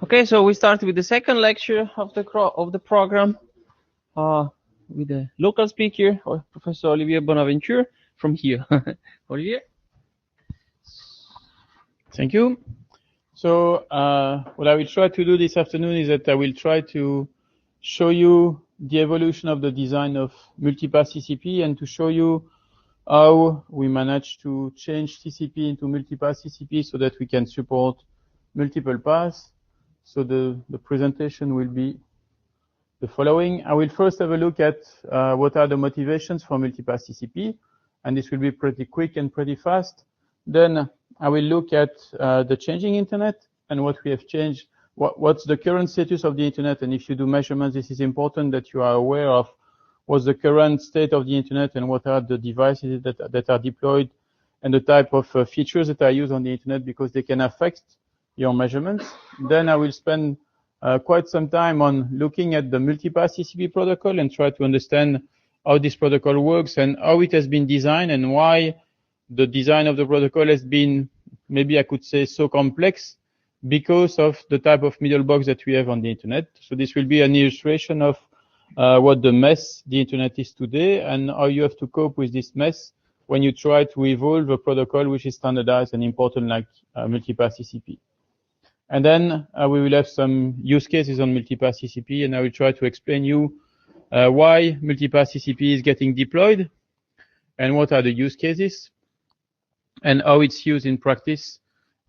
Okay, so we start with the second lecture of the program with the local speaker, Professor Olivier Bonaventure from here. Olivier. Thank you. So what I will try to do this afternoon is that I will try to show you the evolution of the design of Multipath TCP and to show you how we managed to change TCP into Multipath TCP so that we can support multiple paths. So the presentation will be the following. I will first have a look at what are the motivations for Multipath TCP, and this will be pretty quick and pretty fast. Then I will look at the changing internet and what we have changed, what's the current status of the internet, and if you do measurements, this is important that you are aware of what's the current state of the internet and what are the devices that are deployed and the type of features that are used on the internet because they can affect your measurements. Then I will spend quite some time on looking at the Multipath TCP protocol and try to understand how this protocol works and how it has been designed and why the design of the protocol has been, maybe I could say, so complex because of the type of middlebox that we have on the internet. So this will be an illustration of what the mess the internet is today and how you have to cope with this mess when you try to evolve a protocol which is standardized and important like Multipath TCP. And then we will have some use cases on Multipath TCP, and I will try to explain you why Multipath TCP is getting deployed and what are the use cases and how it's used in practice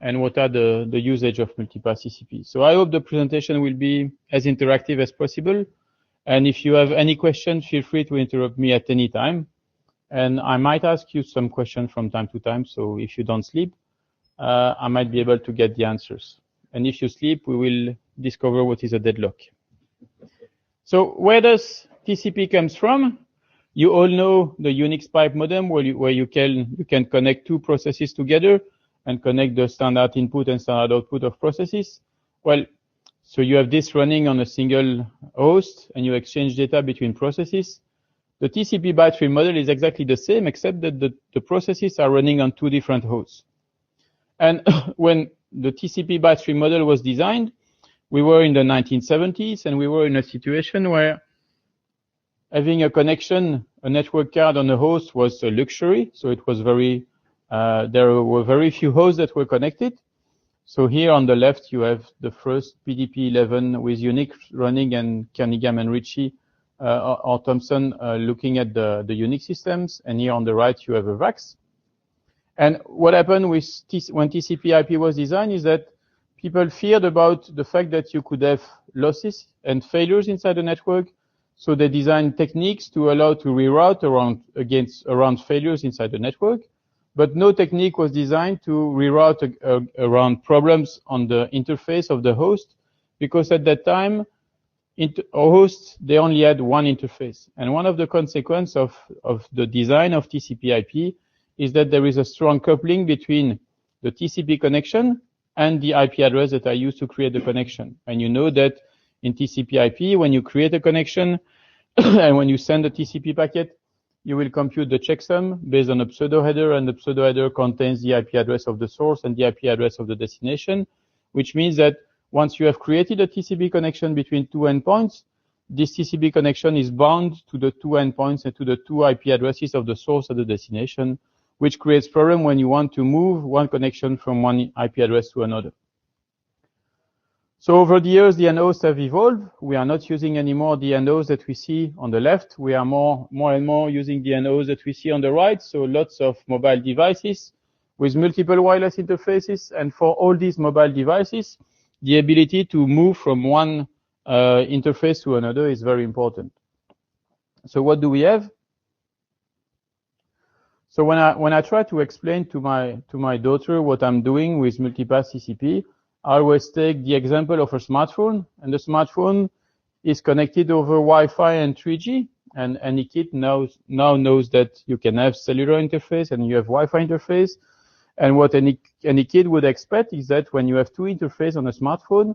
and what are the usage of Multipath TCP. So I hope the presentation will be as interactive as possible. And if you have any questions, feel free to interrupt me at any time. And I might ask you some questions from time to time. So if you don't sleep, I might be able to get the answers. And if you sleep, we will discover what is a deadlock. So where does TCP comes from? You all know the Unix pipe modem where you can connect two processes together and connect the standard input and standard output of processes. Well, so you have this running on a single host and you exchange data between processes. The TCP byte stream model is exactly the same except that the processes are running on two different hosts. And when the TCP byte stream model was designed, we were in the 1970s and we were in a situation where having a connection, a network card on a host was a luxury. So it was there were very few hosts that were connected. So here on the left, you have the first PDP-11 with Unix running and Kernighan and Ritchie or Thompson looking at the Unix systems. And here on the right, you have a VAX. And what happened when TCP IP was designed is that people feared about the fact that you could have losses and failures inside the network. So they designed techniques to allow to reroute around failures inside the network. But no technique was designed to reroute around problems on the interface of the host, because at that time, hosts, they only had one interface. And one of the consequences of the design of TCP IP is that there is a strong coupling between the TCP connection and the IP address that are used to create the connection. And you know that in TCP IP, when you create a connection and when you send a TCP packet, you will compute the checksum based on a pseudo header, and the pseudo header contains the IP address of the source and the IP address of the destination, which means that once you have created a TCP connection between two endpoints, this TCP connection is bound to the two endpoints and to the two IP addresses of the source and the destination, which creates problem when you want to move one connection from one IP address to another. So over the years, the DNOs have evolved. We are not using anymore the DNOs that we see on the left. We are more and more using the DNOs that we see on the right. So lots of mobile devices with multiple wireless interfaces. And for all these mobile devices, the ability to move from one interface to another is very important. So what do we have? So when I try to explain to my daughter what I'm doing with Multipath TCP, I always take the example of a smartphone, and the smartphone is connected over Wi-Fi and 3G, and any kid now knows that you can have cellular interface and you have Wi-Fi interface. And what any kid would expect is that when you have two interfaces on a smartphone,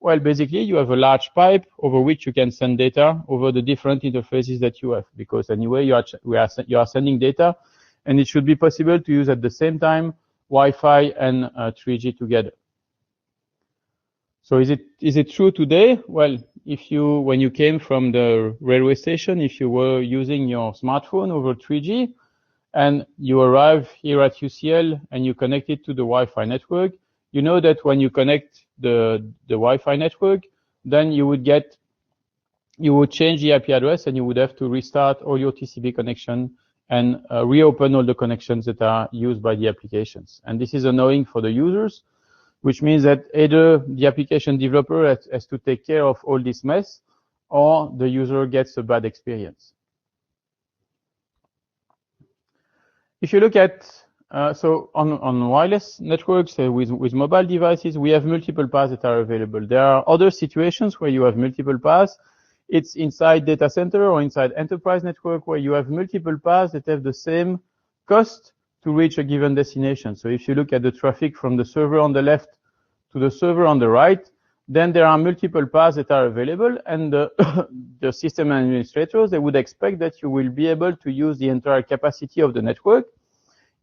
well, basically you have a large pipe over which you can send data over the different interfaces that you have, because anyway you are sending data, and it should be possible to use at the same time Wi-Fi and 3G together. So is it true today? Well, when you came from the railway station, if you were using your smartphone over 3G and you arrive here at UCL and you connect it to the Wi-Fi network, you know that when you connect the Wi-Fi network, then you would change the IP address and you would have to restart all your TCP connection and reopen all the connections that are used by the applications. And this is annoying for the users, which means that either the application developer has to take care of all this mess, or the user gets a bad experience. If you look at, so on wireless networks with mobile devices, we have multiple paths that are available. There are other situations where you have multiple paths. It's inside data center or inside enterprise network where you have multiple paths that have the same cost to reach a given destination. So if you look at the traffic from the server on the left to the server on the right, then there are multiple paths that are available, and the system administrators, they would expect that you will be able to use the entire capacity of the network,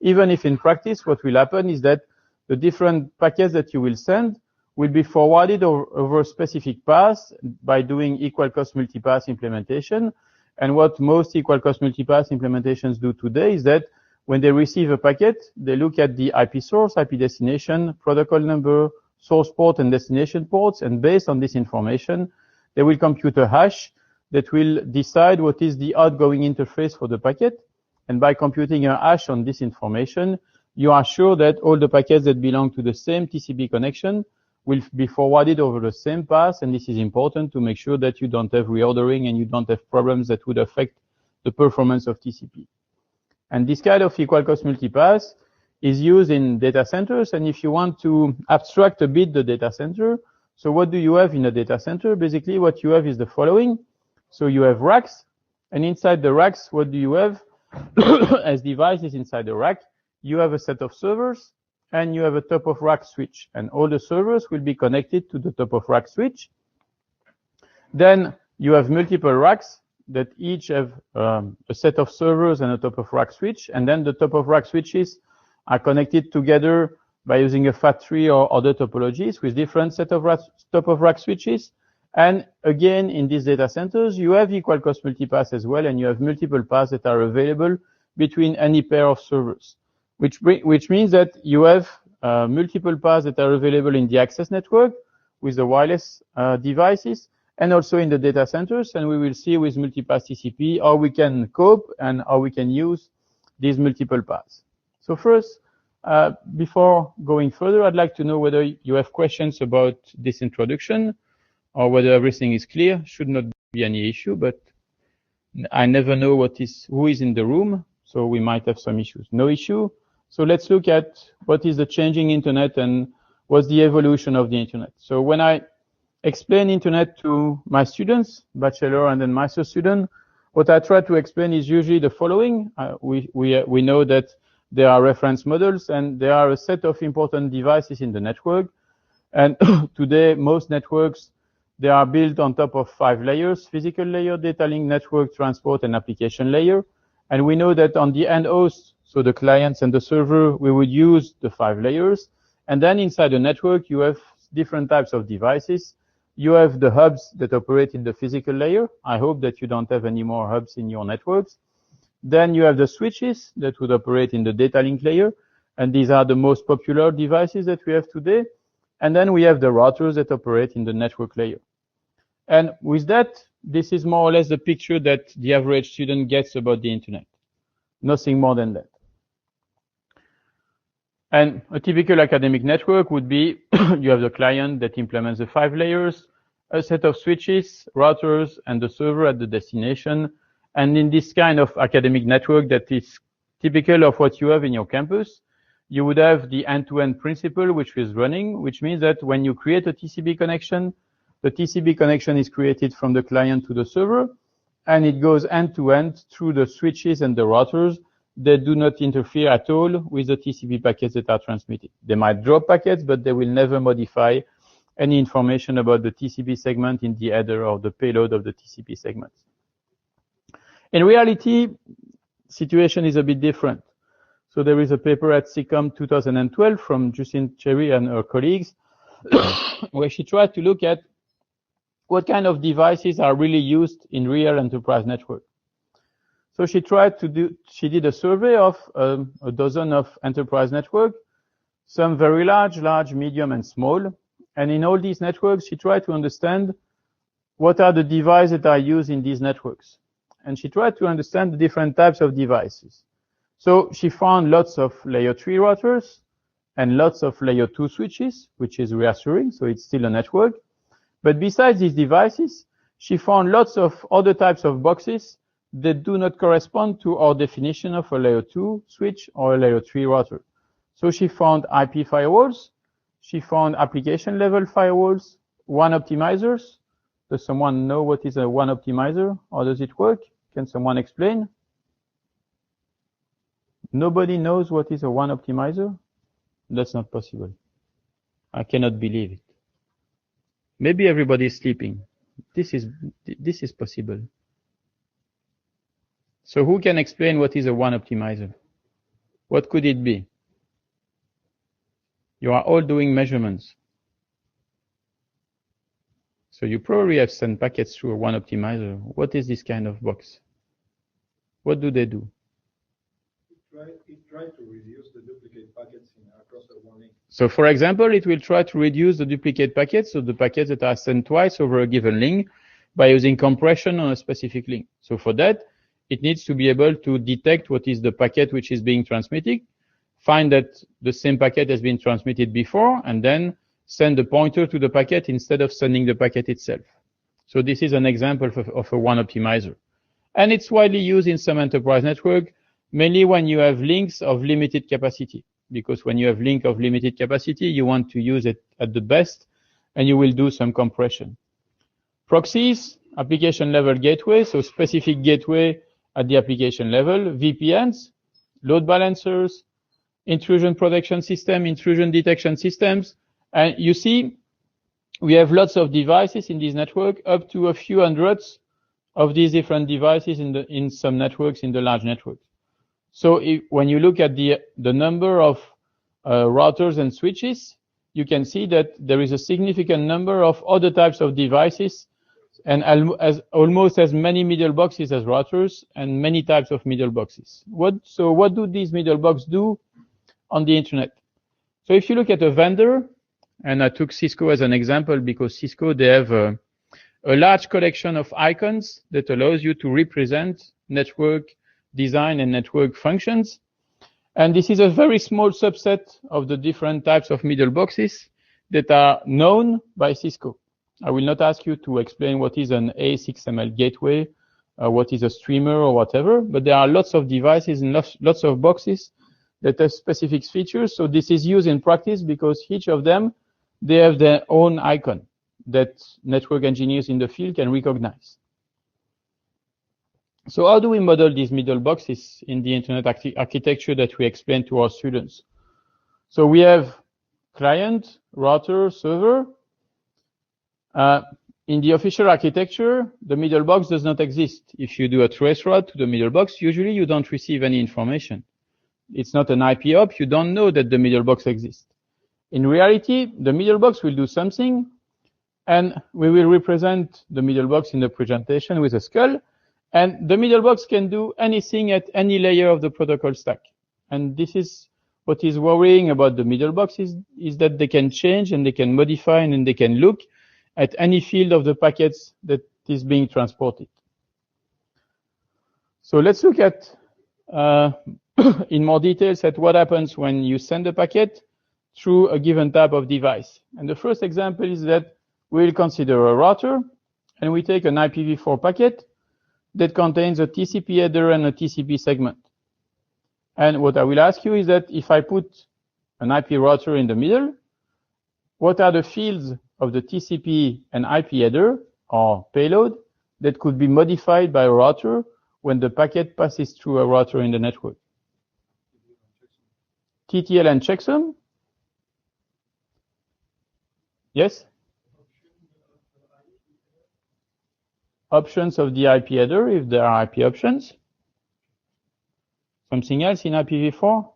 even if in practice what will happen is that the different packets that you will send will be forwarded over specific paths by doing equal cost multipath implementation. And what most equal cost multipath implementations do today is that when they receive a packet, they look at the IP source, IP destination, protocol number, source port, and destination ports, and based on this information, they will compute a hash that will decide what is the outgoing interface for the packet. And by computing a hash on this information, you are sure that all the packets that belong to the same TCP connection will be forwarded over the same path, and this is important to make sure that you don't have reordering and you don't have problems that would affect the performance of TCP. And this kind of equal cost multipath is used in data centers, and if you want to abstract a bit the data center, so what do you have in a data center? Basically, what you have is the following. So you have racks, and inside the racks, what do you have as devices inside the rack? You have a set of servers, and you have a top of rack switch, and all the servers will be connected to the top of rack switch. Then you have multiple racks that each have a set of servers and a top of rack switch, and then the top of rack switches are connected together by using a FAT3 or other topologies with different set of top of rack switches. And again, in these data centers, you have equal cost multipath as well, and you have multiple paths that are available between any pair of servers, which means that you have multiple paths that are available in the access network with the wireless devices, and also in the data centers. And we will see with Multipath TCP how we can cope and how we can use these multiple paths. So first, before going further, I'd like to know whether you have questions about this introduction or whether everything is clear. Should not be any issue, but I never know who is in the room, so we might have some issues. No issue. So let's look at what is the changing internet and what's the evolution of the internet. So when I explain internet to my students, bachelor and then master student, what I try to explain is usually the following. We know that there are reference models and there are a set of important devices in the network. And today, most networks, they are built on top of 5 layers: physical layer, data link, network, transport, and application layer. And we know that on the end host, so the clients and the server, we would use the 5 layers. And then inside the network, you have different types of devices. You have the hubs that operate in the physical layer. I hope that you don't have any more hubs in your networks. Then you have the switches that would operate in the data link layer. And these are the most popular devices that we have today. And then we have the routers that operate in the network layer. And with that, this is more or less the picture that the average student gets about the internet. Nothing more than that. And a typical academic network would be you have the client that implements the 5 layers, a set of switches, routers, and the server at the destination. And in this kind of academic network that is typical of what you have in your campus, you would have the end-to-end principle which is running, which means that when you create a TCP connection, the TCP connection is created from the client to the server, and it goes end-to-end through the switches and the routers that do not interfere at all with the TCP packets that are transmitted. They might drop packets, but they will never modify any information about the TCP segment in the header or the payload of the TCP segments. In reality, situation is a bit different. So there is a paper at SICOM 2012 from Justine Cherry and her colleagues where she tried to look at what kind of devices are really used in real enterprise network. So she did a survey of a dozen of enterprise network, some very large, medium, and small. And in all these networks, she tried to understand what are the devices that are used in these networks. And she tried to understand the different types of devices. So she found lots of layer 3 routers and lots of layer 2 switches, which is reassuring, so it's still a network. But besides these devices, she found lots of other types of boxes that do not correspond to our definition of a layer 2 switch or a layer 3 router. So she found IP firewalls, she found application level firewalls, WAN optimizers. Does someone know what is a WAN optimizer? How does it work? Can someone explain? Nobody knows what is a WAN optimizer? That's not possible. I cannot believe it. Maybe everybody is sleeping. This is possible. So who can explain what is a WAN optimizer? What could it be? You are all doing measurements. So you probably have sent packets through a WAN optimizer. What is this kind of box? What do they do? It tries to reduce the duplicate packets across the one link. So for example, it will try to reduce the duplicate packets, so the packets that are sent twice over a given link, by using compression on a specific link. So for that, it needs to be able to detect what is the packet which is being transmitted, find that the same packet has been transmitted before, and then send the pointer to the packet instead of sending the packet itself. So this is an example of a WAN optimizer. And it's widely used in some enterprise network, mainly when you have links of limited capacity. Because when you have link of limited capacity, you want to use it at the best, and you will do some compression. Proxies, application level gateway, so specific gateway at the application level, VPNs, load balancers, intrusion protection system, intrusion detection systems. And you see, we have lots of devices in this network, up to a few hundreds of these different devices in some networks, in the large networks. So when you look at the number of routers and switches, you can see that there is a significant number of other types of devices, and almost as many middleboxes as routers, and many types of middleboxes. So what do these middleboxes do on the internet? So if you look at a vendor, and I took Cisco as an example because Cisco, they have a large collection of icons that allows you to represent network design and network functions. And this is a very small subset of the different types of middleboxes that are known by Cisco. I will not ask you to explain what is an ASXML gateway, what is a streamer or whatever, but there are lots of devices and lots of boxes that have specific features. So this is used in practice because each of them, they have their own icon that network engineers in the field can recognize. So how do we model these middleboxes in the internet architecture that we explain to our students? So we have client, router, server. In the official architecture, the middlebox does not exist. If you do a trace route to the middlebox, usually you don't receive any information. It's not an IP hop. You don't know that the middlebox exists. In reality, the middlebox will do something, and we will represent the middlebox in the presentation with a skull. And the middlebox can do anything at any layer of the protocol stack. And this is what is worrying about the middlebox is that they can change and they can modify and then they can look at any field of the packets that is being transported. So let's look at in more details at what happens when you send a packet through a given type of device. And the first example is that we'll consider a router, and we take an IPv4 packet that contains a TCP header and a TCP segment. And what I will ask you is that if I put an IP router in the middle, what are the fields of the TCP and IP header or payload that could be modified by a router when the packet passes through a router in the network? TTL and checksum? Yes? Options of the IP header, if there are IP options. Something else in IPv4?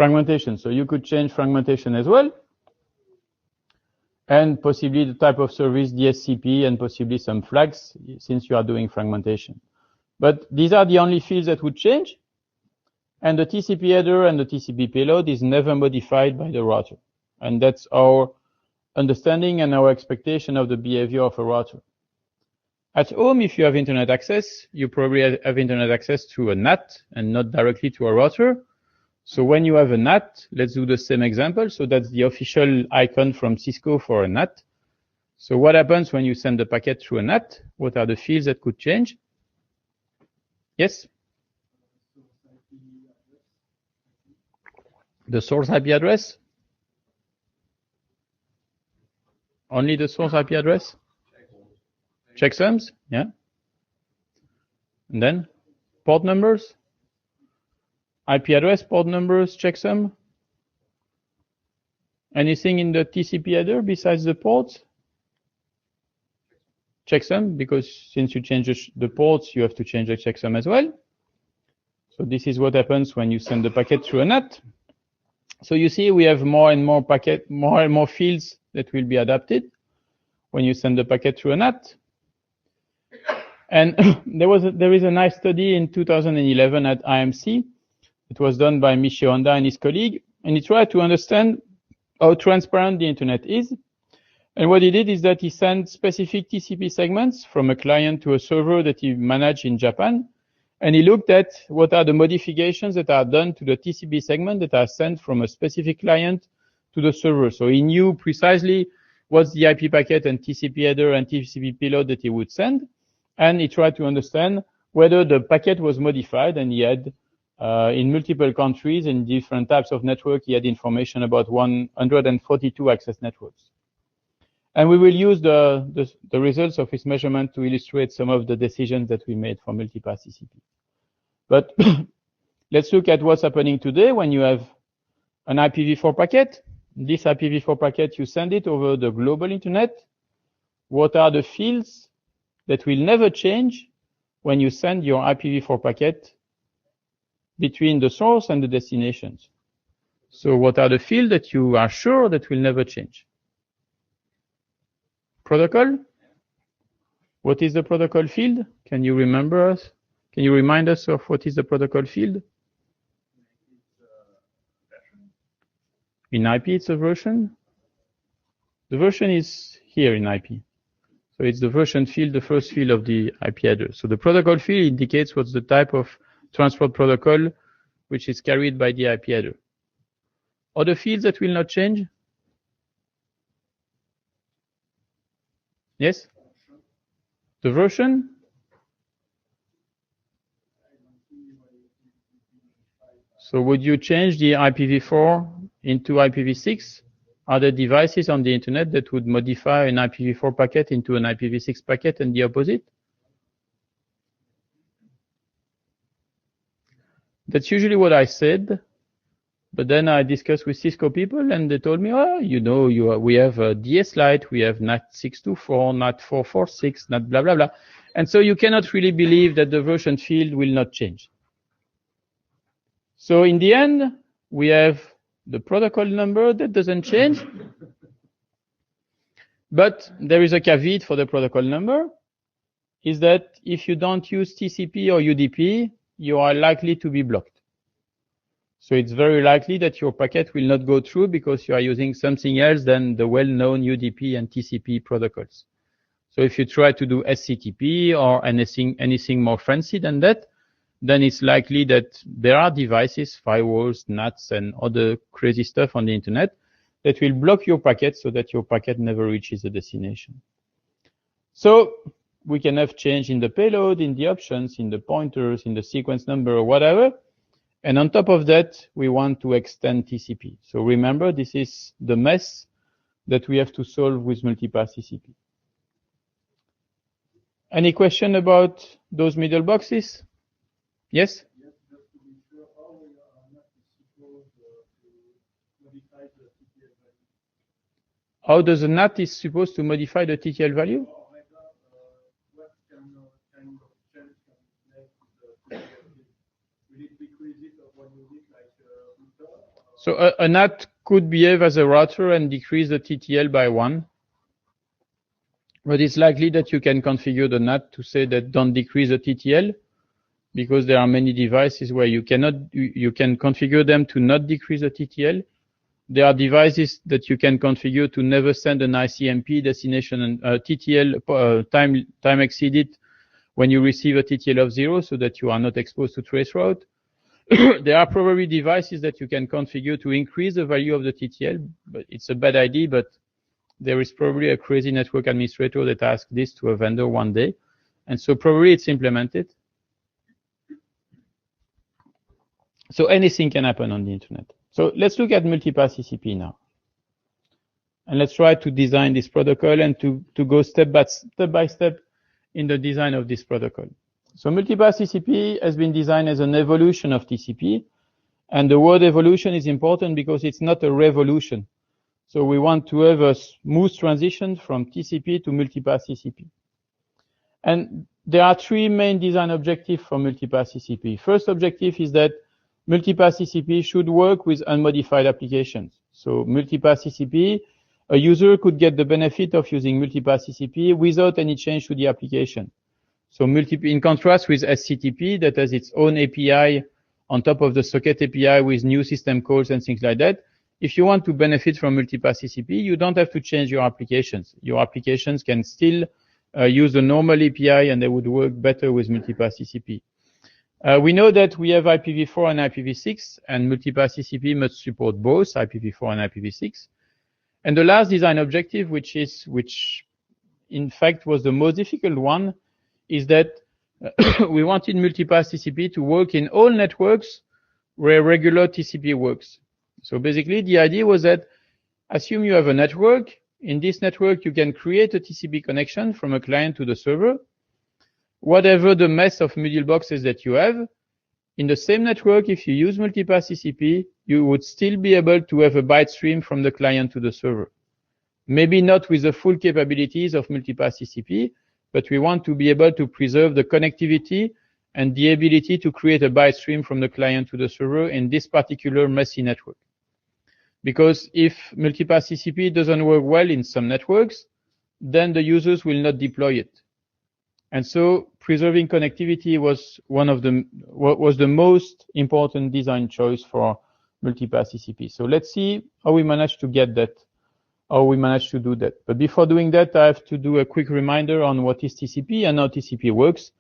fragmentation. So you could change fragmentation as well, and possibly the type of service, DSCP, and possibly some flags since you are doing fragmentation. But these are the only fields that would change. And the TCP header and the TCP payload is never modified by the router. And that's our understanding and our expectation of the behavior of a router. At home, if you have internet access, you probably have internet access through a NAT and not directly to a router. So when you have a NAT, let's do the same example. So that's the official icon from Cisco for a NAT. So what happens when you send the packet through a NAT? What are the fields that could change? Yes? The source IP address? Only the source IP address? Checksums? Yeah. And then port numbers? IP address, port numbers, checksum? Anything in the TCP header besides the ports? Checksum, because since you change the ports, you have to change the checksum as well. So this is what happens when you send the packet through a NAT. So you see we have more and more fields that will be adapted when you send the packet through a NAT. And there is a nice study in 2011 at IMC. It was done by Michio Honda and his colleague, and he tried to understand how transparent the internet is. And what he did is that he sent specific TCP segments from a client to a server that he managed in Japan. And he looked at what are the modifications that are done to the TCP segment that are sent from a specific client to the server. So he knew precisely what's the IP packet and TCP header and TCP payload that he would send. And he tried to understand whether the packet was modified. And he had, in multiple countries, in different types of network, he had information about 142 access networks. And we will use the results of his measurement to illustrate some of the decisions that we made for Multipath TCP. But let's look at what's happening today when you have an IPv4 packet. This IPv4 packet, you send it over the global internet. What are the fields that will never change when you send your IPv4 packet between the source and the destinations? So what are the fields that you are sure that will never change? Protocol? What is the protocol field? Can you remember us? Can you remind us of what is the protocol field? In IP, it's a version. The version is here in IP. So it's the version field, the first field of the IP header. So the protocol field indicates what's the type of transport protocol which is carried by the IP header. Other fields that will not change? Yes? The version? So would you change the IPv4 into IPv6? Are there devices on the internet that would modify an IPv4 packet into an IPv6 packet and the opposite? That's usually what I said. But then I discussed with Cisco people and they told me, oh, you know, we have DS Lite, we have NAT 624, NAT 446, NAT blah, blah, blah. And so you cannot really believe that the version field will not change. So in the end, we have the protocol number that doesn't change. But there is a caveat for the protocol number, is that if you don't use TCP or UDP, you are likely to be blocked. So it's very likely that your packet will not go through because you are using something else than the well-known UDP and TCP protocols. So if you try to do SCTP or anything more fancy than that, then it's likely that there are devices, firewalls, NATs, and other crazy stuff on the internet that will block your packet so that your packet never reaches the destination. So we can have change in the payload, in the options, in the pointers, in the sequence number, or whatever. And on top of that, we want to extend TCP. So remember, this is the mess that we have to solve with Multipath TCP. Any question about those middle boxes? Yes? Yes, just to be sure, how we are not supposed to modify the TTL value. How does a NAT is supposed to modify the TTL value? Or rather, what kind of change can we make to the TTL value? Will it decrease it or reduce it like router? So a NAT could behave as a router and decrease the TTL by 1. But it's likely that you can configure the NAT to say that don't decrease the TTL, because there are many devices where you can configure them to not decrease the TTL. There are devices that you can configure to never send an ICMP destination and TTL time exceeded when you receive a TTL of 0, so that you are not exposed to traceroute. There are probably devices that you can configure to increase the value of the TTL, but it's a bad idea. But there is probably a crazy network administrator that asked this to a vendor one day, and so probably it's implemented. So anything can happen on the internet. So let's look at Multipath TCP now. And let's try to design this protocol and to go step by step in the design of this protocol. So Multipath TCP has been designed as an evolution of TCP. And the word evolution is important because it's not a revolution. So we want to have a smooth transition from TCP to Multipath TCP. And there are three main design objectives for Multipath TCP. First objective is that Multipath TCP should work with unmodified applications. So Multipath TCP, a user could get the benefit of using Multipath TCP without any change to the application. So in contrast with SCTP that has its own API on top of the socket API with new system calls and things like that, if you want to benefit from Multipath TCP, you don't have to change your applications. Your applications can still use the normal API and they would work better with Multipath TCP. We know that we have IPv4 and IPv6, and Multipath TCP must support both IPv4 and IPv6. And the last design objective, which in fact was the most difficult one, is that we wanted Multipath TCP to work in all networks where regular TCP works. So basically, the idea was that assume you have a network. In this network, you can create a TCP connection from a client to the server. Whatever the mess of middleboxes that you have, in the same network, if you use Multipath TCP, you would still be able to have a byte stream from the client to the server. Maybe not with the full capabilities of Multipath TCP, but we want to be able to preserve the connectivity and the ability to create a byte stream from the client to the server in this particular messy network. Because if Multipath TCP doesn't work well in some networks, then the users will not deploy it. And so preserving connectivity was the most important design choice for Multipath TCP. So let's see how we managed to get that, how we managed to do that. But before doing that, I have to do a quick reminder on what is TCP and how TCP works.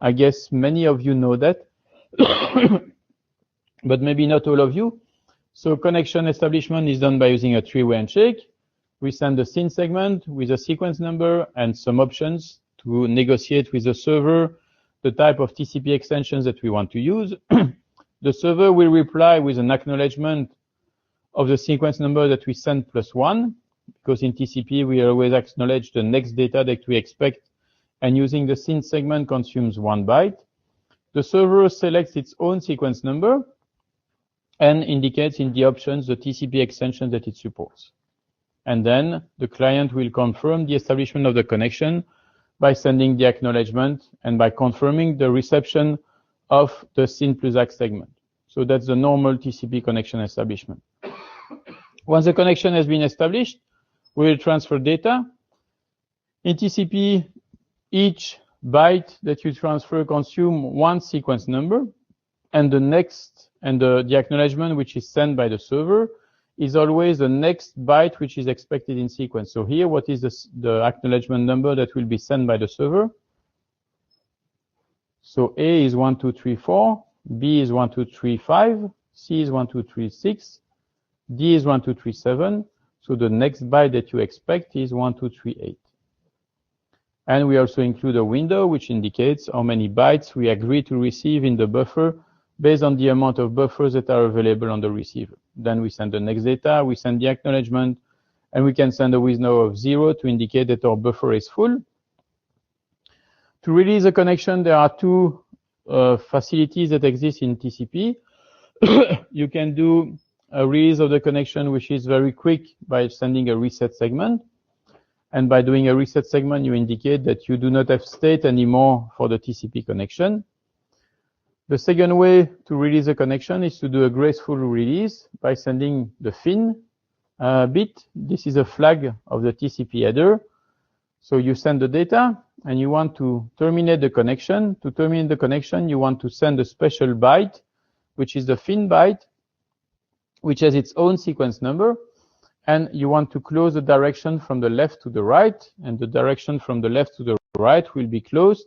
I guess many of you know that, but maybe not all of you. So connection establishment is done by using a three-way handshake. We send a SYN segment with a sequence number and some options to negotiate with the server the type of TCP extensions that we want to use. The server will reply with an acknowledgement of the sequence number that we send +1, because in TCP we always acknowledge the next data that we expect, and using the SYN segment consumes 1 byte. The server selects its own sequence number and indicates in the options the TCP extension that it supports. And then the client will confirm the establishment of the connection by sending the acknowledgement and by confirming the reception of the SYN plus ACK segment. So that's the normal TCP connection establishment. Once the connection has been established, we will transfer data. In TCP, each byte that you transfer consumes 1 sequence number, and the acknowledgement which is sent by the server is always the next byte which is expected in sequence. So here, what is the acknowledgement number that will be sent by the server? So A is 1234, B is 1235, C is 1236, D is 1237. So the next byte that you expect is 1238. And we also include a window which indicates how many bytes we agree to receive in the buffer based on the amount of buffers that are available on the receiver. Then we send the next data, we send the acknowledgement, and we can send a window of 0 to indicate that our buffer is full. To release a connection, there are two facilities that exist in TCP. You can do a release of the connection, which is very quick, by sending a reset segment. And by doing a reset segment, you indicate that you do not have state anymore for the TCP connection. The second way to release a connection is to do a graceful release by sending the fin bit. This is a flag of the TCP header. So you send the data and you want to terminate the connection. To terminate the connection, you want to send a special byte, which is the fin byte, which has its own sequence number. And you want to close the direction from the left to the right, and the direction from the left to the right will be closed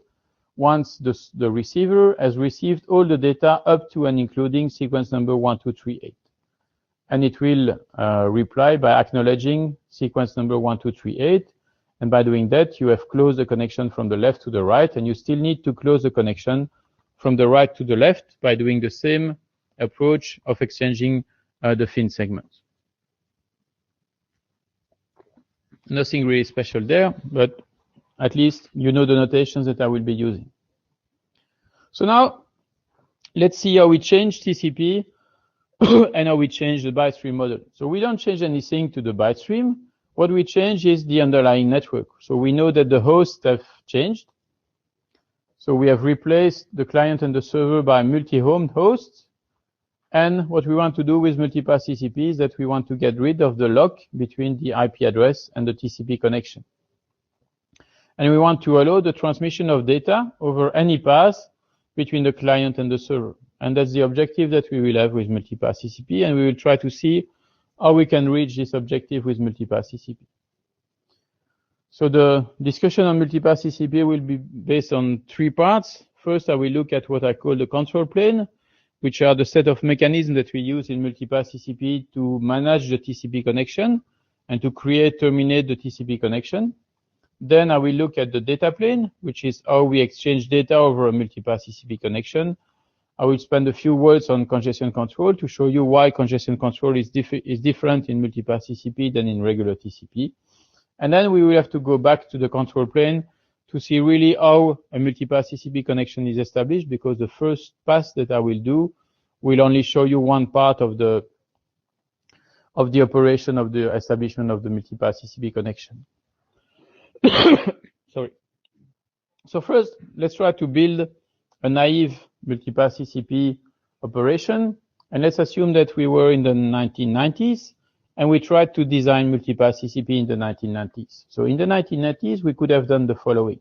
once the receiver has received all the data up to and including sequence number 1238. And it will reply by acknowledging sequence number 1238. And by doing that, you have closed the connection from the left to the right, and you still need to close the connection from the right to the left by doing the same approach of exchanging the fin segments. Nothing really special there, but at least you know the notations that I will be using. So now, let's see how we change TCP and how we change the byte stream model. So we don't change anything to the byte stream. What we change is the underlying network. So we know that the hosts have changed. So we have replaced the client and the server by multi-home hosts. And what we want to do with Multipath TCP is that we want to get rid of the lock between the IP address and the TCP connection. And we want to allow the transmission of data over any path between the client and the server. And that's the objective that we will have with Multipath TCP, and we will try to see how we can reach this objective with Multipath TCP. So the discussion on Multipath TCP will be based on three parts. First, I will look at what I call the control plane, which are the set of mechanisms that we use in Multipath TCP to manage the TCP connection and to create, terminate the TCP connection. Then I will look at the data plane, which is how we exchange data over a Multipath TCP connection. I will spend a few words on congestion control to show you why congestion control is different in Multipath TCP than in regular TCP. And then we will have to go back to the control plane to see really how a Multipath TCP connection is established, because the first pass that I will do will only show you one part of the operation of the establishment of the Multipath TCP connection. Sorry. So first, let's try to build a naive Multipath TCP operation, and let's assume that we were in the 1990s and we tried to design Multipath TCP in the 1990s. So in the 1990s, we could have done the following.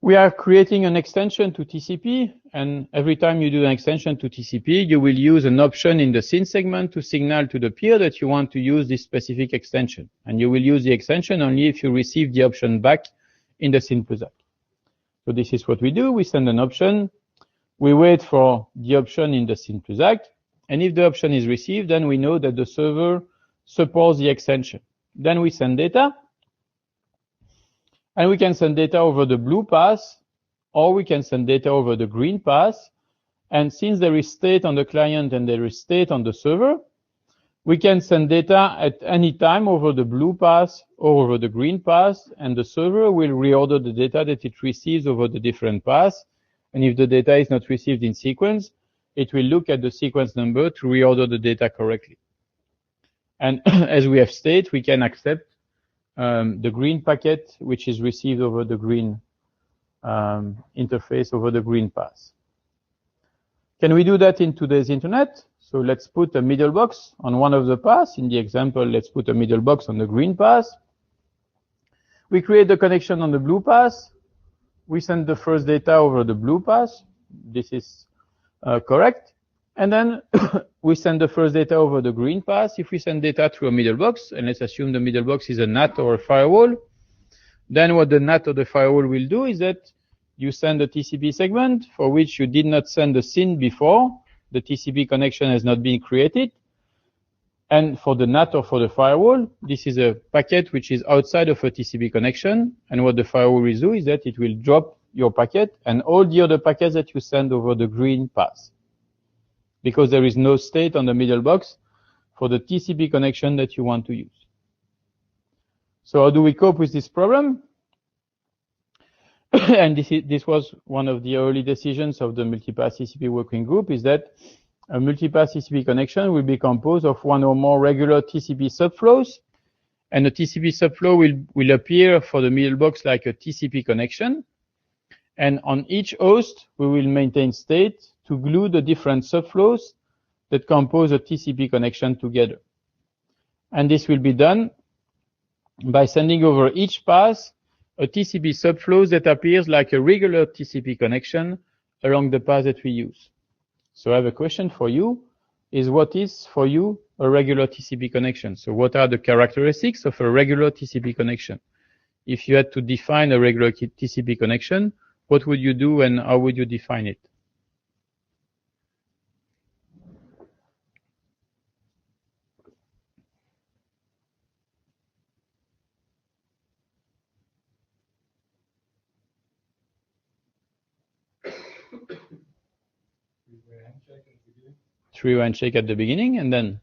We are creating an extension to TCP, and every time you do an extension to TCP, you will use an option in the SYN segment to signal to the peer that you want to use this specific extension. And you will use the extension only if you receive the option back in the SYN plus ACK. So this is what we do. We send an option. We wait for the option in the SYN plus ACK. And if the option is received, then we know that the server supports the extension. Then we send data. And we can send data over the blue path, or we can send data over the green path. And since there is state on the client and there is state on the server, we can send data at any time over the blue path or over the green path, and the server will reorder the data that it receives over the different paths. And if the data is not received in sequence, it will look at the sequence number to reorder the data correctly. And as we have stated, we can accept the green packet, which is received over the green interface over the green path. Can we do that in today's internet? So let's put a middle box on one of the paths. In the example, let's put a middle box on the green path. We create the connection on the blue path. We send the first data over the blue path. This is correct. And then we send the first data over the green path. If we send data through a middle box, and let's assume the middle box is a NAT or a firewall, then what the NAT or the firewall will do is that you send a TCP segment for which you did not send the SYN before. The TCP connection has not been created. And for the NAT or for the firewall, this is a packet which is outside of a TCP connection. And what the firewall will do is that it will drop your packet and all the other packets that you send over the green path, because there is no state on the middle box for the TCP connection that you want to use. So how do we cope with this problem? And this was one of the early decisions of the Multipath TCP working group, is that a Multipath TCP connection will be composed of one or more regular TCP subflows, and the TCP subflow will appear for the middle box like a TCP connection. And on each host, we will maintain state to glue the different subflows that compose a TCP connection together. And this will be done by sending over each pass a TCP subflow that appears like a regular TCP connection along the path that we use. So I have a question for you, is what is for you a regular TCP connection? So what are the characteristics of a regular TCP connection? If you had to define a regular TCP connection, what would you do and how would you define it? Three-way handshake at the beginning and then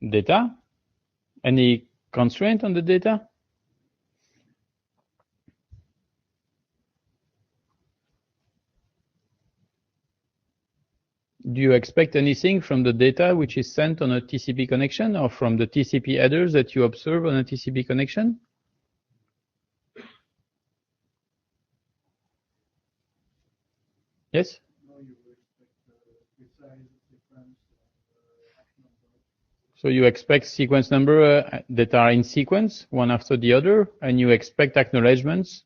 data. Any constraint on the data? Do you expect anything from the data which is sent on a TCP connection or from the TCP headers that you observe on a TCP connection? Yes? So you expect sequence number that are in sequence, one after the other, and you expect acknowledgements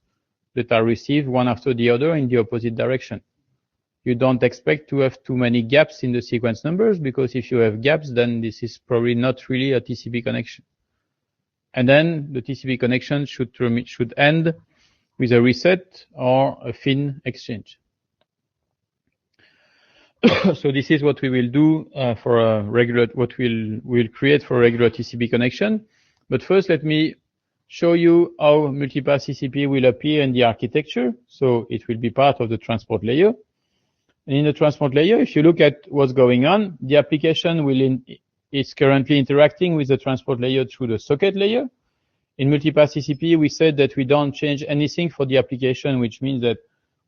that are received one after the other in the opposite direction. You don't expect to have too many gaps in the sequence numbers, because if you have gaps, then this is probably not really a TCP connection. And then the TCP connection should end with a reset or a FIN exchange. So this is what we will do for a regular, what we'll create for a regular TCP connection. But first, let me show you how Multipath TCP will appear in the architecture. So it will be part of the transport layer. And in the transport layer, if you look at what's going on, the application is currently interacting with the transport layer through the socket layer. In Multipath TCP, we said that we don't change anything for the application, which means that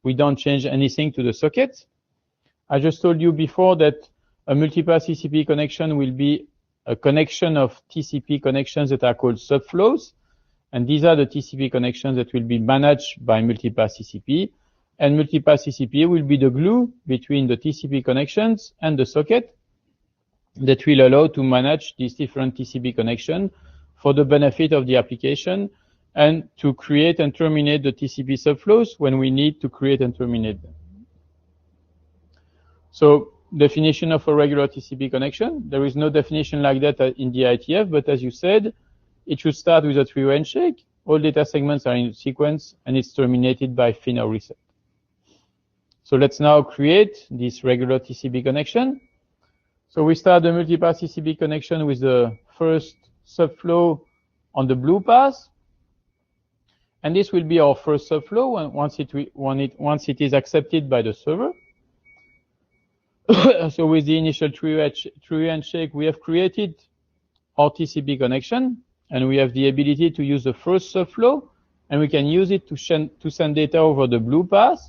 we don't change anything to the socket. I just told you before that a Multipath TCP connection will be a connection of TCP connections that are called subflows. And these are the TCP connections that will be managed by Multipath TCP. And Multipath TCP will be the glue between the TCP connections and the socket that will allow to manage these different TCP connections for the benefit of the application and to create and terminate the TCP subflows when we need to create and terminate them. So definition of a regular TCP connection. There is no definition like that in the IETF, but as you said, it should start with a three-way handshake. All data segments are in sequence, and it's terminated by FIN or reset. So let's now create this regular TCP connection. So we start the Multipath TCP connection with the first subflow on the blue path. And this will be our first subflow once it is accepted by the server. So with the initial three-way handshake, we have created our TCP connection, and we have the ability to use the first subflow, and we can use it to send data over the blue path.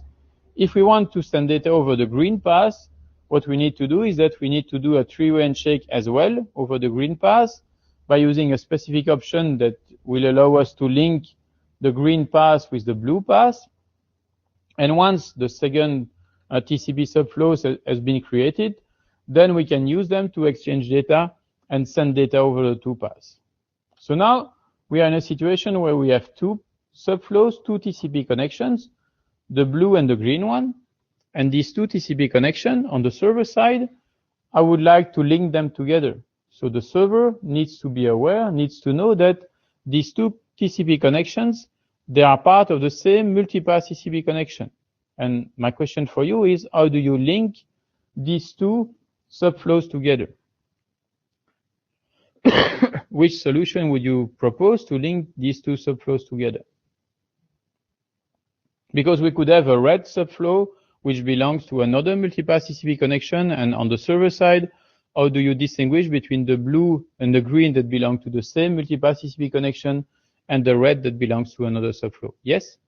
If we want to send data over the green path, what we need to do is that we need to do a three-way handshake as well over the green path by using a specific option that will allow us to link the green path with the blue path. And once the second TCP subflow has been created, then we can use them to exchange data and send data over the two paths. So now we are in a situation where we have two subflows, two TCP connections, the blue and the green one. And these two TCP connections on the server side, I would like to link them together. So the server needs to be aware, needs to know that these two TCP connections, they are part of the same Multipath TCP connection. And my question for you is, how do you link these two subflows together? Which solution would you propose to link these two subflows together? Because we could have a red subflow which belongs to another Multipath TCP connection, and on the server side, how do you distinguish between the blue and the green that belong to the same Multipath TCP connection and the red that belongs to another subflow? Yes?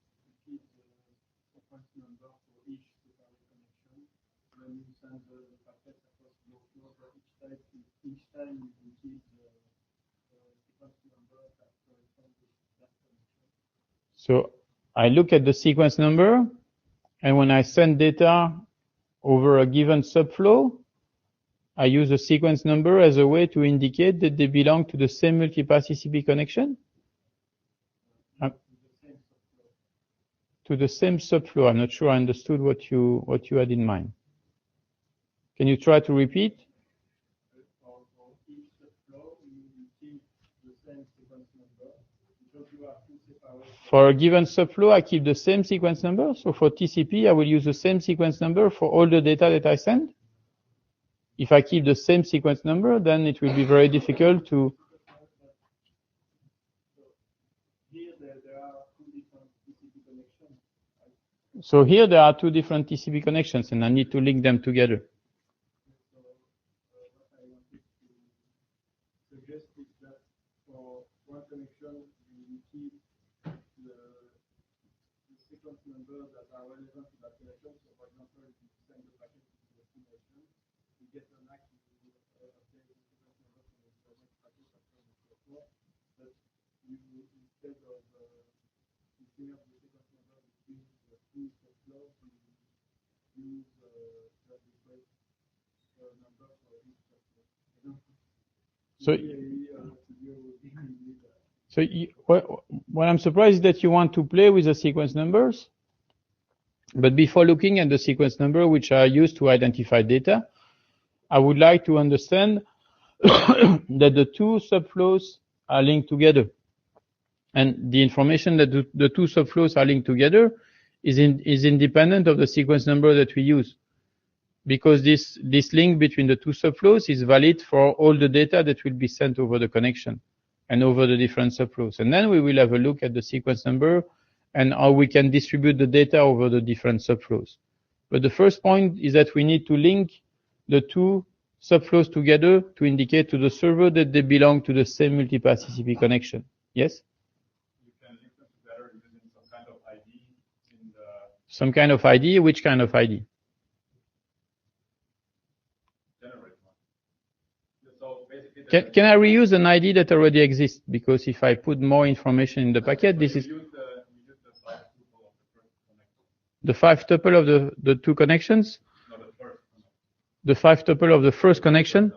So I look at the sequence number, and when I send data over a given subflow, I use the sequence number as a way to indicate that they belong to the same multipath TCP connection. To the same subflow. I'm not sure I understood what you had in mind. Can you try to repeat? For a given subflow, I keep the same sequence number. So for TCP, I will use the same sequence number for all the data that I send. If I keep the same sequence number, then it will be very difficult to. So here there are two different TCP connections, and I need to link them together. Numbers that are relevant to that connection. So, for example, if you send the packet to the destination, you get an act to update the sequence number from the next packet after the support. But you, instead of looking up the sequence number between the two subflows, you use the request number for each subflow. What I'm surprised is that you want to play with the sequence numbers. But before looking at the sequence number, which are used to identify data, I would like to understand that the two subflows are linked together. And the information that the two subflows are linked together is independent of the sequence number that we use. Because this link between the two subflows is valid for all the data that will be sent over the connection and over the different subflows. And then we will have a look at the sequence number and how we can distribute the data over the different subflows. But the first point is that we need to link the two subflows together to indicate to the server that they belong to the same multipath TCP connection. Yes? You can link them together using some kind of ID in the... Some kind of ID? Which kind of ID? Generate one. So basically can I reuse an ID that already exists? Because if I put more information in the packet, this is... The 5 tuple of the two connections? No, the first. The 5 tuple of the first connection?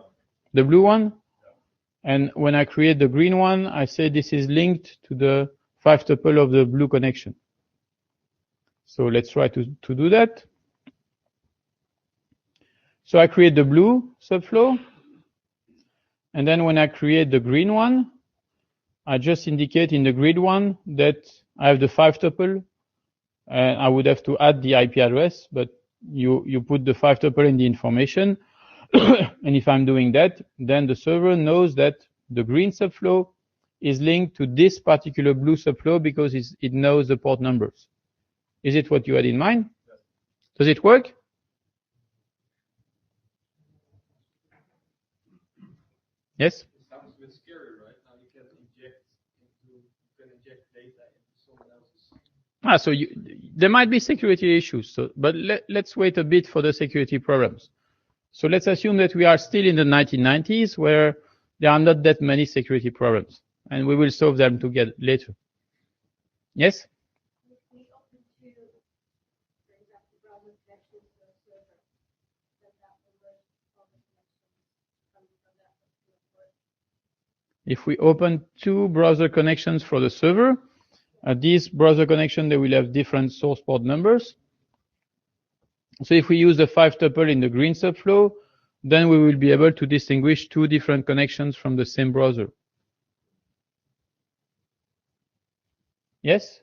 The blue one? Yeah. And when I create the green one, I say this is linked to the 5 tuple of the blue connection. So let's try to do that. So I create the blue subflow. And then when I create the green one, I just indicate in the grid one that I have the 5 tuple. I would have to add the IP address, but you put the 5 tuple in the information. And if I'm doing that, then the server knows that the green subflow is linked to this particular blue subflow because it knows the port numbers. Is it what you had in mind? Does it work? Yes? It sounds a bit scary, right? Now you can inject data into someone else's. So there might be security issues. But let's wait a bit for the security problems. So let's assume that we are still in the 1990s where there are not that many security problems, and we will solve them together later. Yes? If we open two browser connections for the server, these browser connections, they will have different source port numbers. So if we use the 5 tuple in the green subflow, then we will be able to distinguish two different connections from the same browser. Yes?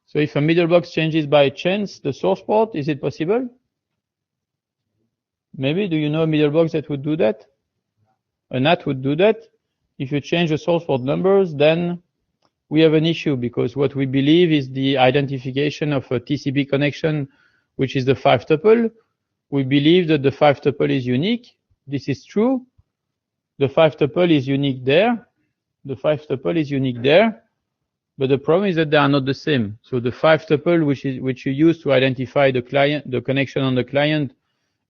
So if a middlebox changes by chance the source port, is it possible? Maybe. Do you know a middlebox that would do that? A NAT would do that. If you change the source port numbers, then we have an issue because what we believe is the identification of a TCP connection, which is the 5 tuple. We believe that the 5 tuple is unique. This is true. The 5 tuple is unique there. The 5 tuple is unique there. But the problem is that they are not the same. So the 5 tuple, which you use to identify the client, the connection on the client,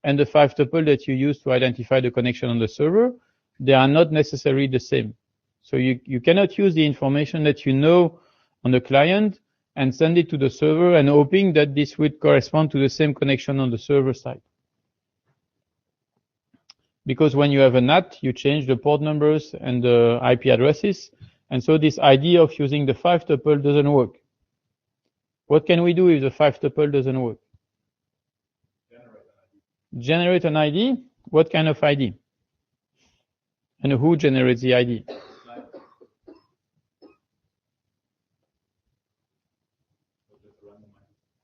and the 5 tuple that you use to identify the connection on the server, they are not necessarily the same. So you cannot use the information that you know on the client and send it to the server and hoping that this would correspond to the same connection on the server side. Because when you have a NAT, you change the port numbers and the IP addresses. And so this idea of using the 5 tuple doesn't work. What can we do if the 5 tuple doesn't work? Generate an ID. What kind of ID? And who generates the ID?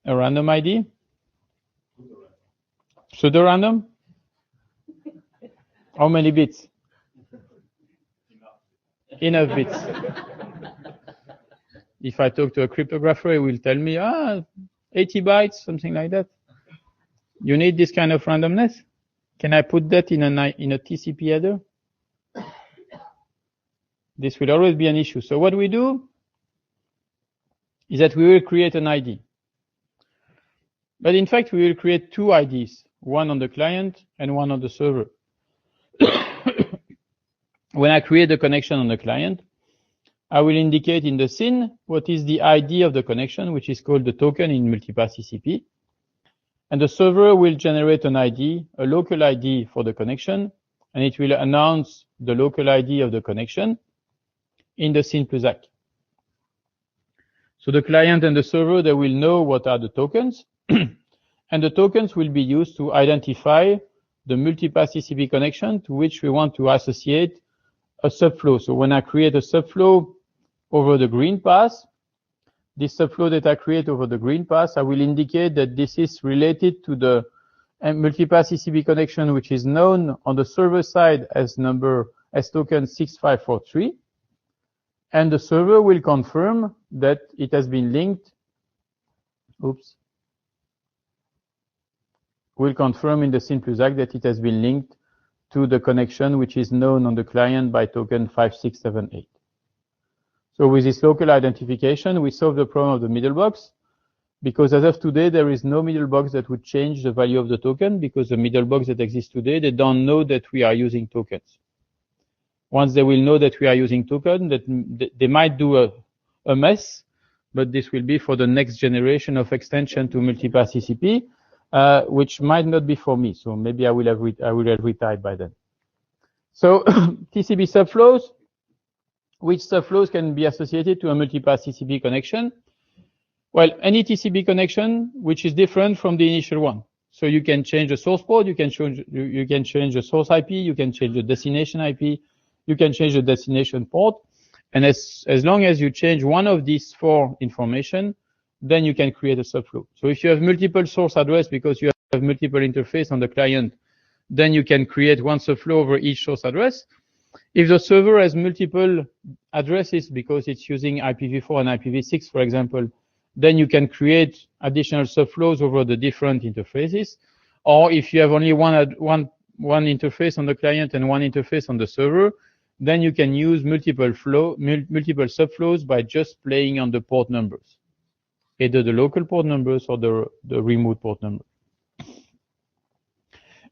A random ID? Pseudo-random? How many bits? Enough bits. If I talk to a cryptographer, he will tell me, 80 bytes, something like that. You need this kind of randomness? Can I put that in a TCP header? This will always be an issue. So what we do is that we will create an ID. But in fact, we will create two IDs, one on the client and one on the server. When I create a connection on the client, I will indicate in the SYN what is the ID of the connection, which is called the token in Multipath TCP. And the server will generate an ID, a local ID for the connection, and it will announce the local ID of the connection in the SYN plus ACK. So the client and the server, they will know what are the tokens, and the tokens will be used to identify the Multipath TCP connection to which we want to associate a subflow. So when I create a subflow over the green path, this subflow that I create over the green path, I will indicate that this is related to the Multipath TCP connection, which is known on the server side as token 6543. And the server will confirm that it has been linked. Will confirm in the SYN plus ACK that it has been linked to the connection which is known on the client by token 5678. So with this local identification, we solve the problem of the middlebox, because as of today, there is no middlebox that would change the value of the token, because the middlebox that exists today, they don't know that we are using tokens. Once they will know that we are using token, that they might do a mess, but this will be for the next generation of extension to Multipath TCP, which might not be for me. So maybe I will have retired by then. So TCP subflows, which subflows can be associated to a Multipath TCP connection? Well, any TCP connection which is different from the initial one. So you can change the source port, you can change the source IP, you can change the destination IP, you can change the destination port, and as long as you change one of these four information, then you can create a subflow. So if you have multiple source address because you have multiple interface on the client, then you can create one subflow over each source address. If the server has multiple addresses because it's using IPv4 and IPv6, for example, then you can create additional subflows over the different interfaces. Or if you have only one interface on the client and one interface on the server, then you can use multiple subflows by just playing on the port numbers, either the local port numbers or the remote port number.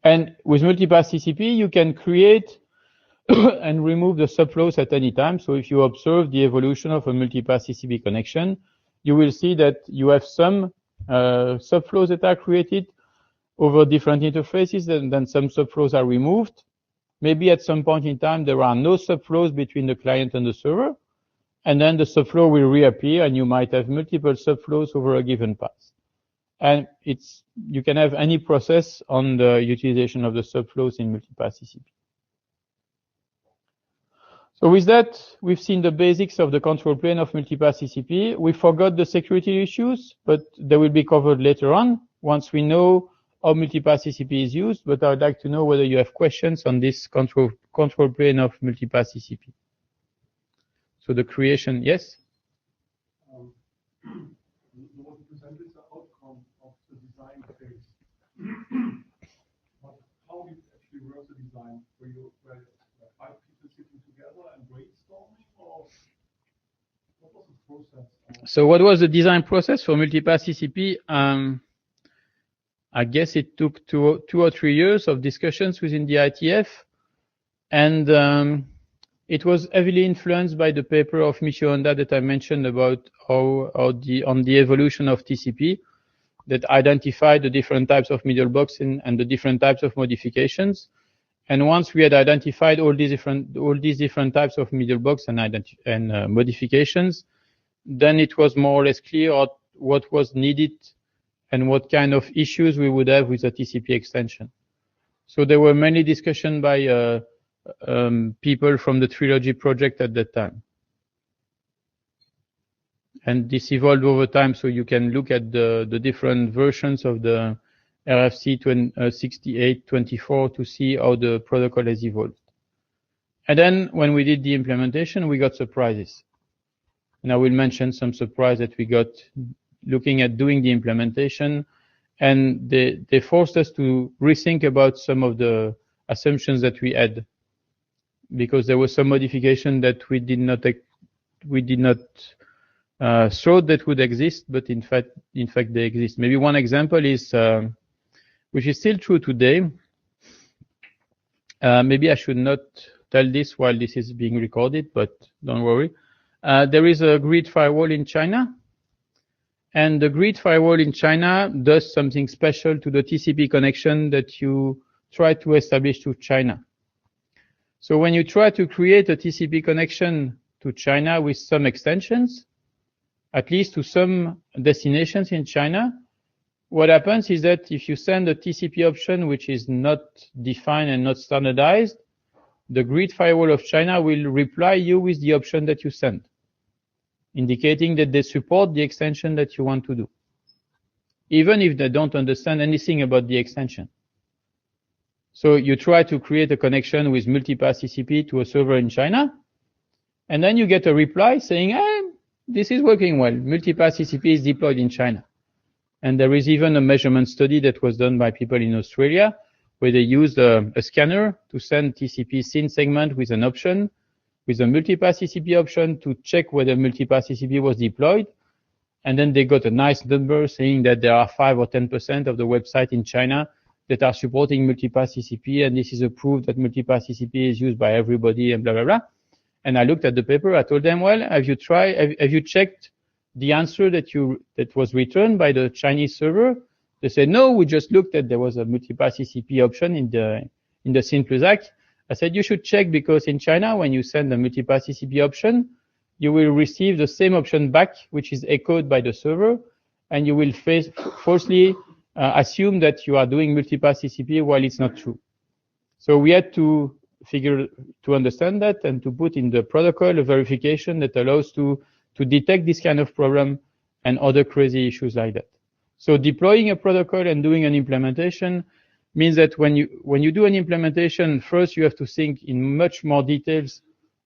And with Multipath TCP, you can create and remove the subflows at any time. So if you observe the evolution of a Multipath TCP connection, you will see that you have some subflows that are created over different interfaces, and then some subflows are removed. Maybe at some point in time, there are no subflows between the client and the server, and then the subflow will reappear, and you might have multiple subflows over a given path. And you can have any process on the utilization of the subflows in Multipath TCP. So with that, we've seen the basics of the control plane of Multipath TCP. We forgot the security issues, but they will be covered later on once we know how Multipath TCP is used. But I would like to know whether you have questions on this control plane of Multipath TCP. So the creation, yes? You want to present the outcome of the design phase. But how it actually works the design? Were 5 people sitting together and brainstorming, or what was the process? So what was the design process for Multipath TCP? I guess it took two or 3 years of discussions within the ITF, and it was heavily influenced by the paper of Michio Honda that I mentioned about on the evolution of TCP, that identified the different types of middlebox and the different types of modifications. And once we had identified all these different types of middlebox and modifications, then it was more or less clear what was needed and what kind of issues we would have with the TCP extension. So there were many discussions by people from the Trilogy project at that time. And this evolved over time, so you can look at the different versions of the RFC 6824 to see how the protocol has evolved. And then when we did the implementation, we got surprises. And I will mention some surprise that we got looking at doing the implementation. And they forced us to rethink about some of the assumptions that we had, because there was some modification that we did not thought that would exist, but in fact they exist. Maybe one example is, which is still true today. Maybe I should not tell this while this is being recorded, but don't worry. There is a grid firewall in China, and the grid firewall in China does something special to the TCP connection that you try to establish to China. So when you try to create a TCP connection to China with some extensions, at least to some destinations in China, what happens is that if you send a TCP option which is not defined and not standardized, the grid firewall of China will reply you with the option that you send, indicating that they support the extension that you want to do, even if they don't understand anything about the extension. So you try to create a connection with Multipath TCP to a server in China, and then you get a reply saying, this is working well. Multipath TCP is deployed in China. And there is even a measurement study that was done by people in Australia, where they used a scanner to send TCP SYN segment with an option, with a Multipath TCP option to check whether Multipath TCP was deployed. And then they got a nice number saying that there are 5 or 10% of the website in China that are supporting Multipath TCP, and this is a proof that Multipath TCP is used by everybody, and blah, blah, blah. And I looked at the paper. I told them, well, have you checked the answer that was returned by the Chinese server? They said, no, we just looked at, there was a Multipath TCP option in the SYN plus ACK. I said, you should check, because in China, when you send a Multipath TCP option, you will receive the same option back, which is echoed by the server, and you will falsely assume that you are doing Multipath TCP while it's not true. So we had to understand that and to put in the protocol a verification that allows to detect this kind of problem and other crazy issues like that. So deploying a protocol and doing an implementation means that when you do an implementation, first you have to think in much more details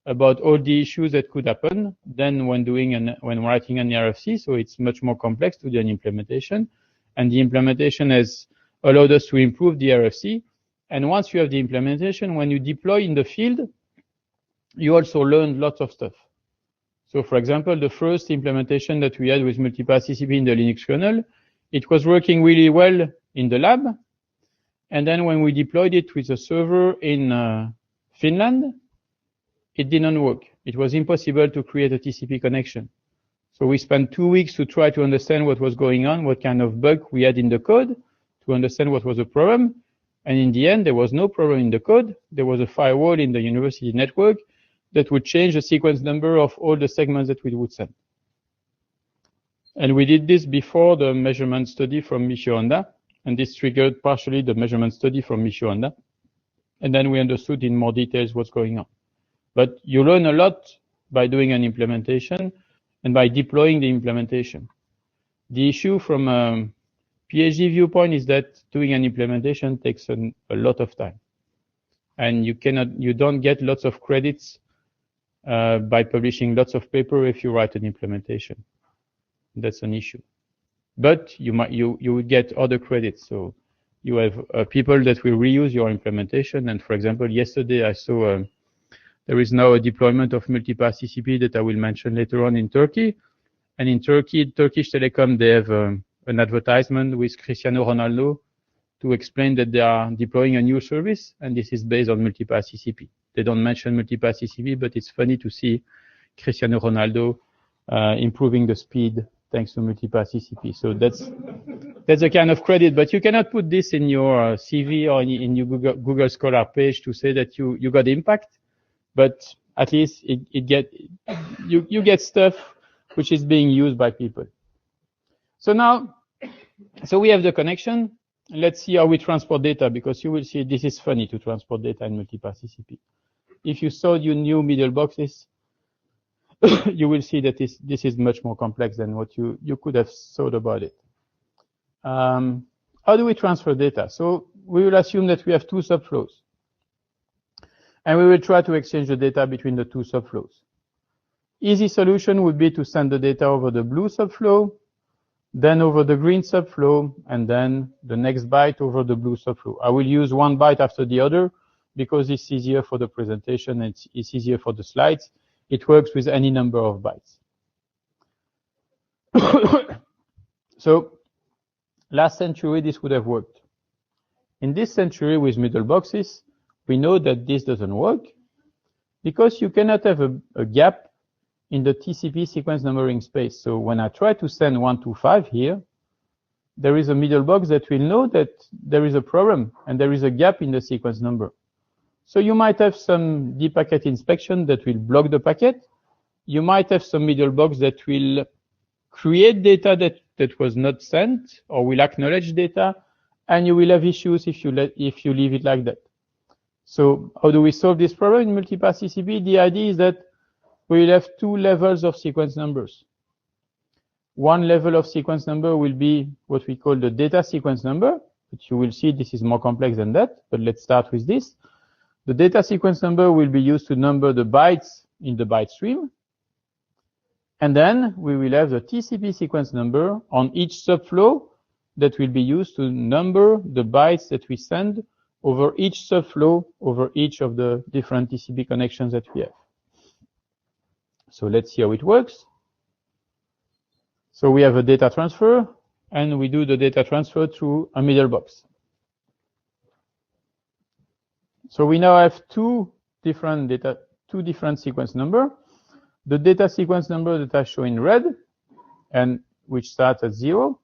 about all the issues that could happen than when writing an RFC. So it's much more complex to do an implementation, and the implementation has allowed us to improve the RFC. And once you have the implementation, when you deploy in the field, you also learn lots of stuff. So for example, the first implementation that we had with Multipath TCP in the Linux kernel, it was working really well in the lab. And then when we deployed it with a server in Finland, it didn't work. It was impossible to create a TCP connection. So we spent 2 weeks to try to understand what was going on, what kind of bug we had in the code, to understand what was the problem. And in the end, there was no problem in the code. There was a firewall in the university network that would change the sequence number of all the segments that we would send. And we did this before the measurement study from Michio Honda, and this triggered partially the measurement study from Michio Honda. And then we understood in more details what's going on. But you learn a lot by doing an implementation and by deploying the implementation. The issue from a PhD viewpoint is that doing an implementation takes a lot of time. And you don't get lots of credits by publishing lots of paper if you write an implementation. That's an issue. But you will get other credits. So you have people that will reuse your implementation. And for example, yesterday I saw there is now a deployment of Multipath TCP that I will mention later on in Turkey. And in Turkey, Turkish Telecom, they have an advertisement with Cristiano Ronaldo to explain that they are deploying a new service, and this is based on Multipath TCP. they don't mention Multipath TCP, but it's funny to see Cristiano Ronaldo improving the speed thanks to Multipath TCP. So that's a kind of credit, but you cannot put this in your CV or in your Google Scholar page to say that you got impact, but at least you get stuff which is being used by people. So now, we have the connection. Let's see how we transport data, because you will see this is funny to transport data in Multipath TCP. If you saw your new Middleboxes, you will see that this is much more complex than what you could have thought about it. How do we transfer data? So we will assume that we have two subflows, and we will try to exchange the data between the two subflows. Easy solution would be to send the data over the blue subflow, then over the green subflow, and then the next byte over the blue subflow. I will use one byte after the other because it's easier for the presentation, it's easier for the slides. It works with any number of bytes. So last century, this would have worked. In this century with Middleboxes, we know that this doesn't work because you cannot have a gap in the TCP sequence numbering space. So when I try to send 125 here, there is a Middlebox that will know that there is a problem and there is a gap in the sequence number. So you might have some deep packet inspection that will block the packet. You might have some Middlebox that will create data that was not sent or will acknowledge data, and you will have issues if you leave it like that. So how do we solve this problem in Multipath TCP? The idea is that we will have two levels of sequence numbers. One level of sequence number will be what we call the data sequence number, but you will see this is more complex than that, but let's start with this. The data sequence number will be used to number the bytes in the byte stream. And then we will have the TCP sequence number on each subflow that will be used to number the bytes that we send over each subflow, over each of the different TCP connections that we have. So let's see how it works. So we have a data transfer, and we do the data transfer through a Middlebox. So we now have two different sequence number. The data sequence number that I show in red, and which starts at 0,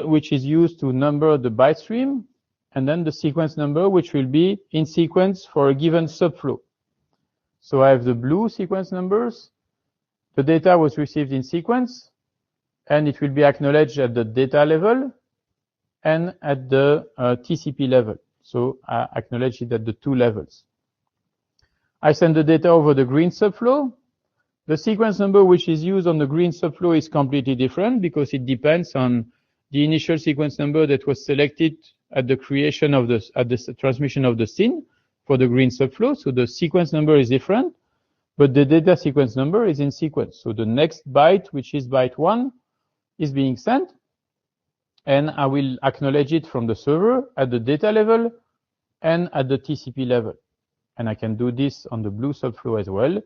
which is used to number the byte stream, and then the sequence number which will be in sequence for a given subflow. So I have the blue sequence numbers. The data was received in sequence, and it will be acknowledged at the data level and at the TCP level. So I acknowledge it at the two levels. I send the data over the green subflow. The sequence number which is used on the green subflow is completely different because it depends on the initial sequence number that was selected at the creation of the transmission of the SYN for the green subflow. So the sequence number is different, but the data sequence number is in sequence. So the next byte, which is byte 1, is being sent, and I will acknowledge it from the server at the data level and at the TCP level. And I can do this on the blue subflow as well.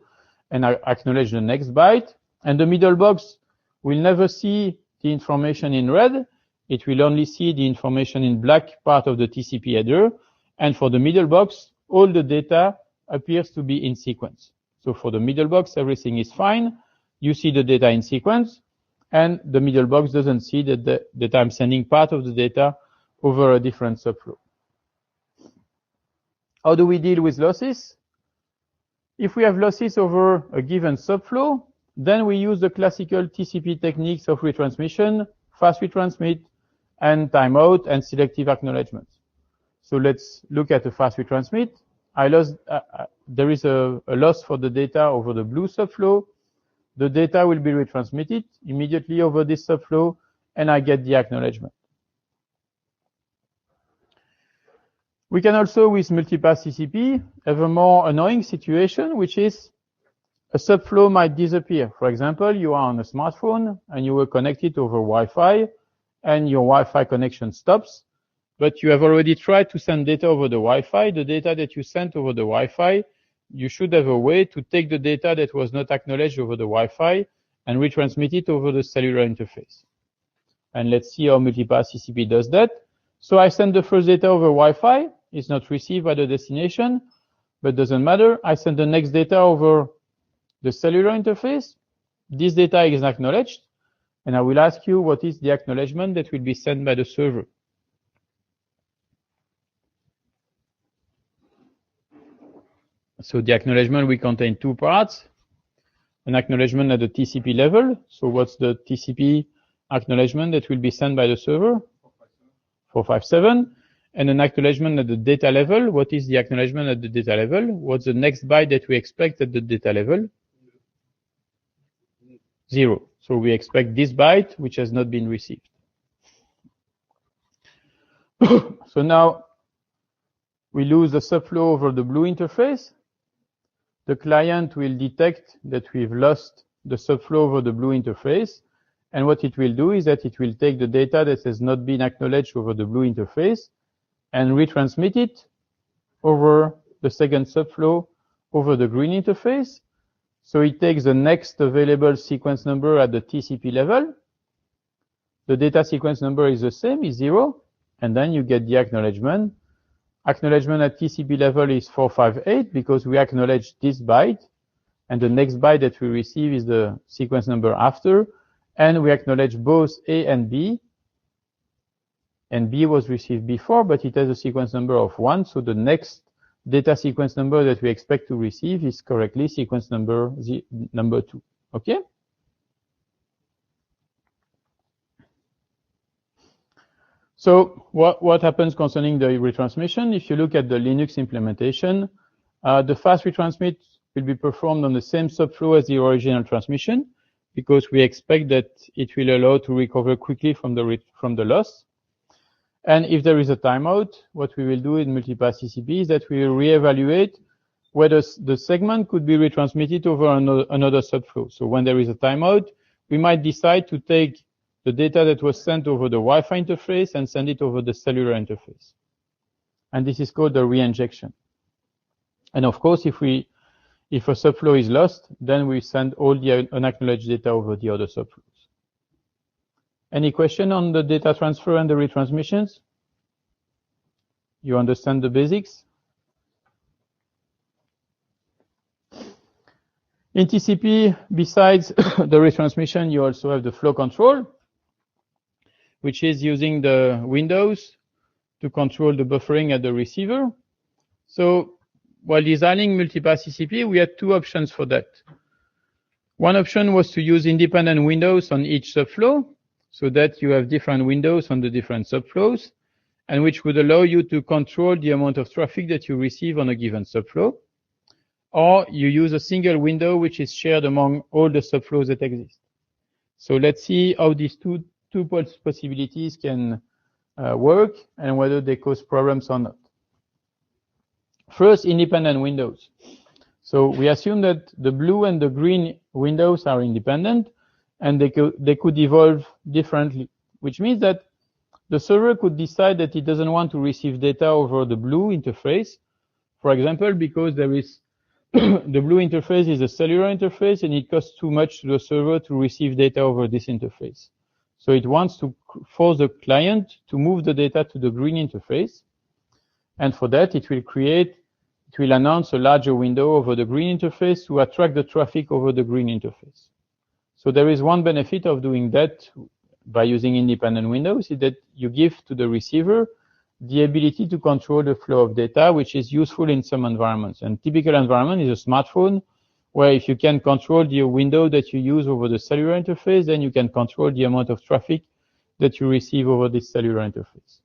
And I acknowledge the next byte, and the Middlebox will never see the information in red. It will only see the information in black part of the TCP header. And for the Middlebox, all the data appears to be in sequence. So for the Middlebox, everything is fine. You see the data in sequence, and the Middlebox doesn't see that I'm sending part of the data over a different subflow. How do we deal with losses? If we have losses over a given subflow, then we use the classical TCP techniques of retransmission, fast retransmit, and timeout, and selective acknowledgement. So let's look at the fast retransmit. There is a loss for the data over the blue subflow. The data will be retransmitted immediately over this subflow, and I get the acknowledgement. We can also, with Multipath TCP, have a more annoying situation, which is a subflow might disappear. For example, you are on a smartphone and you were connected over Wi-Fi, and your Wi-Fi connection stops, but you have already tried to send data over the Wi-Fi. The data that you sent over the Wi-Fi, you should have a way to take the data that was not acknowledged over the Wi-Fi and retransmit it over the cellular interface. And let's see how Multipath TCP does that. So I send the first data over Wi-Fi. It's not received by the destination. but doesn't matter. I send the next data over the cellular interface. This data is acknowledged, and I will ask you what is the acknowledgement that will be sent by the server. So the acknowledgement will contain two parts. An acknowledgement at the TCP level. So what's the TCP acknowledgement that will be sent by the server? 457. And an acknowledgement at the data level. What is the acknowledgement at the data level? What's the next byte that we expect at the data level? 0. So we expect this byte, which has not been received. So now we lose the subflow over the blue interface. The client will detect that we've lost the subflow over the blue interface. And what it will do is that it will take the data that has not been acknowledged over the blue interface and retransmit it over the second subflow over the green interface. So it takes the next available sequence number at the TCP level. The data sequence number is the same, is 0. And then you get the acknowledgement. Acknowledgement at TCP level is 458 because we acknowledge this byte, and the next byte that we receive is the sequence number after, and we acknowledge both A and B. And B was received before, but it has a sequence number of 1, so the next data sequence number that we expect to receive is correctly sequence number 2. Okay? So what happens concerning the retransmission? If you look at the Linux implementation, the fast retransmit will be performed on the same subflow as the original transmission because we expect that it will allow to recover quickly from the loss. And if there is a timeout, what we will do in Multipath TCP is that we will reevaluate whether the segment could be retransmitted over another subflow. So when there is a timeout, we might decide to take the data that was sent over the Wi-Fi interface and send it over the cellular interface. And this is called the reinjection. And of course, if a subflow is lost, then we send all the unacknowledged data over the other subflows. Any question on the data transfer and the retransmissions? You understand the basics? In TCP, besides the retransmission, you also have the flow control, which is using the windows to control the buffering at the receiver. So while designing Multipath TCP, we had two options for that. One option was to use independent windows on each subflow, so that you have different windows on the different subflows, and which would allow you to control the amount of traffic that you receive on a given subflow. Or you use a single window which is shared among all the subflows that exist. So let's see how these two possibilities can work and whether they cause problems or not. First, independent windows. So we assume that the blue and the green windows are independent and they could evolve differently, which means that the server could decide that it doesn't want to receive data over the blue interface, for example, because there is the blue interface is a cellular interface and it costs too much to the server to receive data over this interface. So it wants to force the client to move the data to the green interface. And for that, it will announce a larger window over the green interface to attract the traffic over the green interface. So there is one benefit of doing that by using independent windows is that you give to the receiver the ability to control the flow of data, which is useful in some environments. And typical environment is a smartphone, where if you can control the window that you use over the cellular interface, then you can control the amount of traffic that you receive over this cellular interface.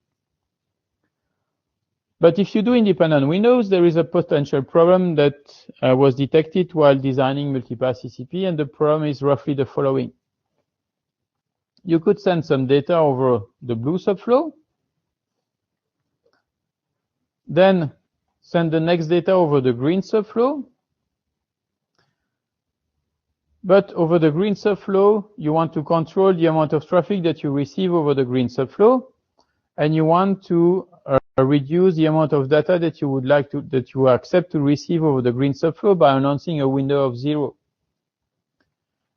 But if you do independent windows, there is a potential problem that was detected while designing Multipath TCP, and the problem is roughly the following. You could send some data over the blue subflow, then send the next data over the green subflow. But over the green subflow, you want to control the amount of traffic that you receive over the green subflow, and you want to reduce the amount of data that you would like to, that you accept to receive over the green subflow by announcing a window of 0.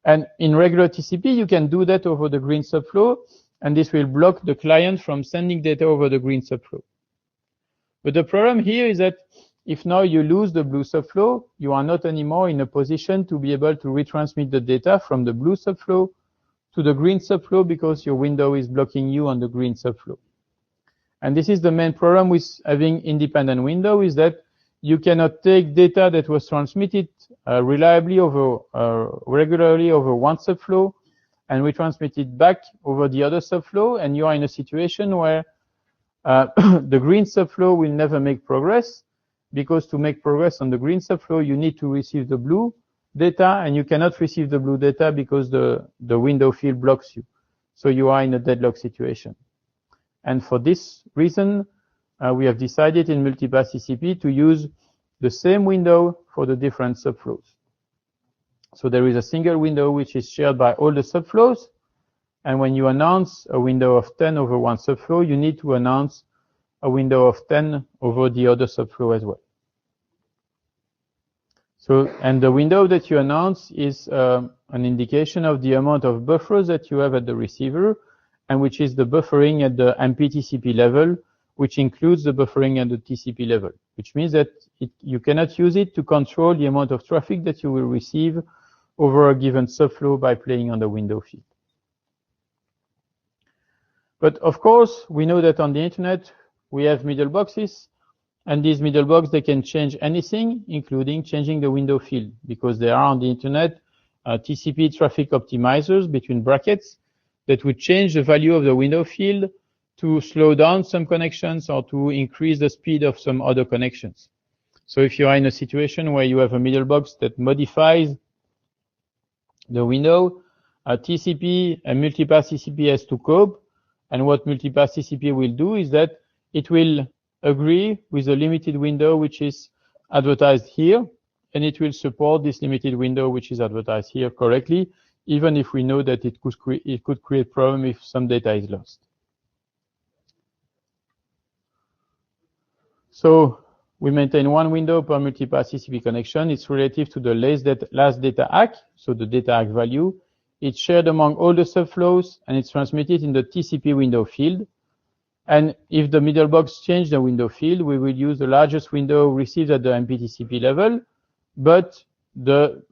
And in regular TCP, you can do that over the green subflow, and this will block the client from sending data over the green subflow. But the problem here is that if now you lose the blue subflow, you are not anymore in a position to be able to retransmit the data from the blue subflow to the green subflow because your window is blocking you on the green subflow. And this is the main problem with having independent window, is that you cannot take data that was transmitted reliably over regularly over one subflow and retransmit it back over the other subflow, and you are in a situation where the green subflow will never make progress, because to make progress on the green subflow, you need to receive the blue data, and you cannot receive the blue data because the window field blocks you. So you are in a deadlock situation. And for this reason, we have decided in Multipath TCP to use the same window for the different subflows. So there is a single window which is shared by all the subflows. And when you announce a window of 10 over one subflow, you need to announce a window of 10 over the other subflow as well. So, and the window that you announce is an indication of the amount of buffers that you have at the receiver, and which is the buffering at the MPTCP level, which includes the buffering at the TCP level, which means that you cannot use it to control the amount of traffic that you will receive over a given subflow by playing on the window field. But of course, we know that on the internet, we have middleboxes, and these middleboxes, they can change anything, including changing the window field, because there are on the internet TCP traffic optimizers between brackets that would change the value of the window field to slow down some connections or to increase the speed of some other connections. So if you are in a situation where you have a middlebox that modifies the window, TCP and Multipath TCP has to cope. And what Multipath TCP will do is that it will agree with a limited window which is advertised here, and it will support this limited window which is advertised here correctly, even if we know that it could create problem if some data is lost. So we maintain one window per Multipath TCP connection. It's relative to the last data ACK, so the data ACK value. It's shared among all the subflows, and it's transmitted in the TCP window field. And if the middlebox change the window field, we will use the largest window received at the MPTCP level, but the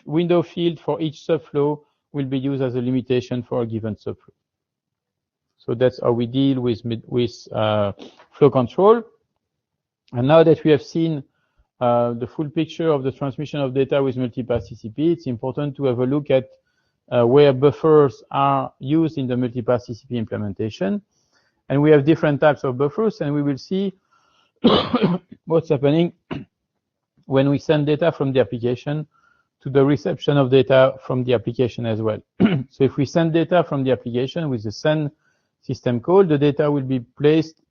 window field for each subflow will be used as a limitation for a given subflow. So that's how we deal with flow control. And now that we have seen the full picture of the transmission of data with Multipath TCP, it's important to have a look at where buffers are used in the Multipath TCP implementation. And we have different types of buffers, and we will see what's happening when we send data from the application to the reception of data from the application as well. So if we send data from the application with the send system call, the data will be placed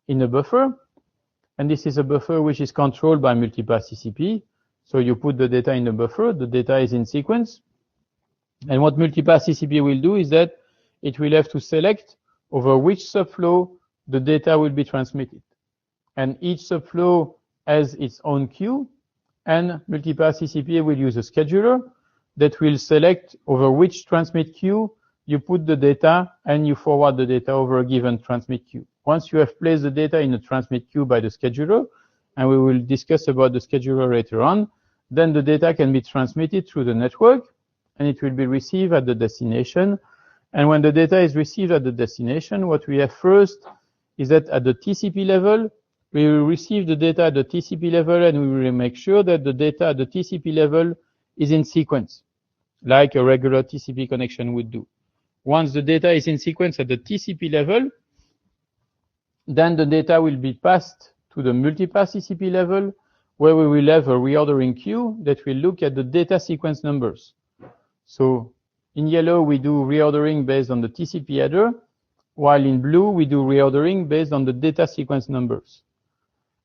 in a buffer. And this is a buffer which is controlled by Multipath TCP. So you put the data in the buffer, the data is in sequence. And what Multipath TCP will do is that it will have to select over which subflow the data will be transmitted. And each subflow has its own queue, and Multipath TCP will use a scheduler that will select over which transmit queue you put the data, and you forward the data over a given transmit queue. Once you have placed the data in a transmit queue by the scheduler, and we will discuss about the scheduler later on, then the data can be transmitted through the network, and it will be received at the destination. And when the data is received at the destination, what we have first is that at the TCP level, we will receive the data at the TCP level, and we will make sure that the data at the TCP level is in sequence, like a regular TCP connection would do. Once the data is in sequence at the TCP level, then the data will be passed to the Multipath TCP level, where we will have a reordering queue that will look at the data sequence numbers. So in yellow, we do reordering based on the TCP header, while in blue, we do reordering based on the data sequence numbers.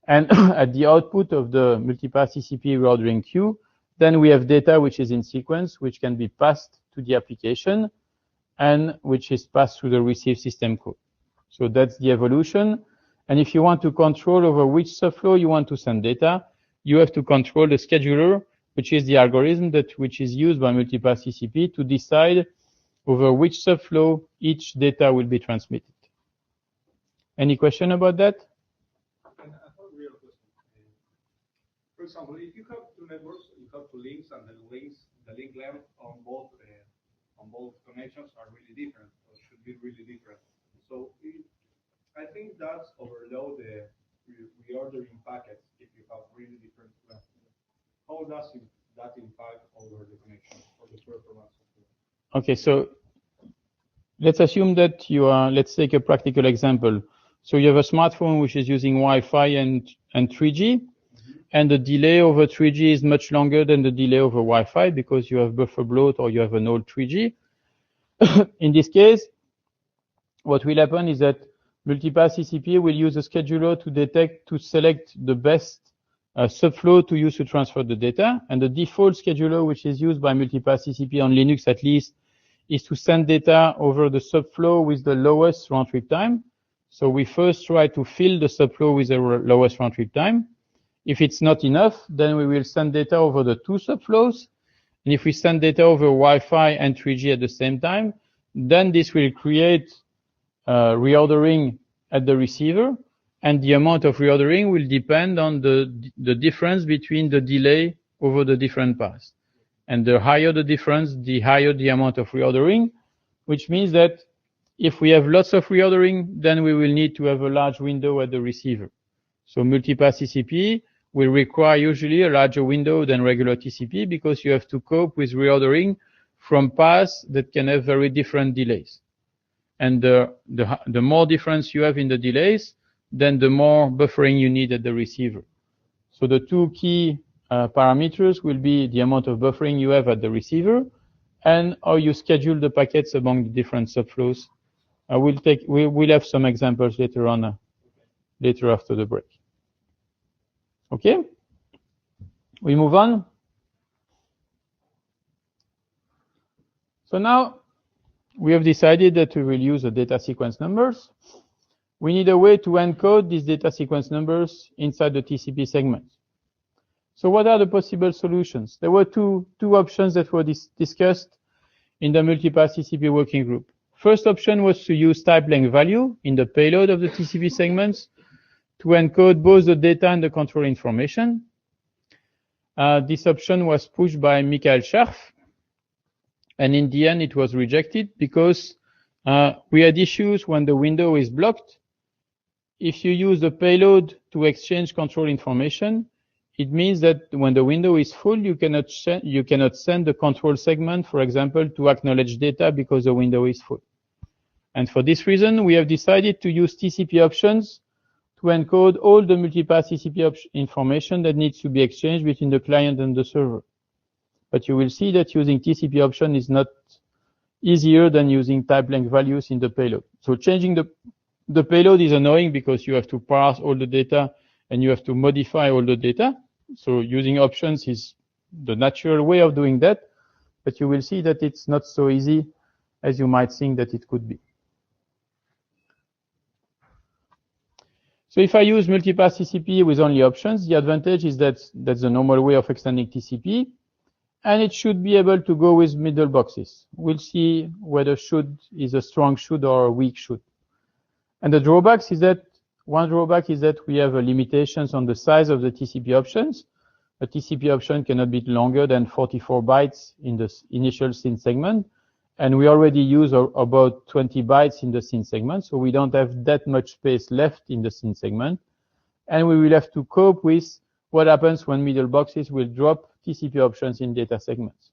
And at the output of the Multipath TCP reordering queue, then we have data which is in sequence, which can be passed to the application, and which is passed through the receive system call. So that's the evolution. And if you want to control over which subflow you want to send data, you have to control the scheduler, which is the algorithm which is used by Multipath TCP to decide over which subflow each data will be transmitted. Any question about that? And I have a real question. example, if you have two networks, you have two links, and the link length on both connections are really different, or should be really different. So I think that's overload the reordering packets if you have really different lengths. How does that impact over the connection or the performance of the? Okay, so let's assume that you are, let's take a practical example. So you have a smartphone which is using Wi-Fi and 3G, and the delay over 3G is much longer than the delay over Wi-Fi because you have buffer bloat or you have an old 3G. In this case, what will happen is that Multipath TCP will use a scheduler to select the best subflow to use to transfer the data. And the default scheduler, which is used by Multipath TCP on Linux at least, is to send data over the subflow with the lowest round trip time. So we first try to fill the subflow with the lowest round trip time. If it's not enough, then we will send data over the two subflows. And if we send data over Wi-Fi and 3G at the same time, then this will create reordering at the receiver. And the amount of reordering will depend on the difference between the delay over the different paths. And the higher the difference, the higher the amount of reordering, which means that if we have lots of reordering, then we will need to have a large window at the receiver. So Multipath TCP will require usually a larger window than regular TCP because you have to cope with reordering from paths that can have very different delays. And the more difference you have in the delays, then the more buffering you need at the receiver. So the two key parameters will be the amount of buffering you have at the receiver and how you schedule the packets among the different subflows. We'll have some examples later on, later after the break. Okay, we move on. So now we have decided that we will use the data sequence numbers. We need a way to encode these data sequence numbers inside the TCP segment. So what are the possible solutions? There were two options that were discussed in the Multipath TCP working group. First option was to use type length value in the payload of the TCP segments to encode both the data and the control information. This option was pushed by Michael Scharf, and in the end it was rejected because we had issues when the window is blocked. If you use the payload to exchange control information, it means that when the window is full, you cannot send the control segment, for example, to acknowledge data because the window is full. And for this reason, we have decided to use TCP options to encode all the Multipath TCP information that needs to be exchanged between the client and the server. But you will see that using TCP option is not easier than using type length values in the payload. So changing the payload is annoying because you have to parse all the data and you have to modify all the data. So using options is the natural way of doing that, but you will see that it's not so easy as you might think that it could be. So if I use Multipath TCP with only options, the advantage is that that's the normal way of extending TCP, and it should be able to go with middleboxes. We'll see whether should is a strong should or a weak should. And the drawbacks is that one drawback is that we have limitations on the size of the TCP options. A TCP option cannot be longer than 44 bytes in the initial SYN segment. And we already use about 20 bytes in the SYN segment. So we don't have that much space left in the SYN segment. And we will have to cope with what happens when middleboxes will drop TCP options in data segments.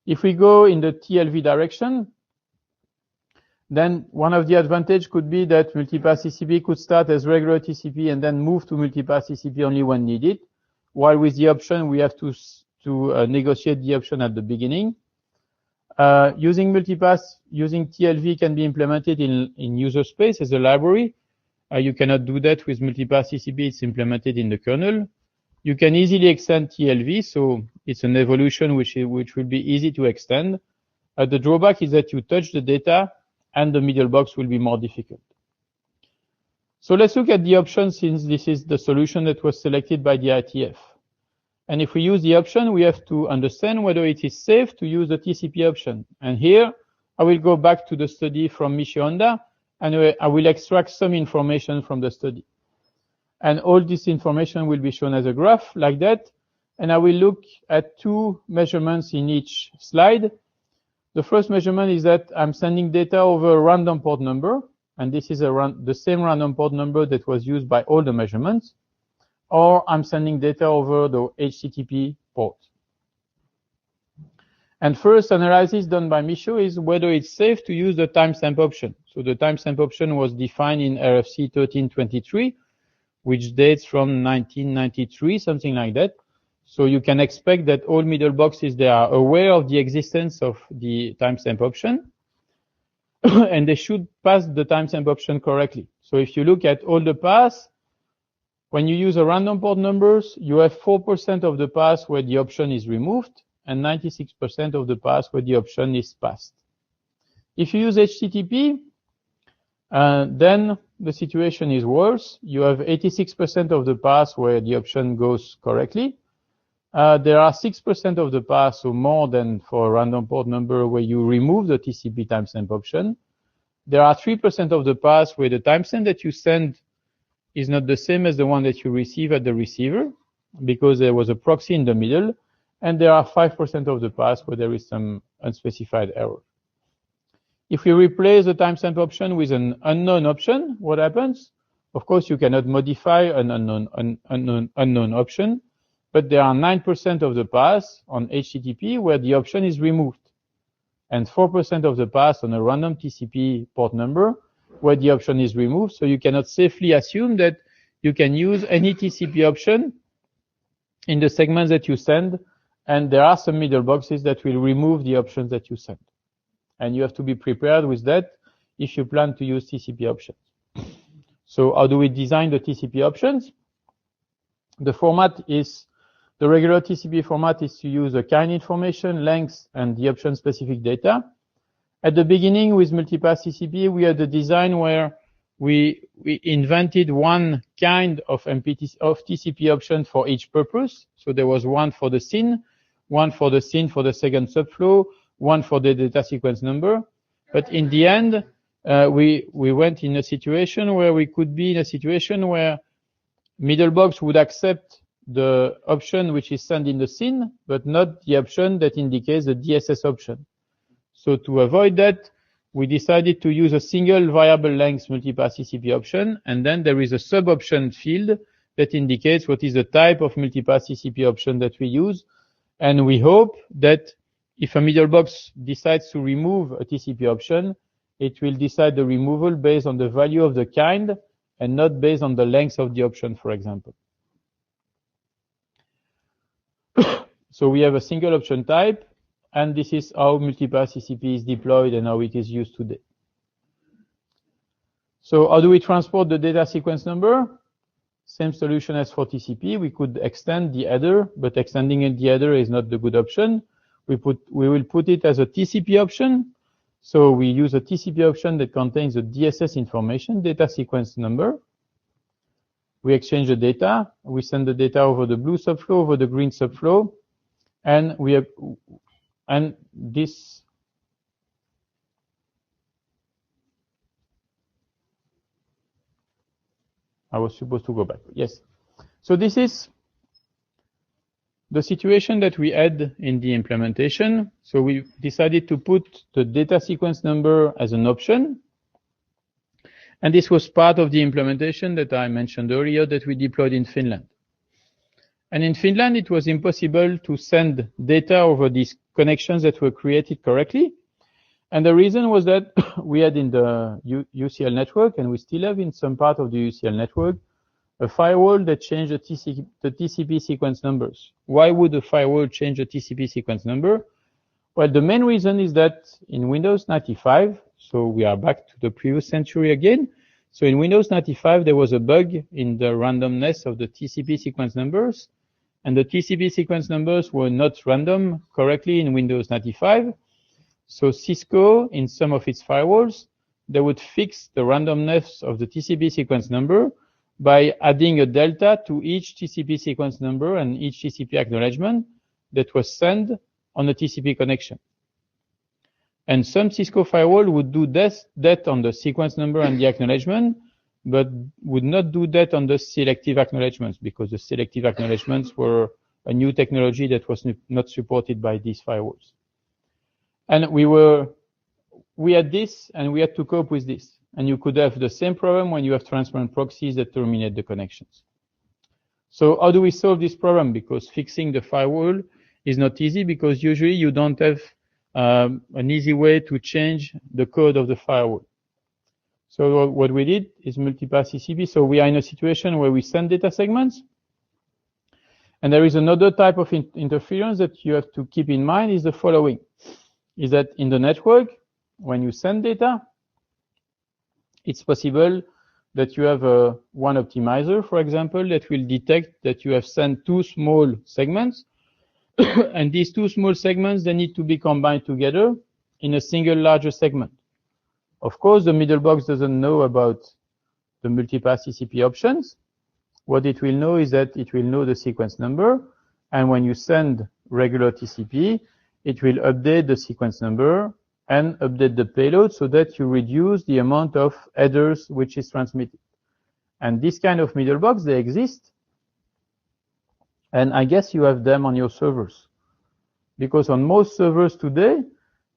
If we go in the TLV direction, then one of the advantages could be that Multipath TCP could start as regular TCP and then move to Multipath TCP only when needed, while with the option we have to negotiate the option at the beginning. Using Multipath, using TLV can be implemented in user space as a library. You cannot do that with Multipath TCP, it's implemented in the kernel. You can easily extend TLV, so it's an evolution which will be easy to extend. The drawback is that you touch the data and the middlebox will be more difficult. So let's look at the option since this is the solution that was selected by the ITF. And if we use the option, we have to understand whether it is safe to use the TCP option. And here, I will go back to the study from Michi Honda, and I will extract some information from the study. And all this information will be shown as a graph like that. And I will look at two measurements in each slide. The first measurement is that I'm sending data over a random port number, and this is the same random port number that was used by all the measurements, or I'm sending data over the HTTP port. And first analysis done by Michaud is whether it's safe to use the timestamp option. So the timestamp option was defined in RFC 1323, which dates from 1993, something like that. So you can expect that all Middleboxes, they are aware of the existence of the timestamp option, and they should pass the timestamp option correctly. So if you look at all the paths, when you use a random port numbers, you have 4% of the paths where the option is removed, and 96% of the paths where the option is passed. If you use HTTP, then the situation is worse. You have 86% of the paths where the option goes correctly. There are 6% of the paths, so more than for a random port number, where you remove the TCP timestamp option. There are 3% of the paths where the timestamp that you send is not the same as the one that you receive at the receiver, because there was a proxy in the middle. And there are 5% of the paths where there is some unspecified error. If we replace the timestamp option with an unknown option, what happens? Of course, you cannot modify an unknown option, but there are 9% of the paths on HTTP where the option is removed, and 4% of the paths on a random TCP port number where the option is removed. So you cannot safely assume that you can use any TCP option in the segments that you send. And there are some Middleboxes that will remove the options that you send. And you have to be prepared with that if you plan to use TCP options. So how do we design the TCP options? The format is, the regular TCP format is to use the kind information, length, and the option-specific data. At the beginning with Multipath TCP, we had a design where we invented one kind of TCP option for each purpose. So there was one for the SYN, one for the SYN for the second subflow, one for the data sequence number. But in the end, we went in a situation where we could be in a situation where Middlebox would accept the option which is sent in the SYN, but not the option that indicates the DSS option. So to avoid that, we decided to use a single variable length Multipath TCP option, and then there is a sub-option field that indicates what is the type of Multipath TCP option that we use. And we hope that if a Middlebox decides to remove a TCP option, it will decide the removal based on the value of the kind and not based on the length of the option, for example. So we have a single option type, and this is how Multipath TCP is deployed and how it is used today. So how do we transport the data sequence number? Same solution as for TCP. We could extend the header, but extending the header is not the good option. We will put it as a TCP option. So we use a TCP option that contains the DSS information, data sequence number. We exchange the data. We send the data over the blue subflow, over the green subflow, and this. I was supposed to go back. Yes. So this is the situation that we had in the implementation. So we decided to put the data sequence number as an option. And this was part of the implementation that I mentioned earlier that we deployed in Finland. And in Finland, it was impossible to send data over these connections that were created correctly. And the reason was that we had in the UCL network, and we still have in some part of the UCL network, a firewall that changed the TCP sequence numbers. Why would a firewall change the TCP sequence number? Well, the main reason is that in Windows 95, so we are back to the previous century again. So in Windows 95, there was a bug in the randomness of the TCP sequence numbers, and the TCP sequence numbers were not random correctly in Windows 95. So Cisco, in some of its firewalls, they would fix the randomness of the TCP sequence number by adding a delta to each TCP sequence number and each TCP acknowledgement that was sent on a TCP connection. And some Cisco firewall would do that on the sequence number and the acknowledgement, but would not do that on the selective acknowledgements, because the selective acknowledgements were a new technology that was not supported by these firewalls. And we had this, and we had to cope with this. And you could have the same problem when you have transparent proxies that terminate the connections. So how do we solve this problem? Because fixing the firewall is not easy, because usually you don't have an easy way to change the code of the firewall. So what we did is Multipath TCP. So we are in a situation where we send data segments. And there is another type of interference that you have to keep in mind is the following. Is that in the network, when you send data, it's possible that you have one optimizer, for example, that will detect that you have sent two small segments. And these two small segments, they need to be combined together in a single larger segment. Of course, the Middlebox doesn't know about the Multipath TCP options. What it will know is that it will know the sequence number. And when you send regular TCP, it will update the sequence number and update the payload so that you reduce the amount of headers which is transmitted. And this kind of Middlebox, they exist. And I guess you have them on your servers. Because on most servers today,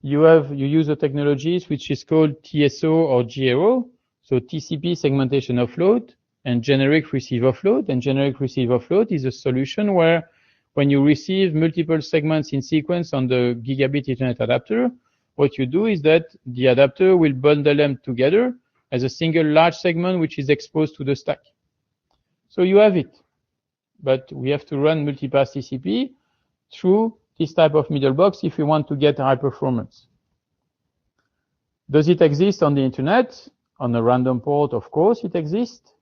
you use the technologies which is called TSO or GRO, so TCP segmentation offload and generic receive offload. And generic receive offload is a solution where when you receive multiple segments in sequence on the gigabit Ethernet adapter, what you do is that the adapter will bundle them together as a single large segment which is exposed to the stack. So you have it. But we have to run Multipath TCP through this type of Middlebox if we want to get high performance. Does it exist on the internet? On a random port, of course it exists.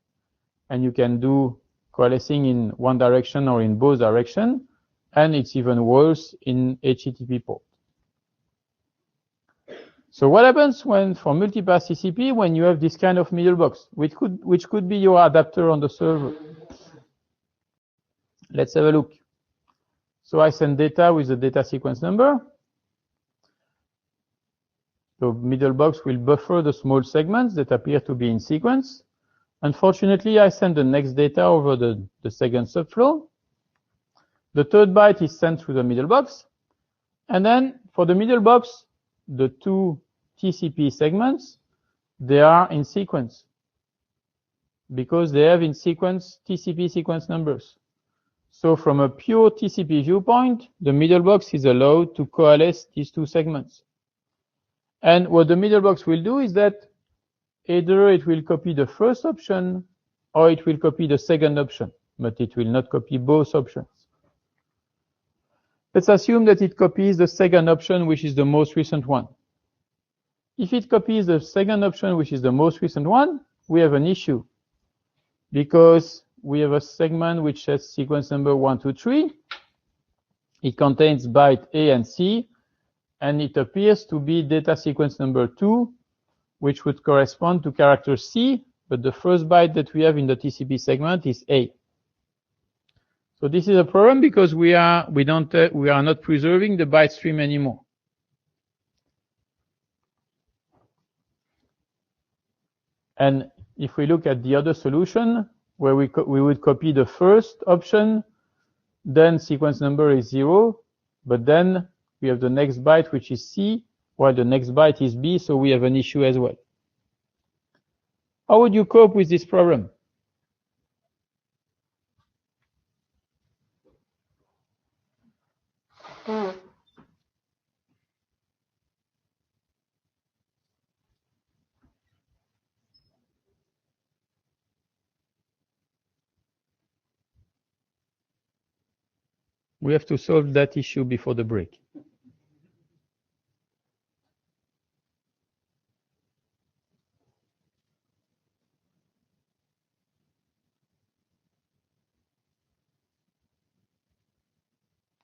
And you can do coalescing in one direction or in both directions. And it's even worse in HTTP port. So what happens when, for Multipath TCP, when you have this kind of Middlebox, which could be your adapter on the server? Let's have a look. So I send data with the data sequence number. So Middlebox will buffer the small segments that appear to be in sequence. Unfortunately, I send the next data over the second subflow. The third byte is sent through the Middlebox. And then for the Middlebox, the two TCP segments, they are in sequence because they have in sequence TCP sequence numbers. So from a pure TCP viewpoint, the Middlebox is allowed to coalesce these two segments. And what the Middlebox will do is that either it will copy the first option or it will copy the second option, but it will not copy both options. Let's assume that it copies the second option, which is the most recent one. If it copies the second option, which is the most recent one, we have an issue because we have a segment which has sequence number 1, 2, 3. It contains byte A and C, and it appears to be data sequence number 2, which would correspond to character C, but the first byte that we have in the TCP segment is A. So this is a problem because we are not preserving the byte stream anymore. And if we look at the other solution, where we would copy the first option, then sequence number is 0, but then we have the next byte, which is C, while the next byte is B, so we have an issue as well. How would you cope with this problem? We have to solve that issue before the break.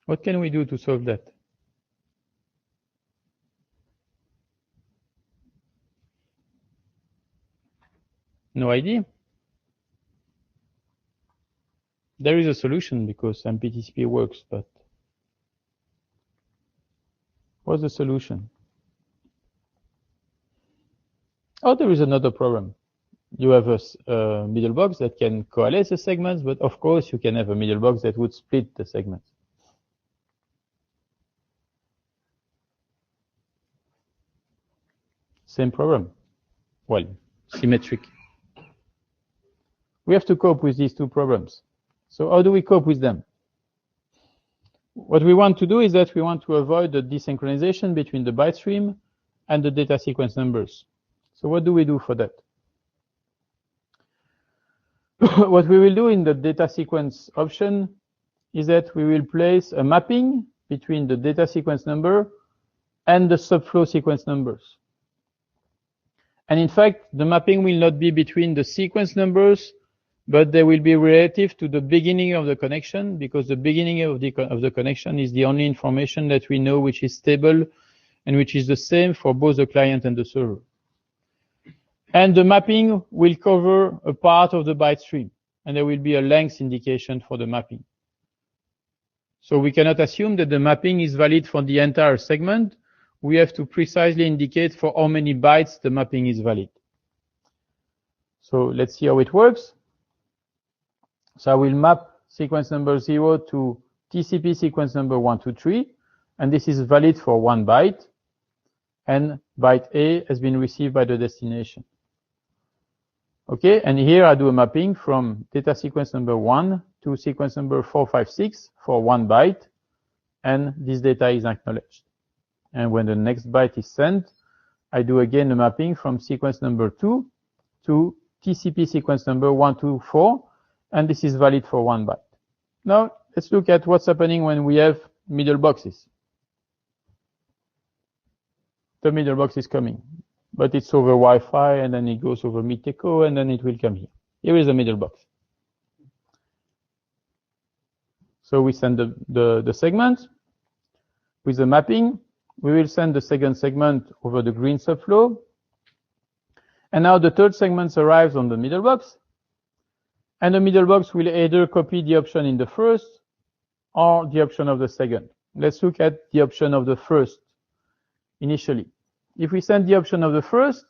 What can we do to solve that? No idea. There is a solution because MPTCP works, but what's the solution? Oh, there is another problem. you have a middle box that can coalesce the segments, but of course you can have a middle box that would split the segments. Same problem. Well, symmetric. We have to cope with these two problems. So how do we cope with them? What we want to do is that we want to avoid the desynchronization between the byte stream and the data sequence numbers. So what do we do for that? What we will do in the data sequence option is that we will place a mapping between the data sequence number and the subflow sequence numbers. And in fact, the mapping will not be between the sequence numbers, but they will be relative to the beginning of the connection, because the beginning of the connection is the only information that we know which is stable and which is the same for both the client and the server. And the mapping will cover a part of the byte stream, and there will be a length indication for the mapping. So we cannot assume that the mapping is valid for the entire segment. We have to precisely indicate for how many bytes the mapping is valid. So let's see how it works. So I will map sequence number 0 to TCP sequence number 123, and this is valid for 1 byte, and byte A has been received by the destination. Okay, and here I do a mapping from data sequence number 1 to sequence number 456 for 1 byte, and this data is acknowledged. And when the next byte is sent, I do again a mapping from sequence number 2 to TCP sequence number 124, and this is valid for 1 byte. Now, let's look at what's happening when we have middle boxes. The middle box is coming, but it's over Wi-Fi, and then it goes over MPTCP, and then it will come here. Here is the middle box. So we send the segment with the mapping. We will send the second segment over the green subflow. And now the third segment arrives on the middle box. And the middle box will either copy the option in the first or the option of the second. Let's look at the option of the first initially. If we send the option of the first,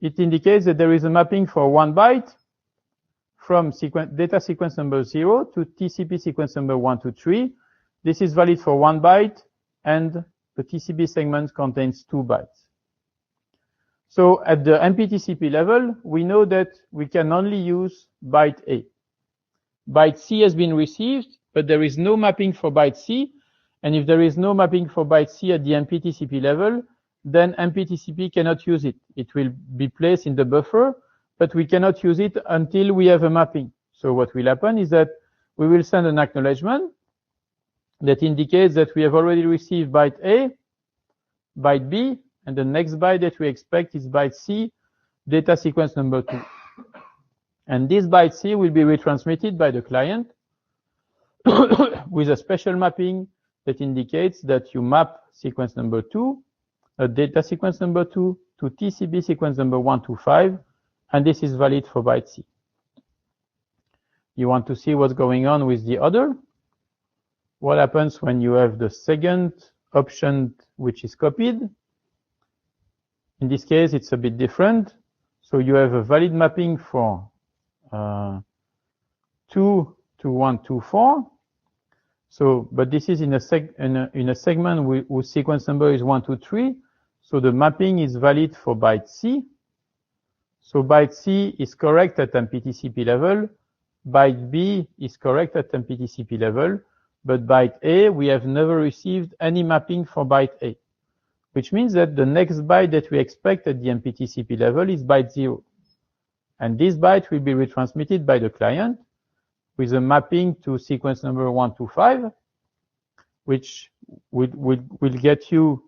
it indicates that there is a mapping for 1 byte from data sequence number 0 to TCP sequence number 123. This is valid for 1 byte, and the TCP segment contains 2 bytes. So at the MPTCP level, we know that we can only use byte A. Byte C has been received, but there is no mapping for byte C. And if there is no mapping for byte C at the MPTCP level, then MPTCP cannot use it. It will be placed in the buffer, but we cannot use it until we have a mapping. So what will happen is that we will send an acknowledgement that indicates that we have already received byte A, byte B, and the next byte that we expect is byte C, data sequence number 2. And this byte C will be retransmitted by the client with a special mapping that indicates that you map sequence number 2, data sequence number 2, to TCP sequence number 125, and this is valid for byte C. You want to see what's going on with the other? What happens when you have the second option which is copied? In this case, it's a bit different. So you have a valid mapping for 2 to 124. So, but this is in a segment whose sequence number is 123. So the mapping is valid for byte C. So byte C is correct at MPTCP level. Byte B is correct at MPTCP level. But byte A, we have never received any mapping for byte A, which means that the next byte that we expect at the MPTCP level is byte 0. And this byte will be retransmitted by the client with a mapping to sequence number 125, which will get you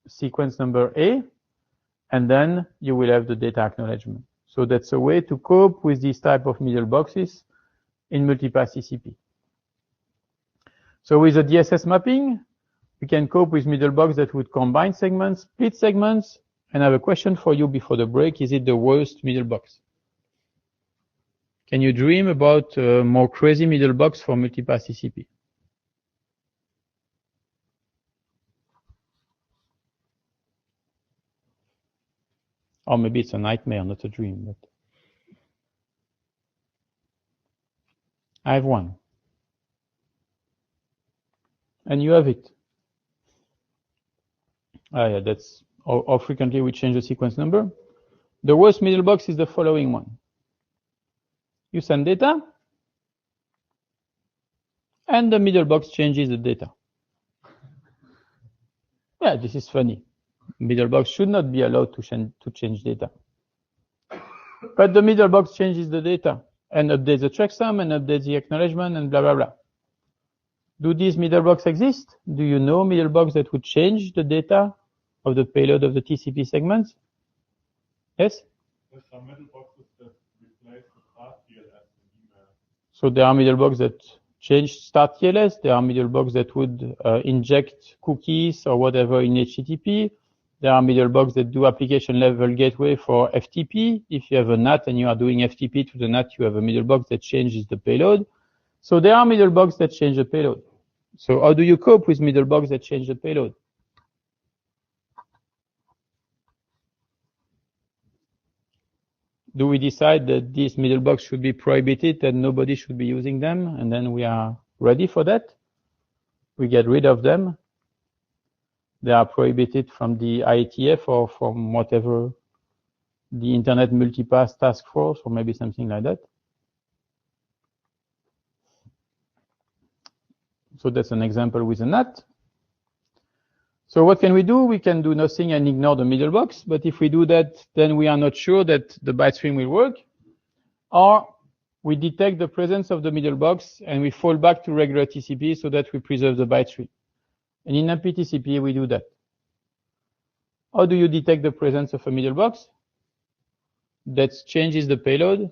sequence number A, and then you will have the data acknowledgement. So that's a way to cope with this type of middle boxes in Multipath TCP. So with a DSS mapping, we can cope with middle box that would combine segments, split segments, and I have a question for you before the break. Is it the worst middle box? Can you dream about a more crazy middle box for Multipath TCP? Or maybe it's a nightmare, not a dream. But I have 1. And you have it. Yeah, that's how frequently we change the sequence number. The worst middle box is the following one. You send data, and the middle box changes the data. Yeah, this is funny. Middle box should not be allowed to change data. But the middle box changes the data and updates the checksum and updates the acknowledgement and blah, blah, blah. Do these middle box exist? Do you know middle box that would change the data of the payload of the TCP segments? Yes? There's some middleboxes that replace the start TLS in email. So there are middle box that change start TLS. There are middle box that would inject cookies or whatever in HTTP. There are middle box that do application level gateway for FTP. If you have a NAT and you are doing FTP to the NAT, you have a middle box that changes the payload. So there are middle box that change the payload. So how do you cope with middle box that change the payload? Do we decide that these middle box should be prohibited and nobody should be using them? And then we are ready for that. We get rid of them. They are prohibited from the IETF or from whatever, the Internet Multipath Task Force or maybe something like that. So that's an example with a NAT. So what can we do? We can do nothing and ignore the middle box. But if we do that, then we are not sure that the byte stream will work. Or we detect the presence of the middle box and we fall back to regular TCP so that we preserve the byte stream. And in MPTCP, we do that. How do you detect the presence of a middle box? That changes the payload.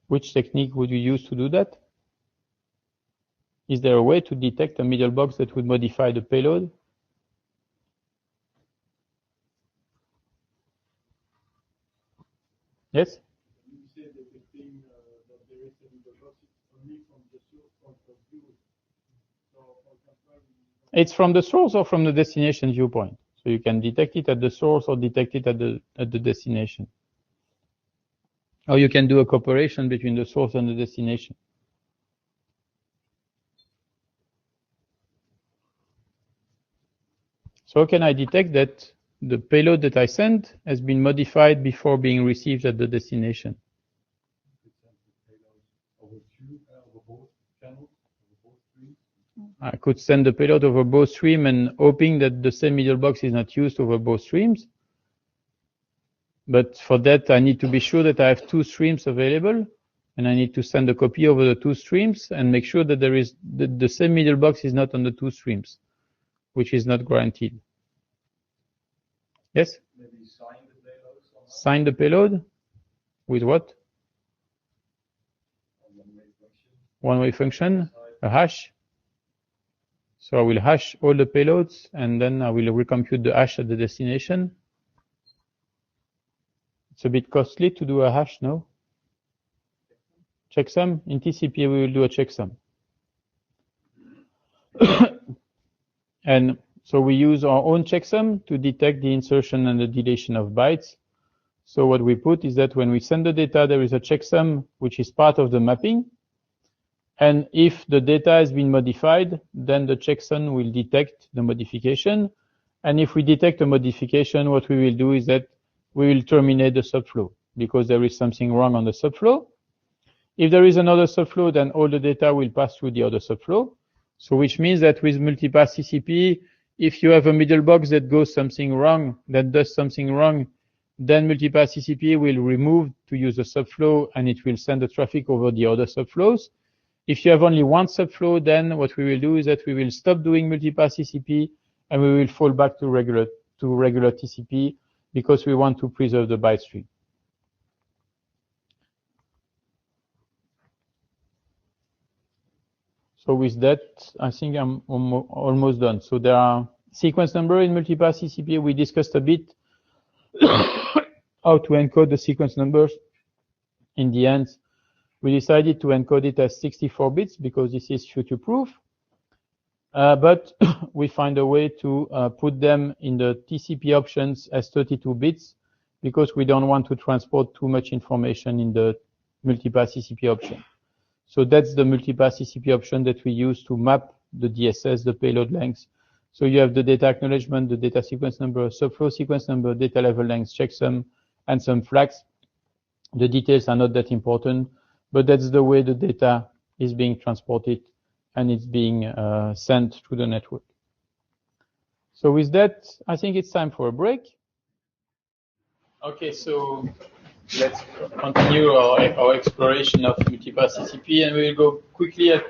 Which technique would you use to do that? Is there a way to detect a middle box that would modify the payload? Yes? You say that the thing that there is a middle box is only from the source point of view. So, for example, It's from the source or from the destination viewpoint. So you can detect it at the source or detect it at the destination. Or you can do a cooperation between the source and the destination. So how can I detect that the payload that I sent has been modified before being received at the destination? I could send the payload over both streams and hoping that the same middle box is not used over both streams. But for that, I need to be sure that I have 2 streams available, and I need to send a copy over the 2 streams and make sure that there is the same middle box is not on the 2 streams, which is not guaranteed. Yes? Maybe sign the payload somehow. Sign the payload with what? A one-way function. One-way function, a hash. So I will hash all the payloads, and then I will recompute the hash at the destination. It's a bit costly to do a hash, no? Checksum? In TCP, we will do a checksum. And so we use our own checksum to detect the insertion and the deletion of bytes. So what we put is that when we send the data, there is a checksum which is part of the mapping. And if the data has been modified, then the checksum will detect the modification. And if we detect a modification, what we will do is that we will terminate the subflow because there is something wrong on the subflow. If there is another subflow, then all the data will pass through the other subflow. So which means that with Multipath TCP, if you have a middle box that goes something wrong, that does something wrong, then Multipath TCP will remove to use the subflow and it will send the traffic over the other subflows. If you have only one subflow, then what we will do is that we will stop doing Multipath TCP and we will fall back to regular TCP because we want to preserve the byte stream. So with that, I think I'm almost done. So there are sequence number in Multipath TCP. We discussed a bit how to encode the sequence numbers. In the end, we decided to encode it as 64 bits because this is future-proof. But we find a way to put them in the TCP options as 32 bits because we don't want to transport too much information in the multipath TCP option. So that's the multipath TCP option that we use to map the DSS, the payload length. So you have the data acknowledgement, the data sequence number, subflow sequence number, data level length, checksum, and some flags. The details are not that important, but that's the way the data is being transported and it's being sent through the network. So with that, I think it's time for a break. Okay, so let's continue our exploration of multipath TCP, and we will go quickly at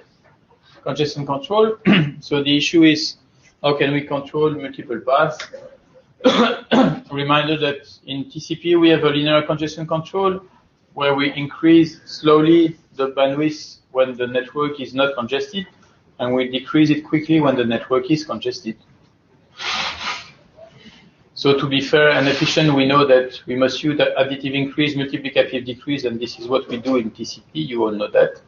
congestion control. So the issue is, how can we control multiple paths? Reminder that in TCP we have a linear congestion control where we increase slowly the bandwidth when the network is not congested, and we decrease it quickly when the network is congested. So to be fair and efficient, we know that we must use the additive increase, multiplicative decrease, and this is what we do in TCP. You all know that.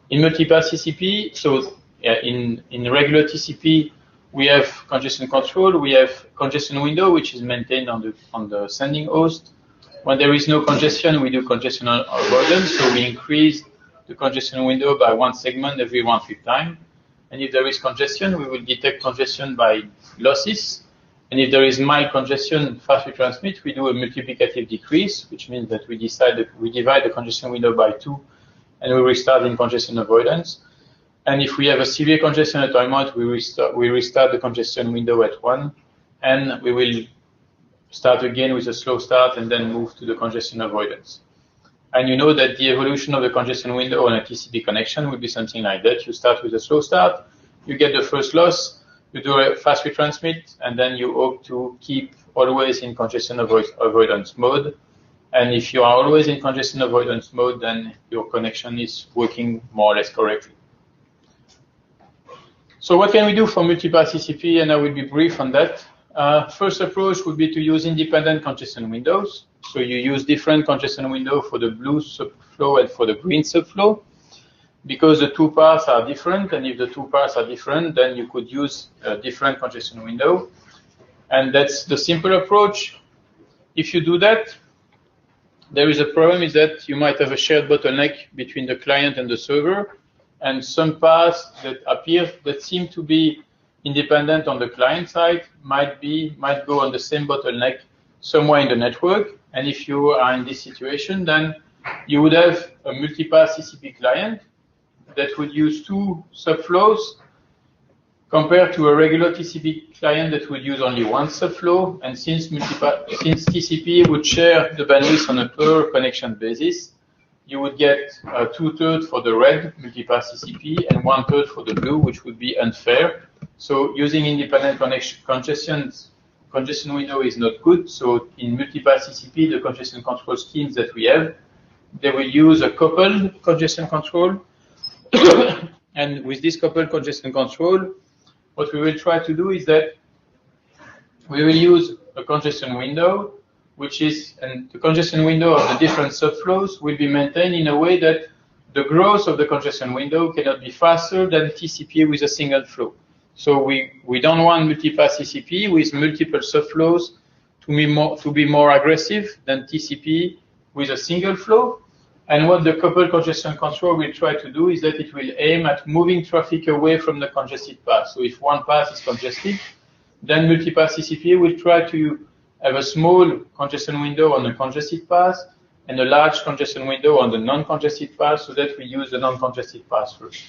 In multipath TCP, so yeah, in regular TCP, we have congestion control. We have congestion window, which is maintained on the sending host. When there is no congestion, we do congestion avoidance. So we increase the congestion window by one segment every 1/5 time. And if there is congestion, we will detect congestion by losses. And if there is mild congestion, fast retransmit, we do a multiplicative decrease, which means that we divide the congestion window by 2, and we restart in congestion avoidance. And if we have a severe congestion at timeout, we restart the congestion window at 1, and we will start again with a slow start and then move to the congestion avoidance. And you know that the evolution of the congestion window on a TCP connection will be something like that. You start with a slow start, you get the first loss, you do a fast retransmit, and then you hope to keep always in congestion avoidance mode. And if you are always in congestion avoidance mode, then your connection is working more or less correctly. So what can we do for multipath TCP? And I will be brief on that. First approach would be to use independent congestion windows. So you use different congestion window for the blue subflow and for the green subflow, because the two paths are different, and if the two paths are different, then you could use a different congestion window. And that's the simple approach. If you do that, there is a problem, is that you might have a shared bottleneck between the client and the server, and some paths that seem to be independent on the client side might go on the same bottleneck somewhere in the network. And if you are in this situation, then you would have a multipath TCP client that would use two subflows compared to a regular TCP client that would use only one subflow. And since TCP would share the bandwidth on a per connection basis, you would get 2/3 for the red multipath TCP and 1/3 for the blue, which would be unfair. So using independent congestion window is not good. So in multipath TCP, the congestion control schemes that we have, they will use a coupled congestion control. And with this coupled congestion control, what we will try to do is that we will use a congestion window, and the congestion window of the different subflows will be maintained in a way that the growth of the congestion window cannot be faster than TCP with a single flow. So we don't want multipath TCP with multiple subflows to be more aggressive than TCP with a single flow. And what the coupled congestion control will try to do is that it will aim at moving traffic away from the congested path. So if one path is congested, then multipath TCP will try to have a small congestion window on the congested path and a large congestion window on the non-congested path, so that we use the non-congested path first.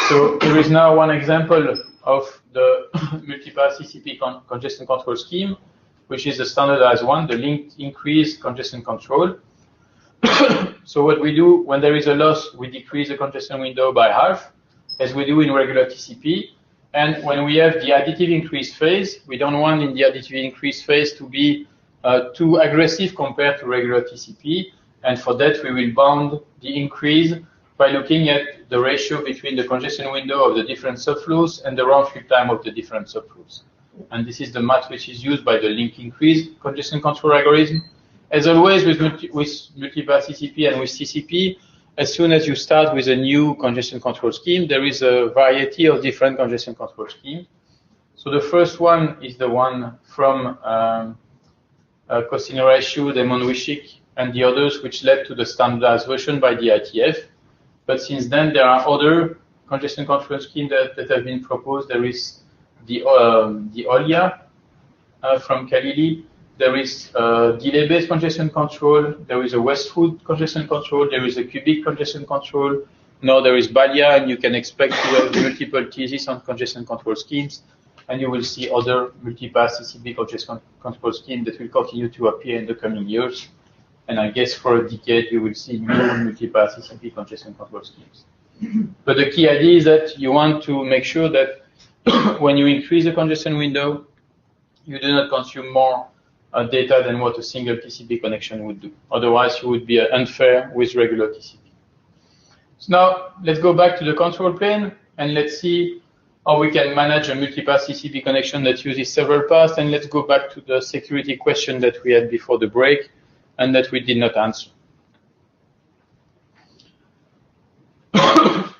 So here is now one example of the multipath TCP congestion control scheme, which is the standardized one, the linked increase congestion control. So what we do when there is a loss, we decrease the congestion window by half, as we do in regular TCP. And when we have the additive increase phase, we don't want in the additive increase phase to be too aggressive compared to regular TCP. And for that, we will bound the increase by looking at the ratio between the congestion window of the different subflows and the round-trip time of the different subflows. And this is the math which is used by the link increase congestion control algorithm. As always with multipath TCP and with TCP, as soon as you start with a new congestion control scheme, there is a variety of different congestion control schemes. So the first one is the one from Cosine ratio, Demon Wishik, and the others which led to the standardized version by the ITF. But since then, there are other congestion control schemes that have been proposed. There is the OLIA from Khalili. There is delay-based congestion control. There is a Westwood congestion control. There is a cubic congestion control. Now there is BALIA, and you can expect to have multiple theses on congestion control schemes. And you will see other multipath TCP congestion control schemes that will continue to appear in the coming years. And I guess for a decade, you will see new multipath TCP congestion control schemes. But the key idea is that you want to make sure that when you increase the congestion window, you do not consume more data than what a single TCP connection would do. Otherwise, you would be unfair with regular TCP. So now let's go back to the control plane and let's see how we can manage a multipath TCP connection that uses several paths. And let's go back to the security question that we had before the break and that we did not answer.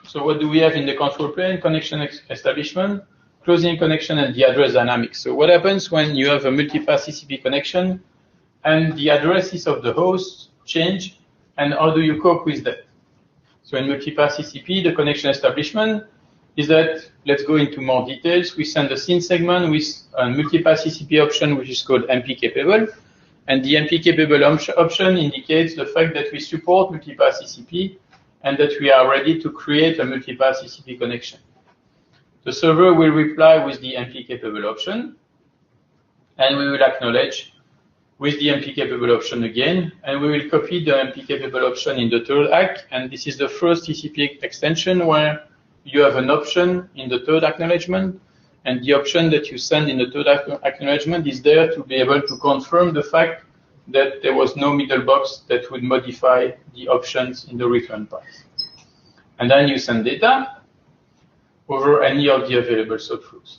So what do we have in the control plane? Connection establishment, closing connection, and the address dynamics. So what happens when you have a multipath TCP connection and the addresses of the hosts change, and how do you cope with that? So in multipath TCP, the connection establishment is that, let's go into more details. We send a SYN segment with a multipath TCP option, which is called MP capable. And the MP capable option indicates the fact that we support multipath TCP and that we are ready to create a multipath TCP connection. The server will reply with the MP capable option, and we will acknowledge with the MP capable option again, and we will copy the MP capable option in the third ACK. And this is the first TCP extension where you have an option in the third acknowledgement, and the option that you send in the third acknowledgement is there to be able to confirm the fact that there was no middlebox that would modify the options in the return path. And then you send data over any of the available subflows.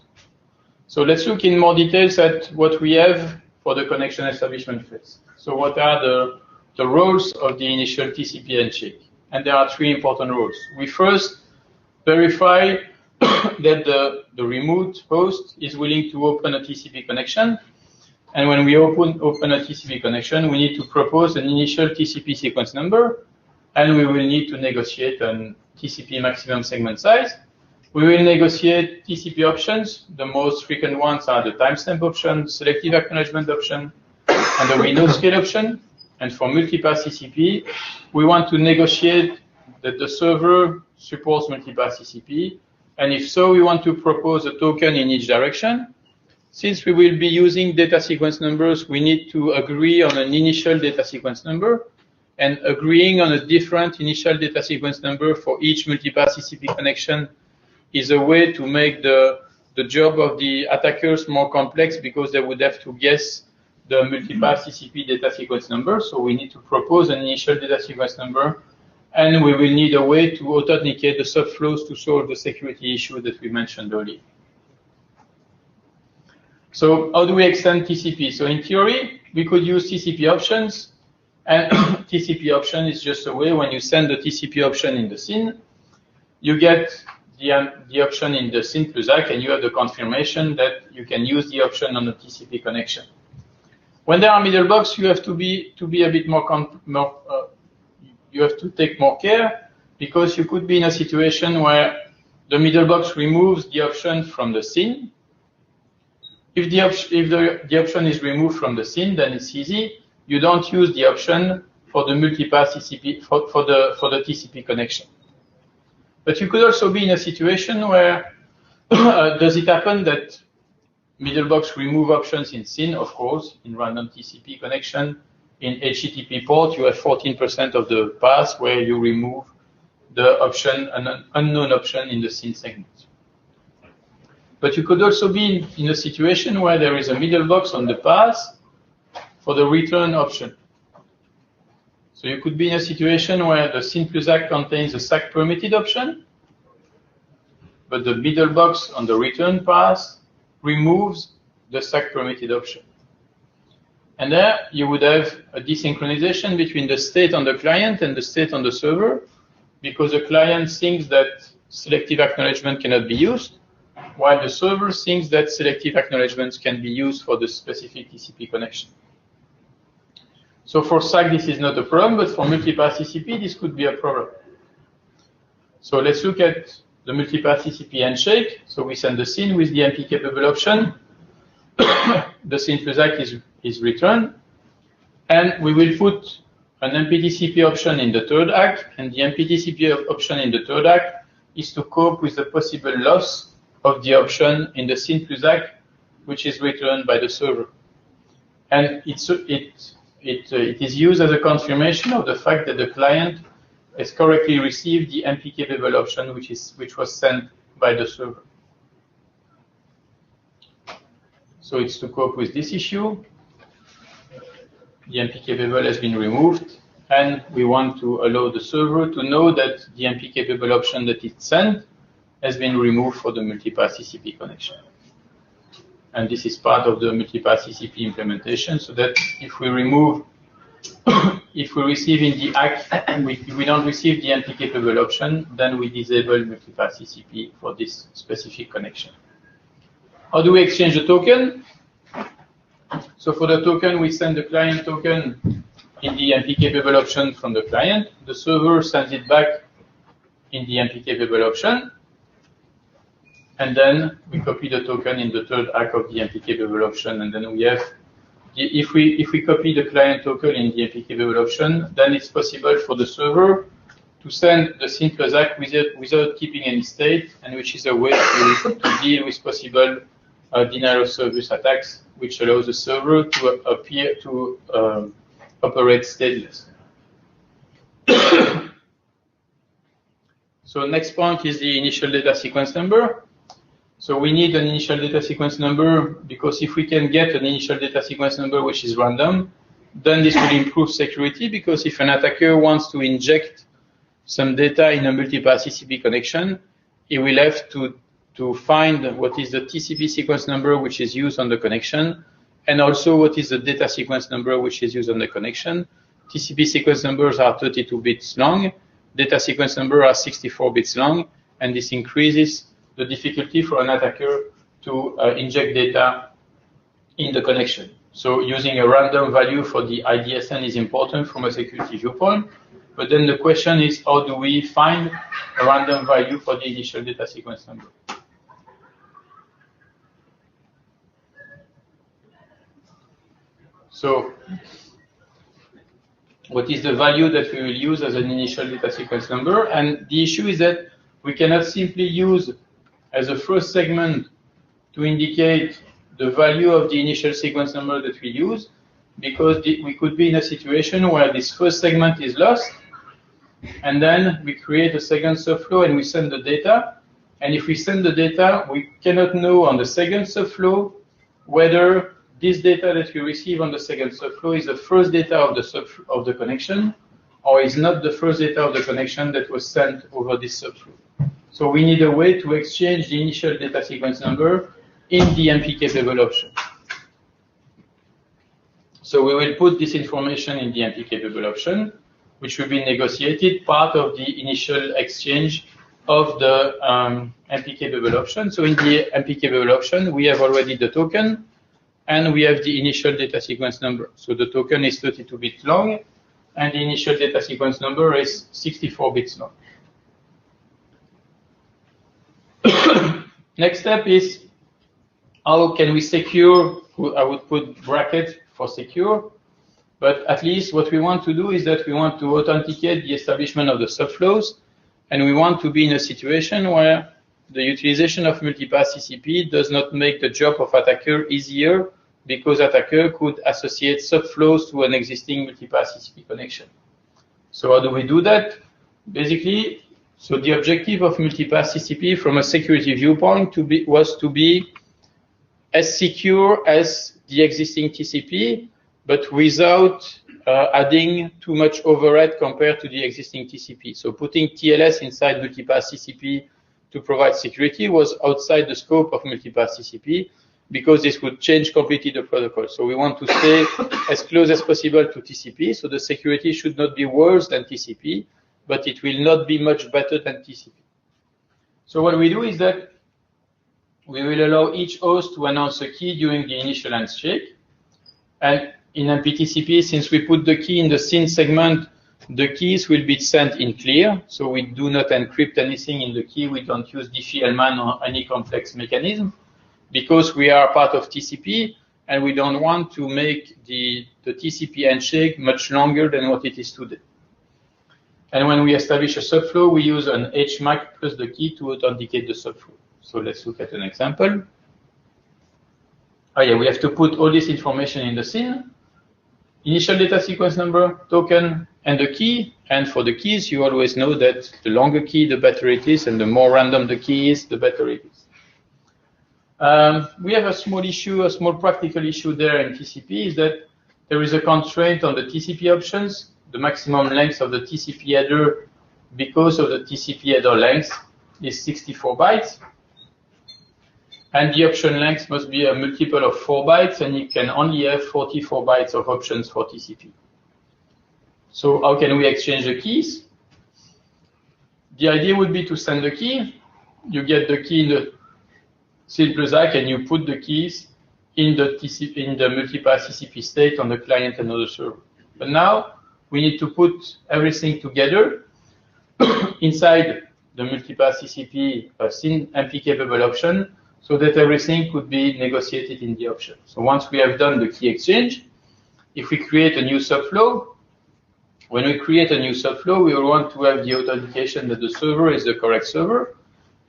So let's look in more details at what we have for the connection establishment phase. So what are the roles of the initial TCP handshake? And there are three important roles. We first verify that the remote host is willing to open a TCP connection. And when we open a TCP connection, we need to propose an initial TCP sequence number, and we will need to negotiate a TCP maximum segment size. We will negotiate TCP options. The most frequent ones are the timestamp option, selective acknowledgement option, and the window scale option. And for multipath TCP, we want to negotiate that the server supports multipath TCP. And if so, we want to propose a token in each direction. Since we will be using data sequence numbers, we need to agree on an initial data sequence number, and agreeing on a different initial data sequence number for each multipath TCP connection is a way to make the job of the attackers more complex, because they would have to guess the multipath TCP data sequence number. So we need to propose an initial data sequence number, and we will need a way to authenticate the subflows to solve the security issue that we mentioned earlier. So how do we extend TCP? So in theory, we could use TCP options, and TCP option is just a way when you send the TCP option in the SYN, you get the option in the SYN plus ACK, and you have the confirmation that you can use the option on the TCP connection. When there are middlebox, you have to be a bit more you have to take more care, because you could be in a situation where the middlebox removes the option from the SYN. If the option is removed from the SYN, then it's easy. You don't use the option for the multipath TCP for the TCP connection. But you could also be in a situation where does it happen that middlebox remove options in SYN? Of course, in random TCP connection. In HTTP port, you have 14% of the path where you remove the option, an unknown option in the SYN segment. But you could also be in a situation where there is a middlebox on the path for the return option. So you could be in a situation where the SYN plus ACK contains a SACK permitted option, but the middlebox on the return path removes the SACK permitted option. And there you would have a desynchronization between the state on the client and the state on the server, because the client thinks that selective acknowledgement cannot be used, while the server thinks that selective acknowledgements can be used for the specific TCP connection. So for SAC, this is not a problem, but for Multipath TCP, this could be a problem. So let's look at the Multipath TCP handshake. So we send the SYN with the MP capable option. The SYN plus ACK is returned. And we will put an MPTCP option in the third ACK. And the MPTCP option in the third ACK is to cope with the possible loss of the option in the SYN plus ACK, which is returned by the server. And it is used as a confirmation of the fact that the client has correctly received the MP capable option, which was sent by the server. So it's to cope with this issue. The MP capable has been removed, and we want to allow the server to know that the MP capable option that it sent has been removed for the Multipath TCP connection. And this is part of the Multipath TCP implementation, so that if we remove, if we receive in the ACK, we don't receive the MP capable option, then we disable Multipath TCP for this specific connection. How do we exchange the token? So for the token, we send the client token in the MP capable option from the client. The server sends it back in the MP capable option. And then we copy the token in the third ACK of the MP capable option. And then we have, if we copy the client token in the MP capable option, then it's possible for the server to send the SYN plus ACK without keeping any state, and which is a way to deal with possible denial of service attacks, which allows the server to operate stateless. So next point is the initial data sequence number. So we need an initial data sequence number, because if we can get an initial data sequence number which is random, then this will improve security, because if an attacker wants to inject some data in a Multipath TCP connection, he will have to find what is the TCP sequence number which is used on the connection, and also what is the data sequence number which is used on the connection. TCP sequence numbers are 32 bits long, data sequence number are 64 bits long, and this increases the difficulty for an attacker to inject data in the connection. So using a random value for the IDSN is important from a security viewpoint, but then the question is, how do we find a random value for the initial data sequence number? So what is the value that we will use as an initial data sequence number? And the issue is that we cannot simply use as a first segment to indicate the value of the initial sequence number that we use, because we could be in a situation where this first segment is lost, and then we create a second subflow and we send the data. And if we send the data, we cannot know on the second subflow whether this data that we receive on the second subflow is the first data of the connection, or is not the first data of the connection that was sent over this subflow. So we need a way to exchange the initial data sequence number in the MP capable option. So we will put this information in the MP capable option, which will be negotiated part of the initial exchange of the MP capable option. So in the MP capable option, we have already the token, and we have the initial data sequence number. So the token is 32 bits long, and the initial data sequence number is 64 bits long. Next step is, how can we secure? I would put brackets for secure, but at least what we want to do is that we want to authenticate the establishment of the subflows, and we want to be in a situation where the utilization of Multipath TCP does not make the job of attacker easier, because attacker could associate subflows to an existing Multipath TCP connection. So how do we do that? Basically, so the objective of Multipath TCP from a security viewpoint was to be as secure as the existing TCP, but without adding too much overhead compared to the existing TCP. So putting TLS inside Multipath TCP to provide security was outside the scope of Multipath TCP, because this would change completely the protocol. So we want to stay as close as possible to TCP, so the security should not be worse than TCP, but it will not be much better than TCP. So what we do is that we will allow each host to announce a key during the initial handshake. And in MPTCP, since we put the key in the SYN segment, the keys will be sent in clear. So we do not encrypt anything in the key. We don't use Diffie-Hellman or any complex mechanism because we are part of TCP and we don't want to make the TCP handshake much longer than what it is today. And when we establish a subflow, we use an HMAC plus the key to authenticate the subflow. So let's look at an example. Oh yeah, we have to put all this information in the SYN. Initial data sequence number, token, and the key. And for the keys, you always know that the longer key, the better it is, and the more random the key is, the better it is. We have a small issue, a small practical issue there in TCP is that there is a constraint on the TCP options, the maximum length of the TCP header because of the TCP header length is 64 bytes. And the option length must be a multiple of 4 bytes, and you can only have 44 bytes of options for TCP. So how can we exchange the keys? The idea would be to send the key. You get the key in the SYN plus ACK, and you put the keys in the Multipath TCP state on the client and on the server. But now we need to put everything together inside the Multipath TCP SYN MP capable option, so that everything could be negotiated in the option. So once we have done the key exchange, if we create a new subflow, when we create a new subflow, we will want to have the authentication that the server is the correct server,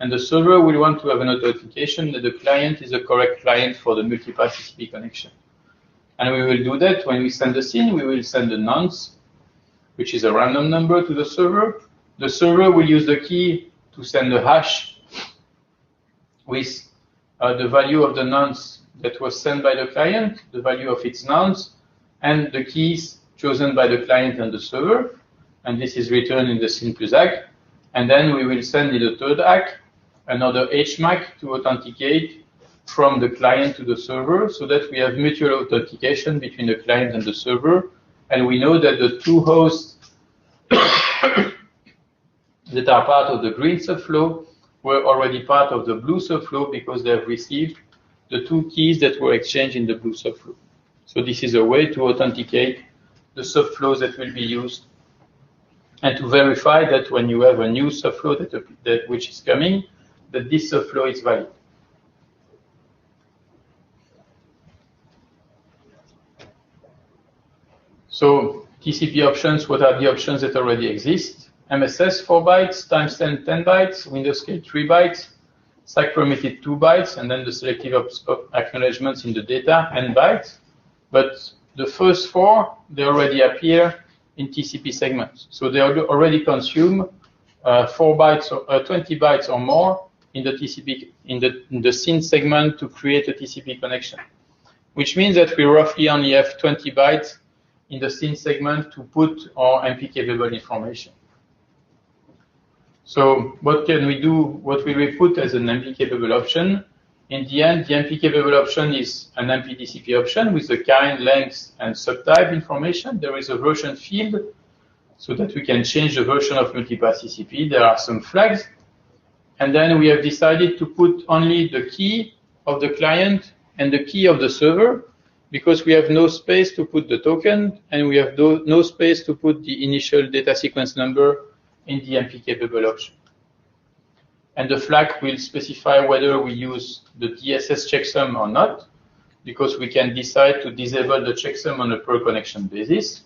and the server will want to have an authentication that the client is the correct client for the Multipath TCP connection. And we will do that when we send the SYN, we will send the nonce, which is a random number, to the server. The server will use the key to send a hash with the value of the nonce that was sent by the client, the value of its nonce, and the keys chosen by the client and the server. And this is returned in the SYN plus ACK. And then we will send in the third ACK another HMAC to authenticate from the client to the server so that we have mutual authentication between the client and the server. And we know that the two hosts that are part of the green subflow were already part of the blue subflow because they have received the two keys that were exchanged in the blue subflow. So this is a way to authenticate the subflows that will be used and to verify that when you have a new subflow which is coming, that this subflow is valid. So TCP options, what are the options that already exist? MSS 4 bytes, timestamp 10 bytes, window scale 3 bytes, stack permitted 2 bytes, and then the selective acknowledgements in the data, n bytes. But the first 4, they already appear in TCP segments. So they already consume 4 bytes or 20 bytes or more in the TCP in the SYN segment to create a TCP connection, which means that we roughly only have 20 bytes in the SYN segment to put our MP capable information. So what can we do? What will we put as an MP capable option? In the end, the MP capable option is an MPTCP option with the kind, length, and subtype information. There is a version field so that we can change the version of Multipath TCP. There are some flags. And then we have decided to put only the key of the client and the key of the server because we have no space to put the token and we have no space to put the initial data sequence number in the MP capable option. And the flag will specify whether we use the DSS checksum or not, because we can decide to disable the checksum on a per connection basis.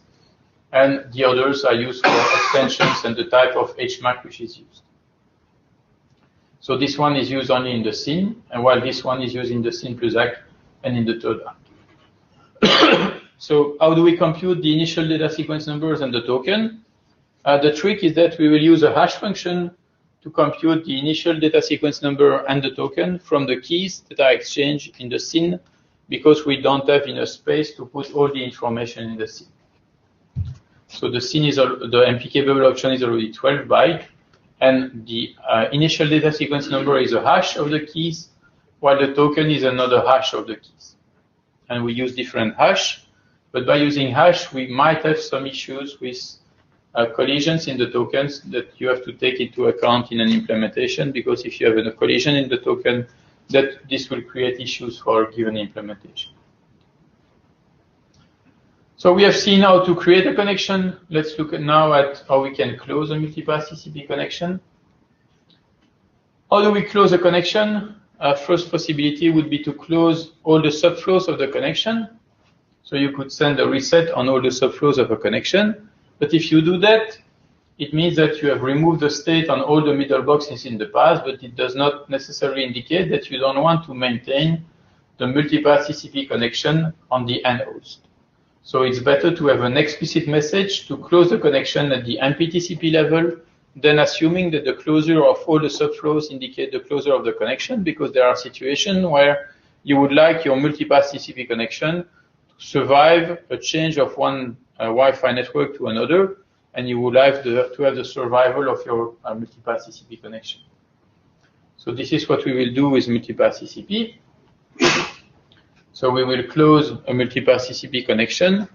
And the others are used for extensions and the type of HMAC which is used. So this one is used only in the SYN, and while this one is used in the SYN plus ACK and in the third ACK. So how do we compute the initial data sequence numbers and the token? The trick is that we will use a hash function to compute the initial data sequence number and the token from the keys that are exchanged in the SYN because we don't have enough space to put all the information in the SYN. So the SYN is the MP capable option is already 12 bytes, and the initial data sequence number is a hash of the keys, while the token is another hash of the keys. And we use different hash, but by using hash, we might have some issues with collisions in the tokens that you have to take into account in an implementation, because if you have a collision in the token, that this will create issues for a given implementation. So we have seen how to create a connection. Let's look now at how we can close a multipath TCP connection. How do we close a connection? First possibility would be to close all the subflows of the connection. So you could send a reset on all the subflows of a connection. But if you do that, it means that you have removed the state on all the middle boxes in the past, but it does not necessarily indicate that you don't want to maintain the multipath TCP connection on the end host. So it's better to have an explicit message to close the connection at the MPTCP level than assuming that the closure of all the subflows indicate the closure of the connection, because there are situations where you would like your multipath TCP connection to survive a change of one Wi-Fi network to another, and you would like to have the survival of your multipath TCP connection. So this is what we will do with multipath TCP. So we will close a multipath TCP connection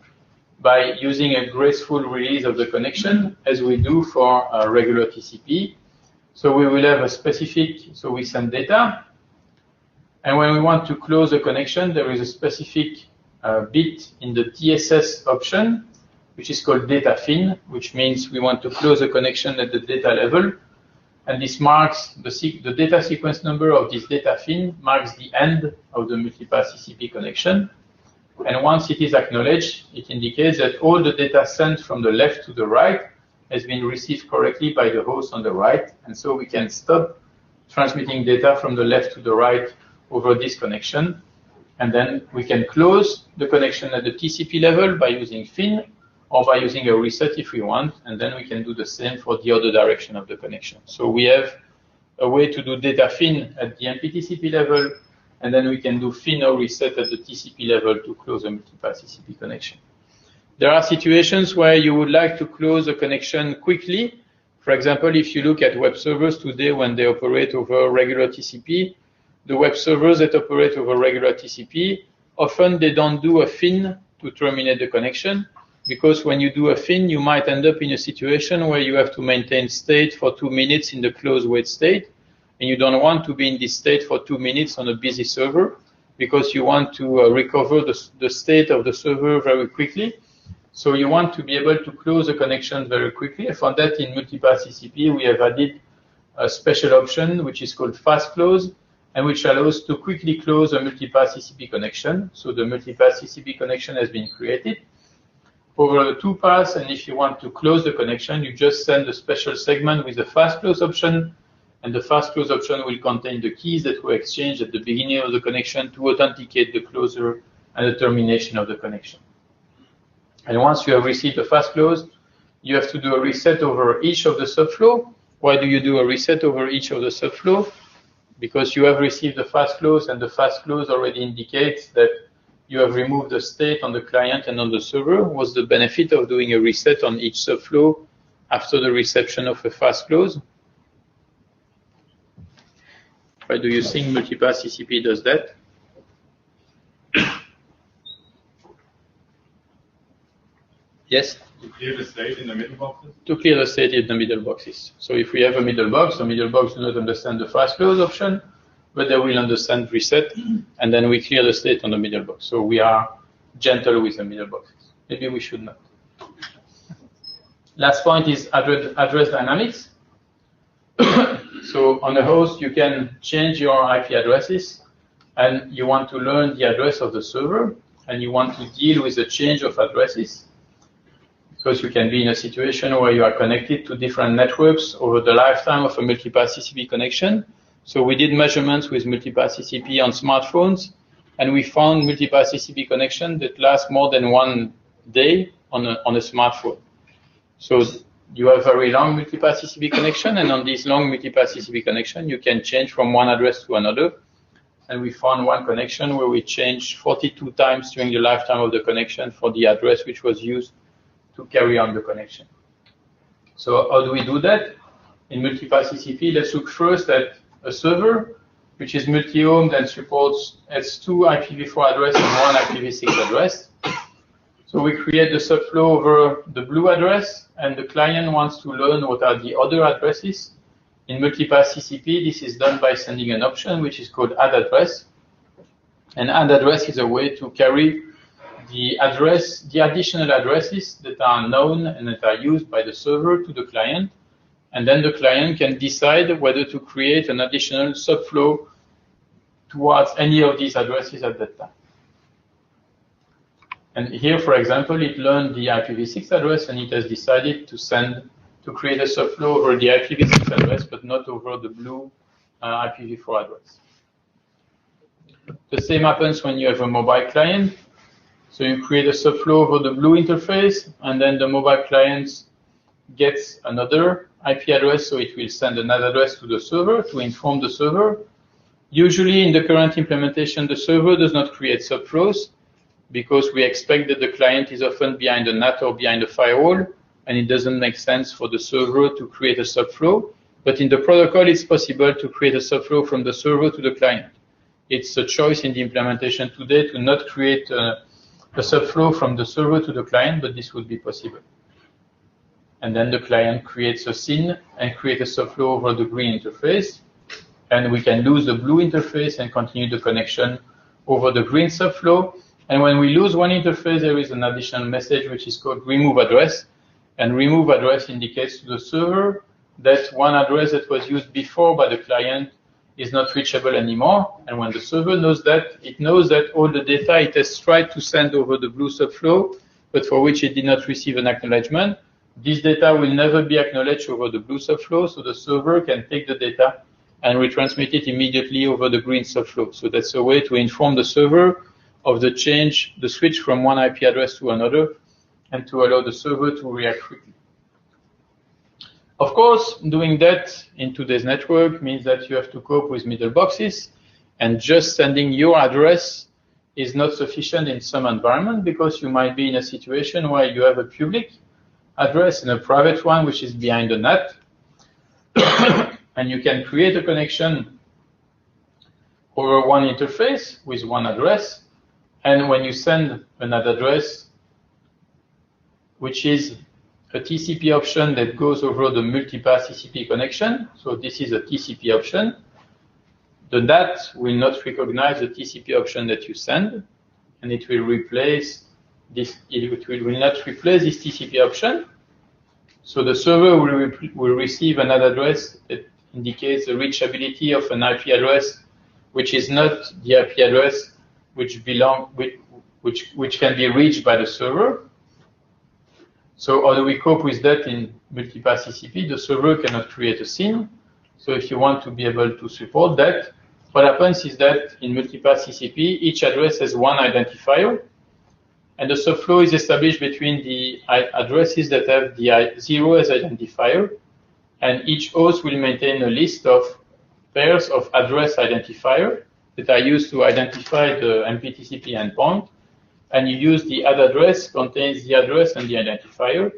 by using a graceful release of the connection, as we do for regular TCP. So we will have a specific, so we send data, and when we want to close a connection, there is a specific bit in the TSS option, which is called data fin, which means we want to close a connection at the data level. And this marks the data sequence number of this data fin marks the end of the multipath TCP connection. And once it is acknowledged, it indicates that all the data sent from the left to the right has been received correctly by the host on the right. And so we can stop transmitting data from the left to the right over this connection. And then we can close the connection at the TCP level by using fin, or by using a reset if we want, and then we can do the same for the other direction of the connection. So we have a way to do data fin at the MPTCP level, and then we can do fin or reset at the TCP level to close a multipath TCP connection. There are situations where you would like to close a connection quickly. For example, if you look at web servers today when they operate over regular TCP, the web servers that operate over regular TCP, often they don't do a fin to terminate the connection, because when you do a fin, you might end up in a situation where you have to maintain state for 2 minutes in the closed wait state, and you don't want to be in this state for 2 minutes on a busy server, because you want to recover the state of the server very quickly. So you want to be able to close a connection very quickly. And for that, in multipath TCP, we have added a special option, which is called fast close, and which allows to quickly close a multipath TCP connection. So the multipath TCP connection has been created over the 2 paths, and if you want to close the connection, you just send a special segment with the fast close option, and the fast close option will contain the keys that were exchanged at the beginning of the connection to authenticate the closure and the termination of the connection. And once you have received the fast close, you have to do a reset over each of the subflow. Why do you do a reset over each of the subflow? Because you have received the fast close, and the fast close already indicates that you have removed the state on the client and on the server. What's the benefit of doing a reset on each subflow after the reception of a fast close? Why do you think multipath TCP does that? Yes? To clear the state in the middle boxes? To clear the state in the middle boxes. So if we have a middle box, the middle box do not understand the fast close option, but they will understand reset, and then we clear the state on the middle box. So we are gentle with the middle boxes. Maybe we should not. Last point is address dynamics. So on the host, you can change your IP addresses, and you want to learn the address of the server, and you want to deal with the change of addresses, because you can be in a situation where you are connected to different networks over the lifetime of a multipath TCP connection. So we did measurements with multipath TCP on smartphones, and we found multipath TCP connection that lasts more than 1 day on a smartphone. So you have very long multipath TCP connection, and on this long multipath TCP connection, you can change from one address to another. And we found one connection where we changed 42 times during the lifetime of the connection for the address which was used to carry on the connection. So how do we do that? In multipath TCP, let's look first at a server which is multi-homed and supports S2 IPv4 address and one IPv6 address. So we create the subflow over the blue address, and the client wants to learn what are the other addresses. in Multipath TCP, this is done by sending an option which is called add address. And add address is a way to carry the additional addresses that are known and that are used by the server to the client. And then the client can decide whether to create an additional subflow towards any of these addresses at that time. And here, for example, it learned the IPv6 address and it has decided to create a subflow over the IPv6 address, but not over the blue IPv4 address. The same happens when you have a mobile client. So you create a subflow over the blue interface, and then the mobile client gets another IP address, so it will send another address to the server to inform the server. Usually in the current implementation, the server does not create subflows because we expect that the client is often behind the NAT or behind the firewall, and it doesn't make sense for the server to create a subflow. But in the protocol, it's possible to create a subflow from the server to the client. It's a choice in the implementation today to not create a subflow from the server to the client, but this would be possible. And then the client creates a SYN and creates a subflow over the green interface. And we can lose the blue interface and continue the connection over the green subflow. And when we lose one interface, there is an additional message which is called remove address. And remove address indicates to the server that one address that was used before by the client is not reachable anymore. And when the server knows that, it knows that all the data it has tried to send over the blue subflow, but for which it did not receive an acknowledgement, this data will never be acknowledged over the blue subflow, so the server can take the data and retransmit it immediately over the green subflow. So that's a way to inform the server of the change, the switch from one IP address to another, and to allow the server to react quickly. Of course, doing that in today's network means that you have to cope with middleboxes, and just sending your address is not sufficient in some environment because you might be in a situation where you have a public address and a private one which is behind the NAT, and you can create a connection over one interface with one address, and when you send another address, which is a TCP option that goes over the Multipath TCP connection. So this is a TCP option. The NAT will not recognize the TCP option that you send, and it will replace this. It will not replace this TCP option. So the server will receive another address that indicates the reachability of an IP address, which is not the IP address which can be reached by the server. So how do we cope with that in Multipath TCP? The server cannot create a SYN. So if you want to be able to support that, what happens is that in Multipath TCP, each address has one identifier, and the subflow is established between the addresses that have the 0 as identifier, and each host will maintain a list of pairs of address identifier that are used to identify the MPTCP endpoint. And you use the add address contains the address and the identifier,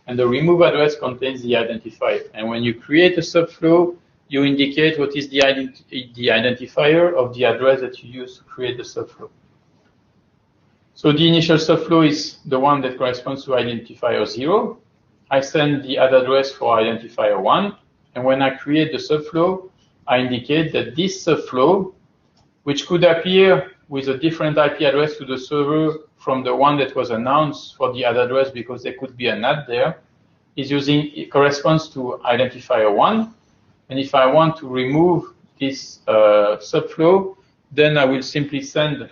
and the remove address contains the identifier. And when you create a subflow, you indicate what is the identifier of the address that you use to create the subflow. So the initial subflow is the one that corresponds to identifier 0. I send the add address for identifier 1, and when I create the subflow, I indicate that this subflow, which could appear with a different IP address to the server from the one that was announced for the add address because there could be a NAT there, it corresponds to identifier 1. And if I want to remove this subflow, then I will simply send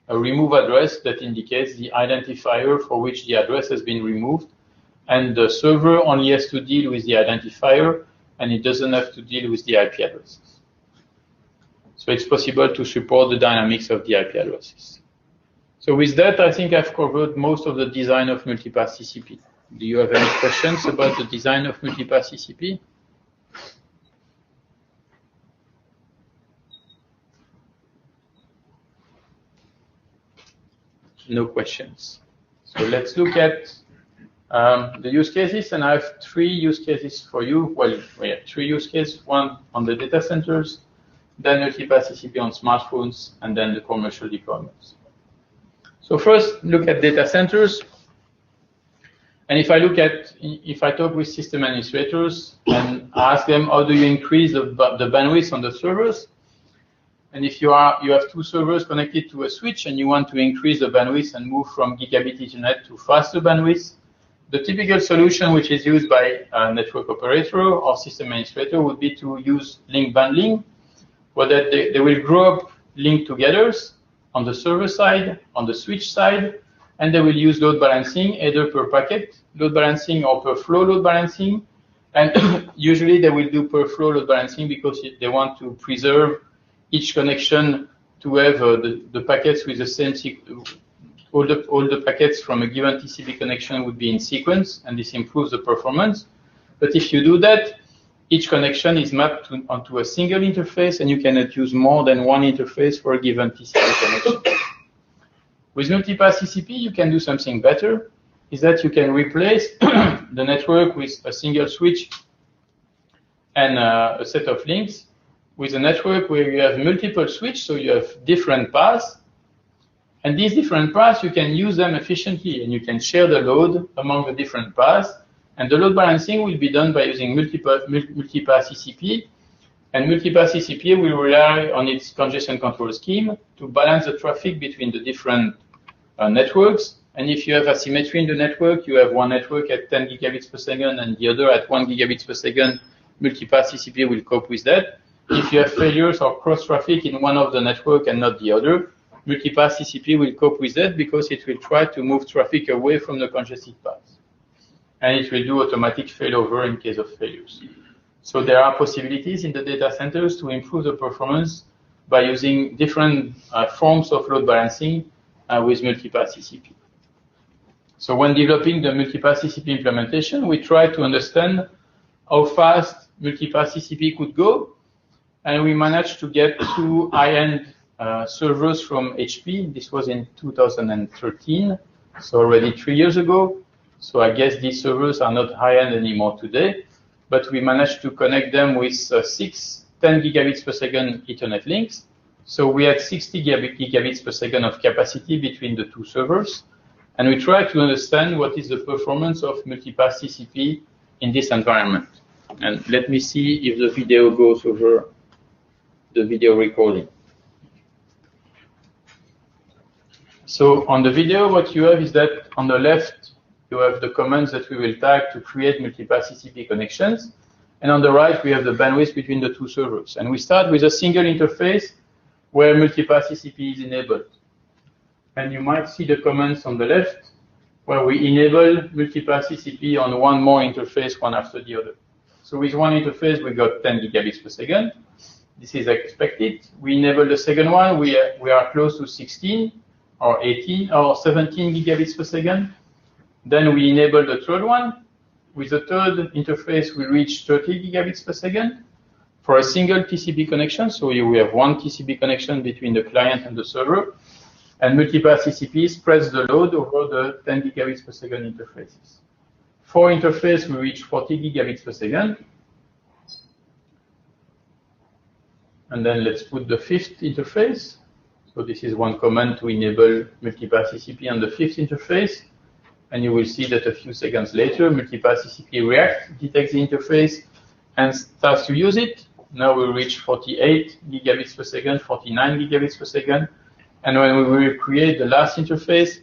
a remove address that indicates the identifier for which the address has been removed. And the server only has to deal with the identifier, and it doesn't have to deal with the IP addresses. So it's possible to support the dynamics of the IP addresses. So with that, I think I've covered most of the design of Multipath TCP. Do you have any questions about the design of Multipath TCP? No questions. So let's look at the use cases, and I have 3 use cases for you. Well, we have 3 use cases, one on the data centers, then Multipath TCP on smartphones, and then the commercial deployments. So first, look at data centers. And if I talk with system administrators and ask them, how do you increase the bandwidth on the servers? And if you have two servers connected to a switch and you want to increase the bandwidth and move from gigabit Ethernet to faster bandwidth, the typical solution which is used by a network operator or system administrator would be to use link bundling, where they will group link together on the server side, on the switch side, and they will use load balancing either per packet load balancing or per flow load balancing. And usually they will do per flow load balancing because they want to preserve each connection to have the packets with the same all the packets from a given TCP connection would be in sequence, and this improves the performance. But if you do that, each connection is mapped onto a single interface, and you cannot use more than one interface for a given TCP connection. With Multipath TCP, you can do something better, is that you can replace the network with a single switch and a set of links with a network where you have multiple switches, so you have different paths. And these different paths, you can use them efficiently, and you can share the load among the different paths. And the load balancing will be done by using Multipath TCP. And Multipath TCP will rely on its congestion control scheme to balance the traffic between the different networks. And if you have asymmetry in the network, you have one network at 10 gigabits per second and the other at 1 gigabits per second, Multipath TCP will cope with that. If you have failures or cross traffic in one of the network and not the other, Multipath TCP will cope with that because it will try to move traffic away from the congested paths. And it will do automatic failover in case of failures. So there are possibilities in the data centers to improve the performance by using different forms of load balancing with Multipath TCP. So when developing the Multipath TCP implementation, we try to understand how fast Multipath TCP could go. And we managed to get two high-end servers from HP. This was in 2013, so already 3 years ago. So I guess these servers are not high-end anymore today. But we managed to connect them with 6 10 gigabits per second Ethernet links. So we had 60 gigabits per second of capacity between the two servers. And we tried to understand what is the performance of Multipath TCP in this environment. And let me see if the video goes over the video recording. So on the video, what you have is that on the left, you have the commands that we will type to create Multipath TCP connections. And on the right, we have the bandwidth between the two servers. And we start with a single interface where Multipath TCP is enabled. And you might see the commands on the left where we enable Multipath TCP on one more interface, one after the other. So with one interface, we got 10 gigabits per second. This is expected. We enable the second one. We are close to 16 or 18 or 17 gigabits per second. Then we enable the third one. With the third interface, we reach 30 gigabits per second for a single TCP connection. So we have one TCP connection between the client and the server. And Multipath TCP spreads the load over the 10 gigabits per second interfaces. For interface, we reach 40 gigabits per second. And then let's put the fifth interface. So this is one command to enable Multipath TCP on the fifth interface. And you will see that a few seconds later, Multipath TCP reacts, detects the interface, and starts to use it. Now we reach 48 gigabits per second, 49 gigabits per second. And when we will create the last interface,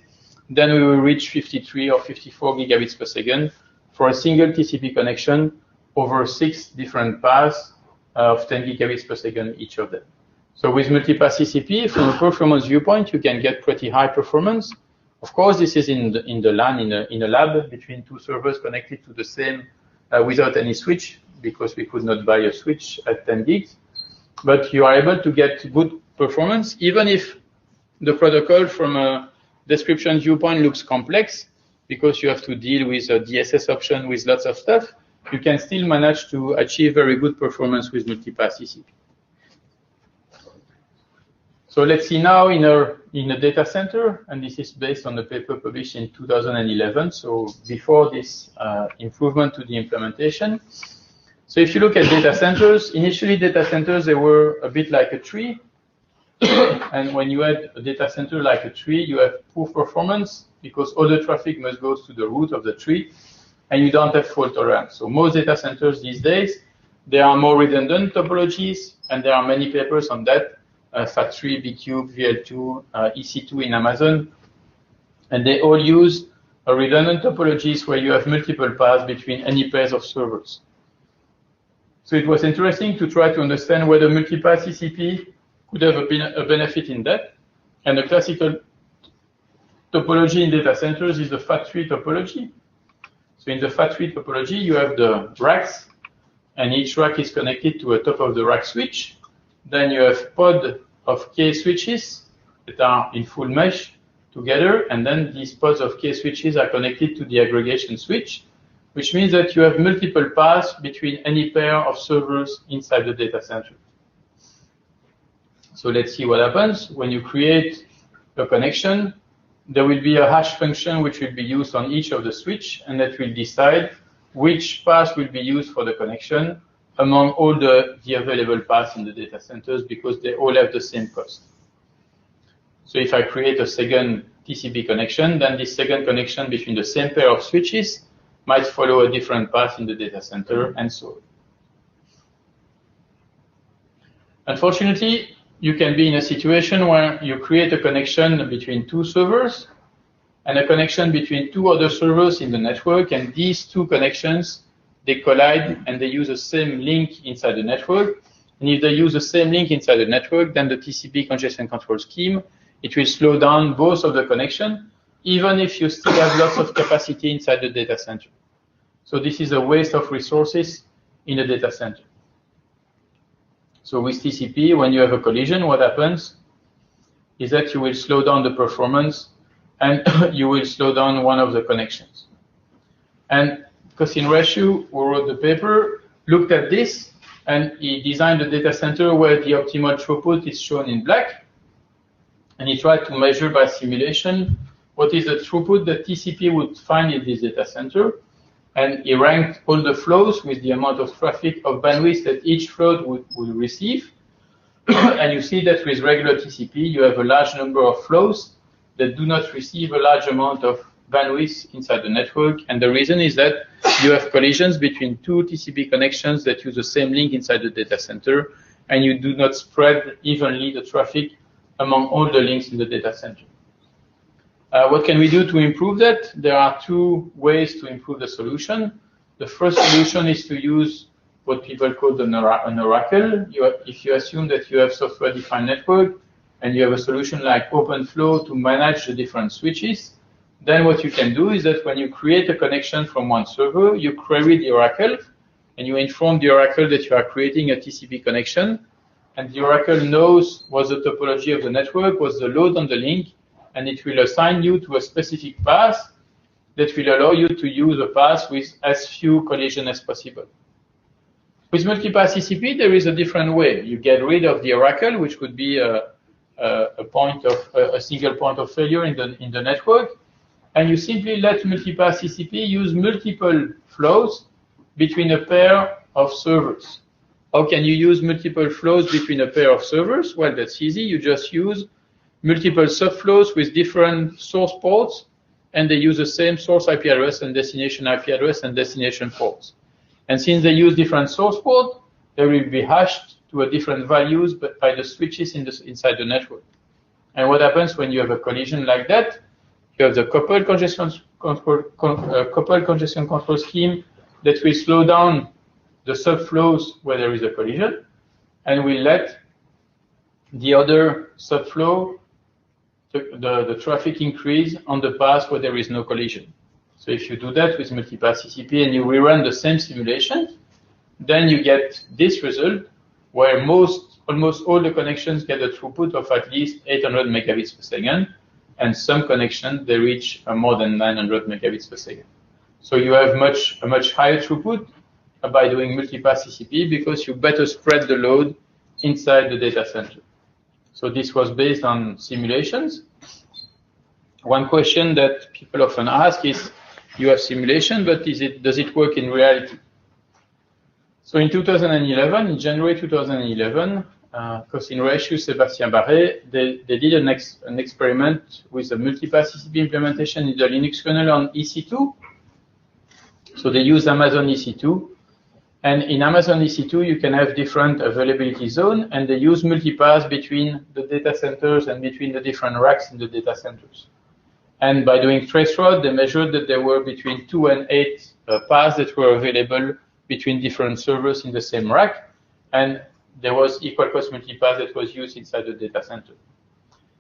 then we will reach 53 or 54 gigabits per second for a single TCP connection over 6 different paths of 10 gigabits per second each of them. So with Multipath TCP, from a performance viewpoint, you can get pretty high performance. Of course, this is in the LAN, in a lab between two servers connected to the same without any switch, because we could not buy a switch at 10 gigs. But you are able to get good performance, even if the protocol from a description viewpoint looks complex, because you have to deal with a DSS option with lots of stuff. You can still manage to achieve very good performance with Multipath TCP. So let's see now in a data center, and this is based on the paper published in 2011, so before this improvement to the implementation. So if you look at data centers, initially data centers, they were a bit like a tree. And when you had a data center like a tree, you have poor performance because all the traffic must go to the root of the tree, and you don't have fault tolerance. So most data centers these days, there are more redundant topologies, and there are many papers on that, FAT3, BCube, VL2, EC2 in Amazon, and they all use a redundant topologies where you have multiple paths between any pairs of servers. So it was interesting to try to understand whether multipath TCP could have a benefit in that. And the classical topology in data centers is the FAT3 topology. So in the FAT3 topology, you have the racks, and each rack is connected to a top of the rack switch. Then you have pod of K switches that are in full mesh together, and then these pods of K switches are connected to the aggregation switch, which means that you have multiple paths between any pair of servers inside the data center. So let's see what happens. When you create a connection, there will be a hash function which will be used on each of the switch, and that will decide which path will be used for the connection among all the available paths in the data centers, because they all have the same cost. So if I create a second TCP connection, then this second connection between the same pair of switches might follow a different path in the data center, and so on. Unfortunately, you can be in a situation where you create a connection between two servers and a connection between two other servers in the network, and these two connections, they collide and they use the same link inside the network. And if they use the same link inside the network, then the TCP congestion control scheme, it will slow down both of the connection, even if you still have lots of capacity inside the data center. So this is a waste of resources in the data center. So with TCP, when you have a collision, what happens is that you will slow down the performance, and you will slow down one of the connections. And Kosin Reshu, who wrote the paper, looked at this, and he designed a data center where the optimal throughput is shown in black. And he tried to measure by simulation what is the throughput that TCP would find in this data center. And he ranked all the flows with the amount of traffic of bandwidth that each flow would receive. And you see that with regular TCP, you have a large number of flows that do not receive a large amount of bandwidth inside the network. And the reason is that you have collisions between two TCP connections that use the same link inside the data center, and you do not spread evenly the traffic among all the links in the data center. What can we do to improve that? There are two ways to improve the solution. The first solution is to use what people call an oracle. If you assume that you have software-defined network and you have a solution like OpenFlow to manage the different switches, then what you can do is that when you create a connection from one server, you query the oracle, and you inform the oracle that you are creating a TCP connection, and the oracle knows what's the topology of the network, what's the load on the link, and it will assign you to a specific path that will allow you to use a path with as few collisions as possible. With multipath TCP, there is a different way. You get rid of the oracle, which could be a single point of failure in the network, and you simply let multipath TCP use multiple flows between a pair of servers. How can you use multiple flows between a pair of servers? Well, that's easy. You just use multiple subflows with different source ports, and they use the same source IP address and destination IP address and destination ports. And since they use different source ports, they will be hashed to a different values by the switches inside the network. And what happens when you have a collision like that? You have the coupled congestion control scheme that will slow down the subflows where there is a collision, and will let the other subflow, the traffic increase on the path where there is no collision. So if you do that with multipath TCP and you rerun the same simulation, then you get this result where almost all the connections get a throughput of at least 800 megabits per second, and some connections, they reach more than 900 megabits per second. So you have a much higher throughput by doing multipath TCP because you better spread the load inside the data center. So this was based on simulations. One question that people often ask is, you have simulation, but does it work in reality? So in 2011, in January 2011, Cosine Rechu, Sébastien Barré, they did an experiment with a Multipath TCP implementation in the Linux kernel on EC2. So they use Amazon EC2. And in Amazon EC2, you can have different availability zone, and they use multipath between the data centers and between the different racks in the data centers. And by doing traceroute, they measured that there were between 2 and 8 paths that were available between different servers in the same rack. And there was equal cost multipath that was used inside the data center.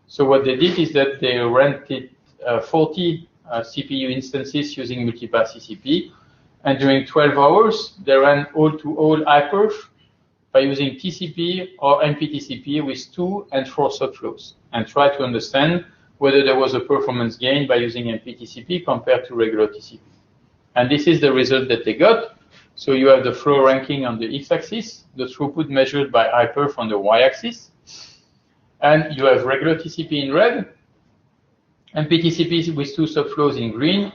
So what they did is that they rented 40 CPU instances using Multipath TCP. And during 12 hours, they ran all-to-all hyperf by using TCP or MPTCP with 2 and 4 subflows, and try to understand whether there was a performance gain by using MPTCP compared to regular TCP. And this is the result that they got. So you have the flow ranking on the x-axis, the throughput measured by hyperf on the y-axis, and you have regular TCP in red, MPTCP with 2 subflows in green,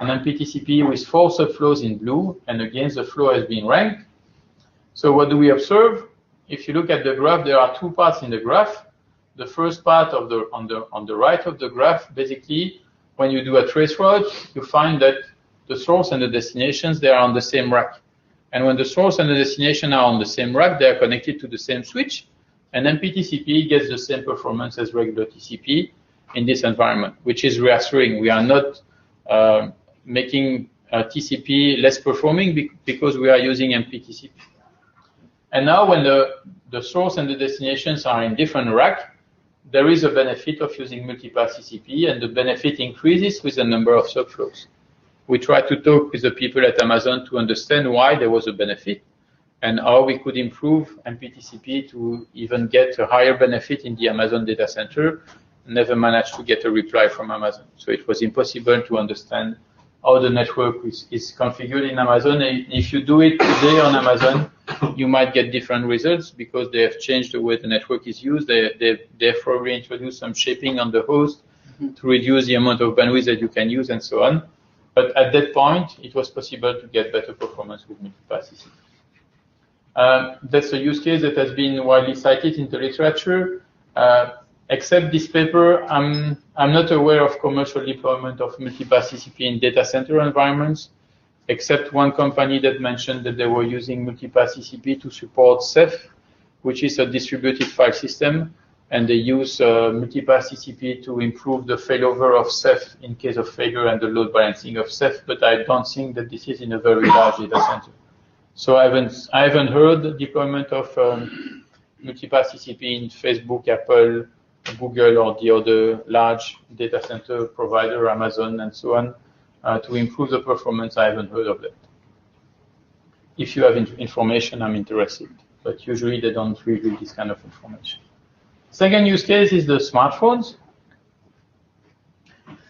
and MPTCP with 4 subflows in blue, and again the flow has been ranked. So what do we observe? If you look at the graph, there are 2 parts in the graph. The first part of on the right of the graph, basically, when you do a traceroute, you find that the source and the destinations, they are on the same rack. And when the source and the destination are on the same rack, they are connected to the same switch, and MPTCP gets the same performance as regular TCP in this environment, which is reassuring. We are not making TCP less performing because we are using MPTCP. And now when the source and the destinations are in different rack, there is a benefit of using Multipath TCP, and the benefit increases with the number of subflows. We try to talk with the people at Amazon to understand why there was a benefit and how we could improve MPTCP to even get a higher benefit in the Amazon data center. Never managed to get a reply from Amazon. So it was impossible to understand how the network is configured in Amazon. And if you do it today on Amazon, you might get different results because they have changed the way the network is used. They've probably introduced some shaping on the host to reduce the amount of bandwidth that you can use and so on. But at that point, it was possible to get better performance with Multipath TCP. That's a use case that has been widely cited in the literature. Except this paper, I'm not aware of commercial deployment of Multipath TCP in data center environments, except one company that mentioned that they were using Multipath TCP to support Ceph, which is a distributed file system, and they use Multipath TCP to improve the failover of Ceph in case of failure and the load balancing of Ceph, but I don't think that this is in a very large data center. So I haven't heard the deployment of Multipath TCP in Facebook, Apple, Google, or the other large data center provider, Amazon, and so on, to improve the performance. I haven't heard of that. If you have information, I'm interested, but usually they don't reveal this kind of information. Second use case is the smartphones.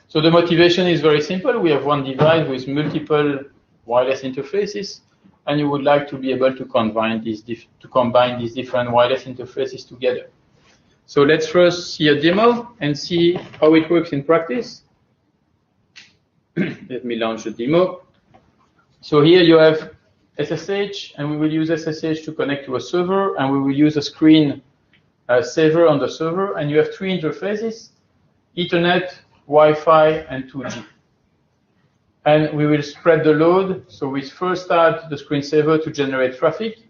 So the motivation is very simple. We have one device with multiple wireless interfaces, and you would like to be able to combine these different wireless interfaces together. So let's first see a demo and see how it works in practice. Let me launch the demo. So here you have SSH, and we will use SSH to connect to a server, and we will use a screen saver on the server, and you have 3 interfaces: Ethernet, Wi-Fi, and 2G. And we will spread the load. So we first start the screensaver to generate traffic.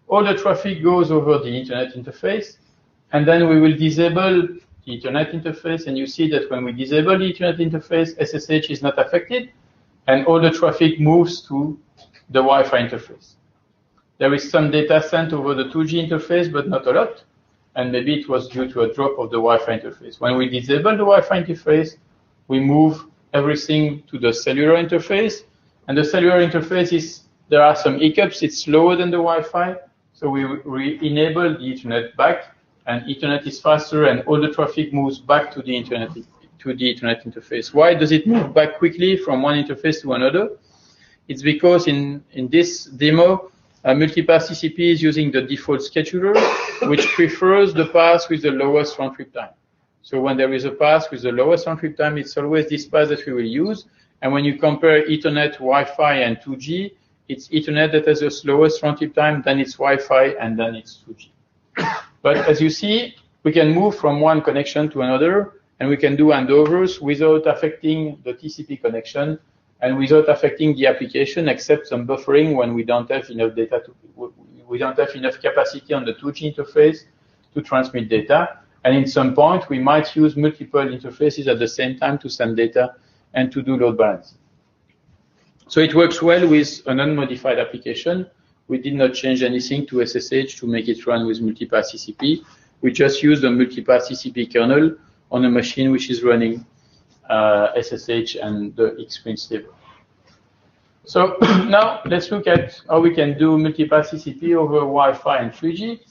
All the traffic goes over the Internet interface. And then we will disable the Ethernet interface. And you see that when we disable the Ethernet interface, SSH is not affected. And all the traffic moves to the Wi-Fi interface. There is some data sent over the 2G interface, but not a lot. And maybe it was due to a drop of the Wi-Fi interface. When we disable the Wi-Fi interface, we move everything to the cellular interface. And the cellular interface there are some hiccups. It's slower than the Wi-Fi. So we enable the Ethernet back, and Ethernet is faster, and all the traffic moves back to the Ethernet interface. Why does it move back quickly from one interface to another? It's because in this demo, Multipath TCP is using the default scheduler, which prefers the path with the lowest round trip time. So when there is a path with the lowest round trip time, it's always this path that we will use. And when you compare Ethernet, Wi-Fi, and 2G, it's Ethernet that has the slowest round trip time, then it's Wi-Fi, and then it's 2G. But as you see, we can move from one connection to another, and we can do handovers without affecting the TCP connection and without affecting the application, except some buffering when we don't have enough data we don't have enough capacity on the 2G interface to transmit data. And in some point, we might use multiple interfaces at the same time to send data and to do load balancing. So it works well with an unmodified application. We did not change anything to SSH to make it run with Multipath TCP. We just used the Multipath TCP kernel on a machine which is running SSH and the X-Print stable. So now let's look at how we can do Multipath TCP over Wi-Fi and 3G.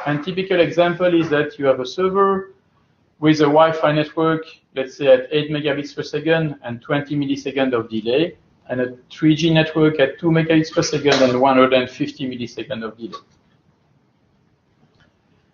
And typical example is that you have a server with a Wi-Fi network, let's say at 8 megabits per second and 20 milliseconds of delay, and a 3G network at 2 megabits per second and 150 milliseconds of delay.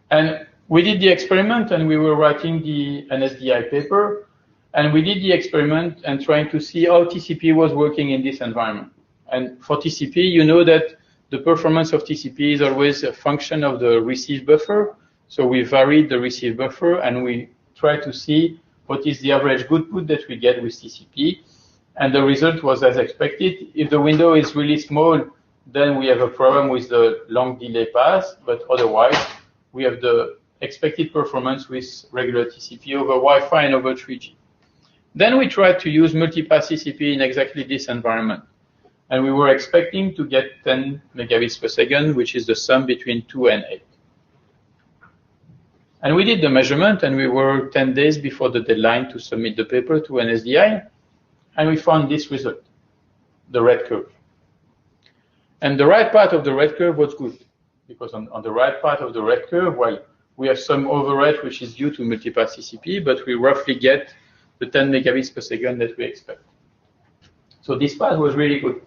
And we did the experiment, and we were writing the NSDI paper, and we did the experiment and trying to see how TCP was working in this environment. And for TCP, you know that the performance of TCP is always a function of the receive buffer. So we varied the receive buffer, and we try to see what is the average output that we get with TCP. And the result was as expected. If the window is really small, then we have a problem with the long delay path, but otherwise, we have the expected performance with regular TCP over Wi-Fi and over 3G. Then we tried to use Multipath TCP in exactly this environment. And we were expecting to get 10 megabits per second, which is the sum between 2 and 8. And we did the measurement, and we were 10 days before the deadline to submit the paper to NSDI, and we found this result, the red curve. And the right part of the red curve was good, because on the right part of the red curve, well, we have some overhead which is due to Multipath TCP, but we roughly get the 10 megabits per second that we expect. So this part was really good.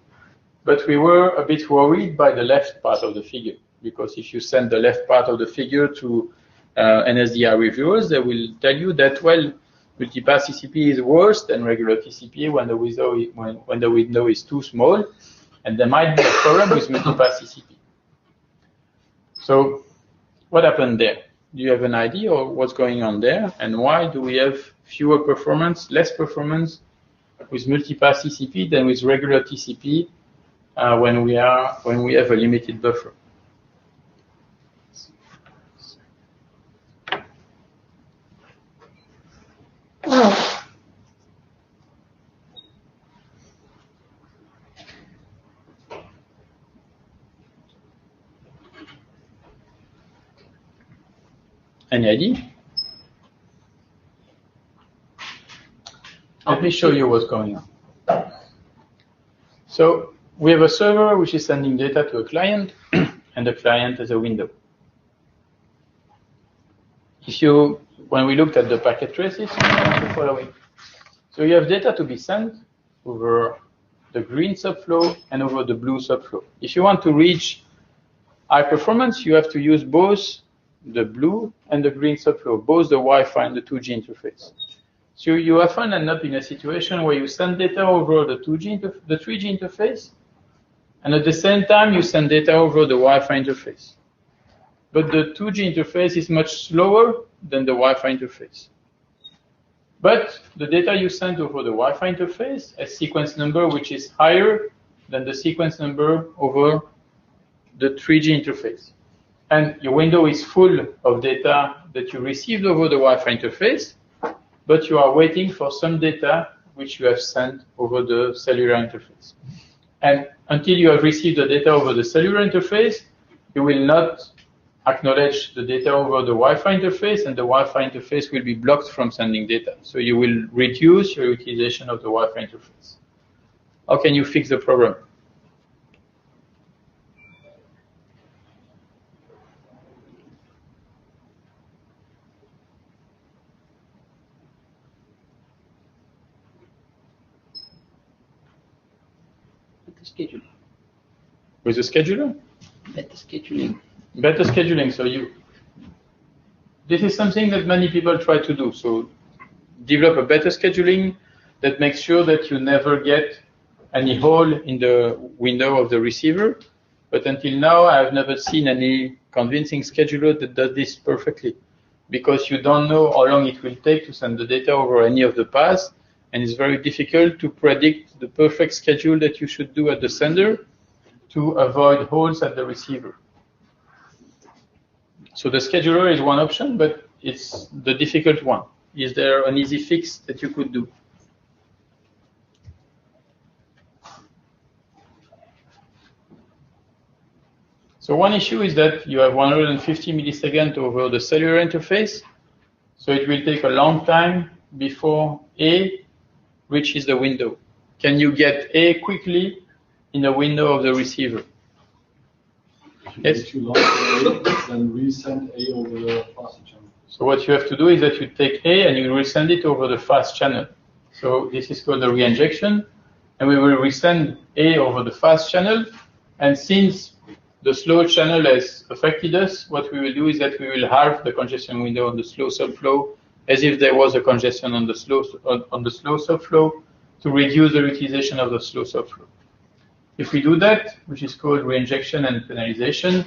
But we were a bit worried by the left part of the figure, because if you send the left part of the figure to NSDI reviewers, they will tell you that, well, Multipath TCP is worse than regular TCP when the window is too small, and there might be a problem with Multipath TCP. So what happened there? Do you have an idea of what's going on there, and why do we have less performance with Multipath TCP than with regular TCP when we have a limited buffer? Any idea? Let me show you what's going on. So we have a server which is sending data to a client, and the client has a window. When we looked at the packet traces, the following. So you have data to be sent over the green subflow and over the blue subflow. If you want to reach high performance, you have to use both the blue and the green subflow, both the Wi-Fi and the 2G interface. So you often end up in a situation where you send data over the 3G interface, and at the same time you send data over the Wi-Fi interface. But the 2G interface is much slower than the Wi-Fi interface. But the data you send over the Wi-Fi interface has sequence number which is higher than the sequence number over the 3G interface. And your window is full of data that you received over the Wi-Fi interface, but you are waiting for some data which you have sent over the cellular interface. And until you have received the data over the cellular interface, you will not acknowledge the data over the Wi-Fi interface, and the Wi-Fi interface will be blocked from sending data. So you will reduce your utilization of the Wi-Fi interface. How can you fix the problem? Scheduling. With the scheduler? Better scheduling. Better scheduling. So this is something that many people try to do. So develop a better scheduling that makes sure that you never get any hole in the window of the receiver. But until now, I have never seen any convincing scheduler that does this perfectly, because you don't know how long it will take to send the data over any of the paths, and it's very difficult to predict the perfect schedule that you should do at the sender to avoid holes at the receiver. So the scheduler is one option, but it's the difficult one. Is there an easy fix that you could do? So one issue is that you have 150 milliseconds over the cellular interface, so it will take a long time before A reaches the window. Can you get A quickly in the window of the receiver? Yes? Too long for A, then resend A over the fast channel. So what you have to do is that you take A and you resend it over the fast channel. So this is called a reinjection, and we will resend A over the fast channel, and since the slow channel has affected us, what we will do is that we will halve the congestion window on the slow subflow as if there was a congestion on the slow subflow to reduce the utilization of the slow subflow. If we do that, which is called reinjection and penalization,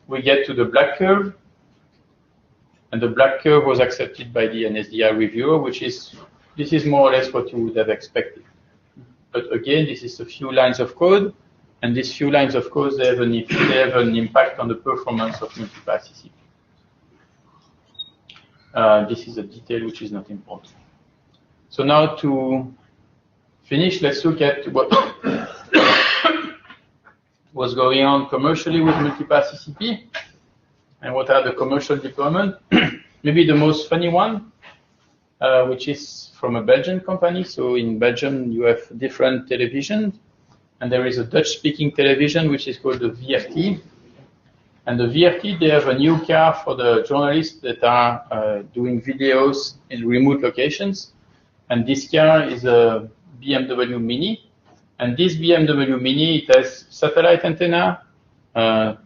we get to the black curve, and the black curve was accepted by the NSDI reviewer, this is more or less what you would have expected. But again, this is a few lines of code, and these few lines of code, they have an impact on the performance of Multipath TCP. This is a detail which is not important. So now to finish, let's look at what was going on commercially with Multipath TCP and what are the commercial deployment. Maybe the most funny one, which is from a Belgian company. So in Belgium, you have different televisions. And there is a Dutch-speaking television, which is called the VRT. And the VRT, they have a new car for the journalists that are doing videos in remote locations. And this car is a BMW Mini. And this BMW Mini, it has satellite antenna,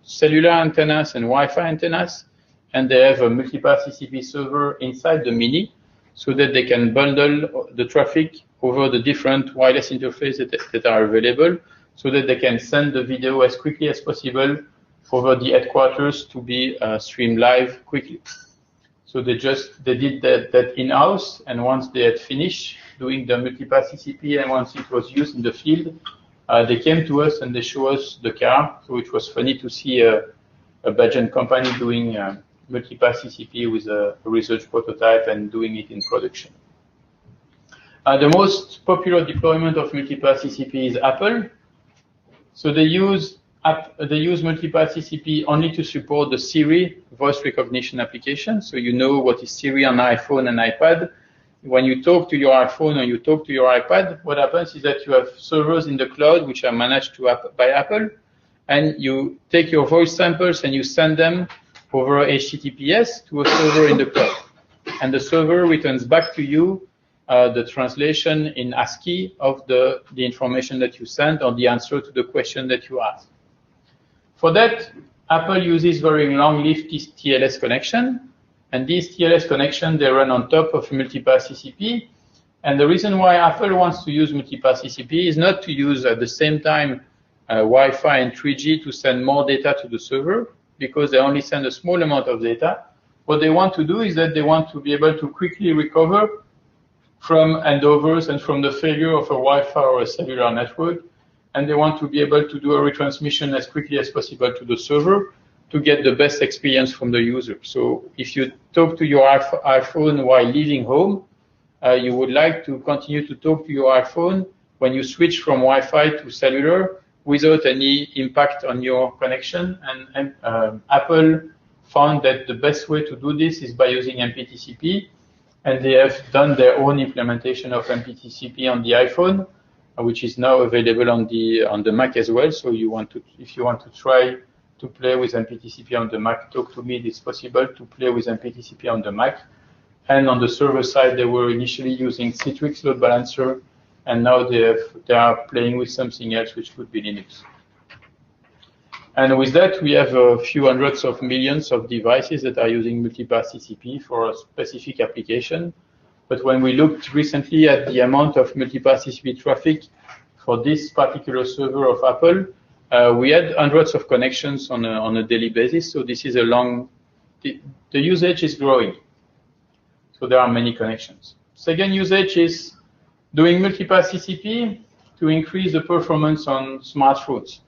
cellular antennas, and Wi-Fi antennas. And they have a Multipath TCP server inside the Mini so that they can bundle the traffic over the different wireless interfaces that are available so that they can send the video as quickly as possible over the headquarters to be streamed live quickly. So they did that in-house, and once they had finished doing the Multipath TCP and once it was used in the field, they came to us and they showed us the car. So it was funny to see a Belgian company doing Multipath TCP with a research prototype and doing it in production. The most popular deployment of Multipath TCP is Apple. So they use Multipath TCP only to support the Siri voice recognition application. So you know what is Siri on iPhone and iPad. When you talk to your iPhone or you talk to your iPad, what happens is that you have servers in the cloud which are managed by Apple, and you take your voice samples and you send them over HTTPS to a server in the cloud. And the server returns back to you the translation in ASCII of the information that you sent or the answer to the question that you asked. For that, Apple uses very long-lived TLS connection, and these TLS connections, they run on top of Multipath TCP. And the reason why Apple wants to use Multipath TCP is not to use at the same time Wi-Fi and 3G to send more data to the server, because they only send a small amount of data. What they want to do is that they want to be able to quickly recover from handovers and from the failure of a Wi-Fi or a cellular network, and they want to be able to do a retransmission as quickly as possible to the server to get the best experience from the user. So if you talk to your iPhone while leaving home, you would like to continue to talk to your iPhone when you switch from Wi-Fi to cellular without any impact on your connection. And Apple found that the best way to do this is by using MPTCP, and they have done their own implementation of MPTCP on the iPhone, which is now available on the Mac as well. So if you want to try to play with MPTCP on the Mac, talk to me. It's possible to play with MPTCP on the Mac. And on the server side, they were initially using Citrix load balancer, and now they are playing with something else, which could be Linux. And with that, we have a few hundreds of millions of devices that are using Multipath TCP for a specific application. But when we looked recently at the amount of Multipath TCP traffic for this particular server of Apple, we had hundreds of connections on a daily basis. So this is a long, the usage is growing. So there are many connections. Second usage is doing multipath TCP to increase the performance on smartphones.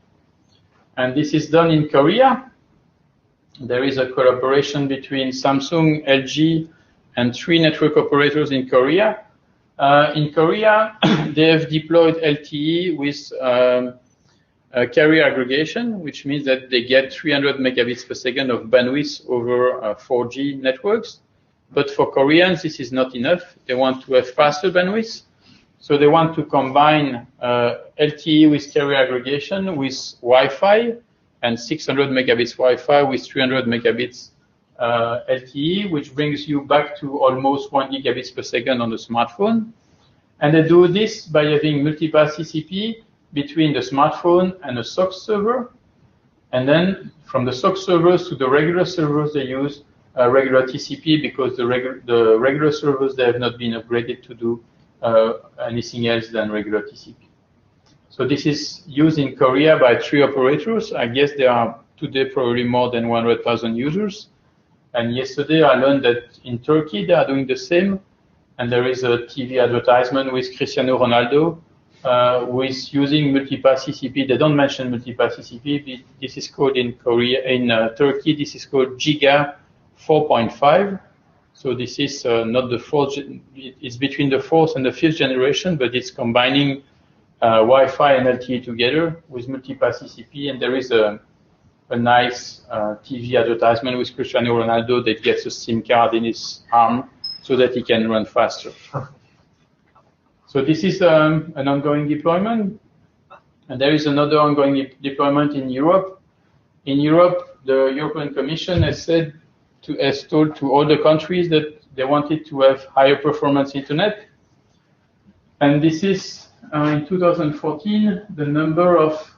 And this is done in Korea. There is a collaboration between Samsung, LG, and 3 network operators in Korea. In Korea, they have deployed LTE with carrier aggregation, which means that they get 300 megabits per second of bandwidth over 4G networks. But for Koreans, this is not enough. They want to have faster bandwidth. So they want to combine LTE with carrier aggregation with Wi-Fi and 600 megabits Wi-Fi with 300 megabits LTE, which brings you back to almost 1 gigabits per second on the smartphone. And they do this by having multipath TCP between the smartphone and a SOC server. And then from the SOC servers to the regular servers, they use regular TCP because the regular servers, they have not been upgraded to do anything else than regular TCP. So this is used in Korea by 3 operators. I guess there are today probably more than 100,000 users. And yesterday I learned that in Turkey they are doing the same. And there is a TV advertisement with Cristiano Ronaldo who is using multipath TCP. They don't mention multipath TCP. This is called in Turkey, this is called Giga 4.5. So this is not the 4th, it's between the 4th and the 5th generation, but it's combining Wi-Fi and LTE together with multipath TCP. And there is a nice TV advertisement with Cristiano Ronaldo that gets a SIM card in his arm so that he can run faster. So this is an ongoing deployment. And there is another ongoing deployment in Europe. In Europe, the European Commission has told to all the countries that they wanted to have higher performance internet. And this is, in 2014, the number of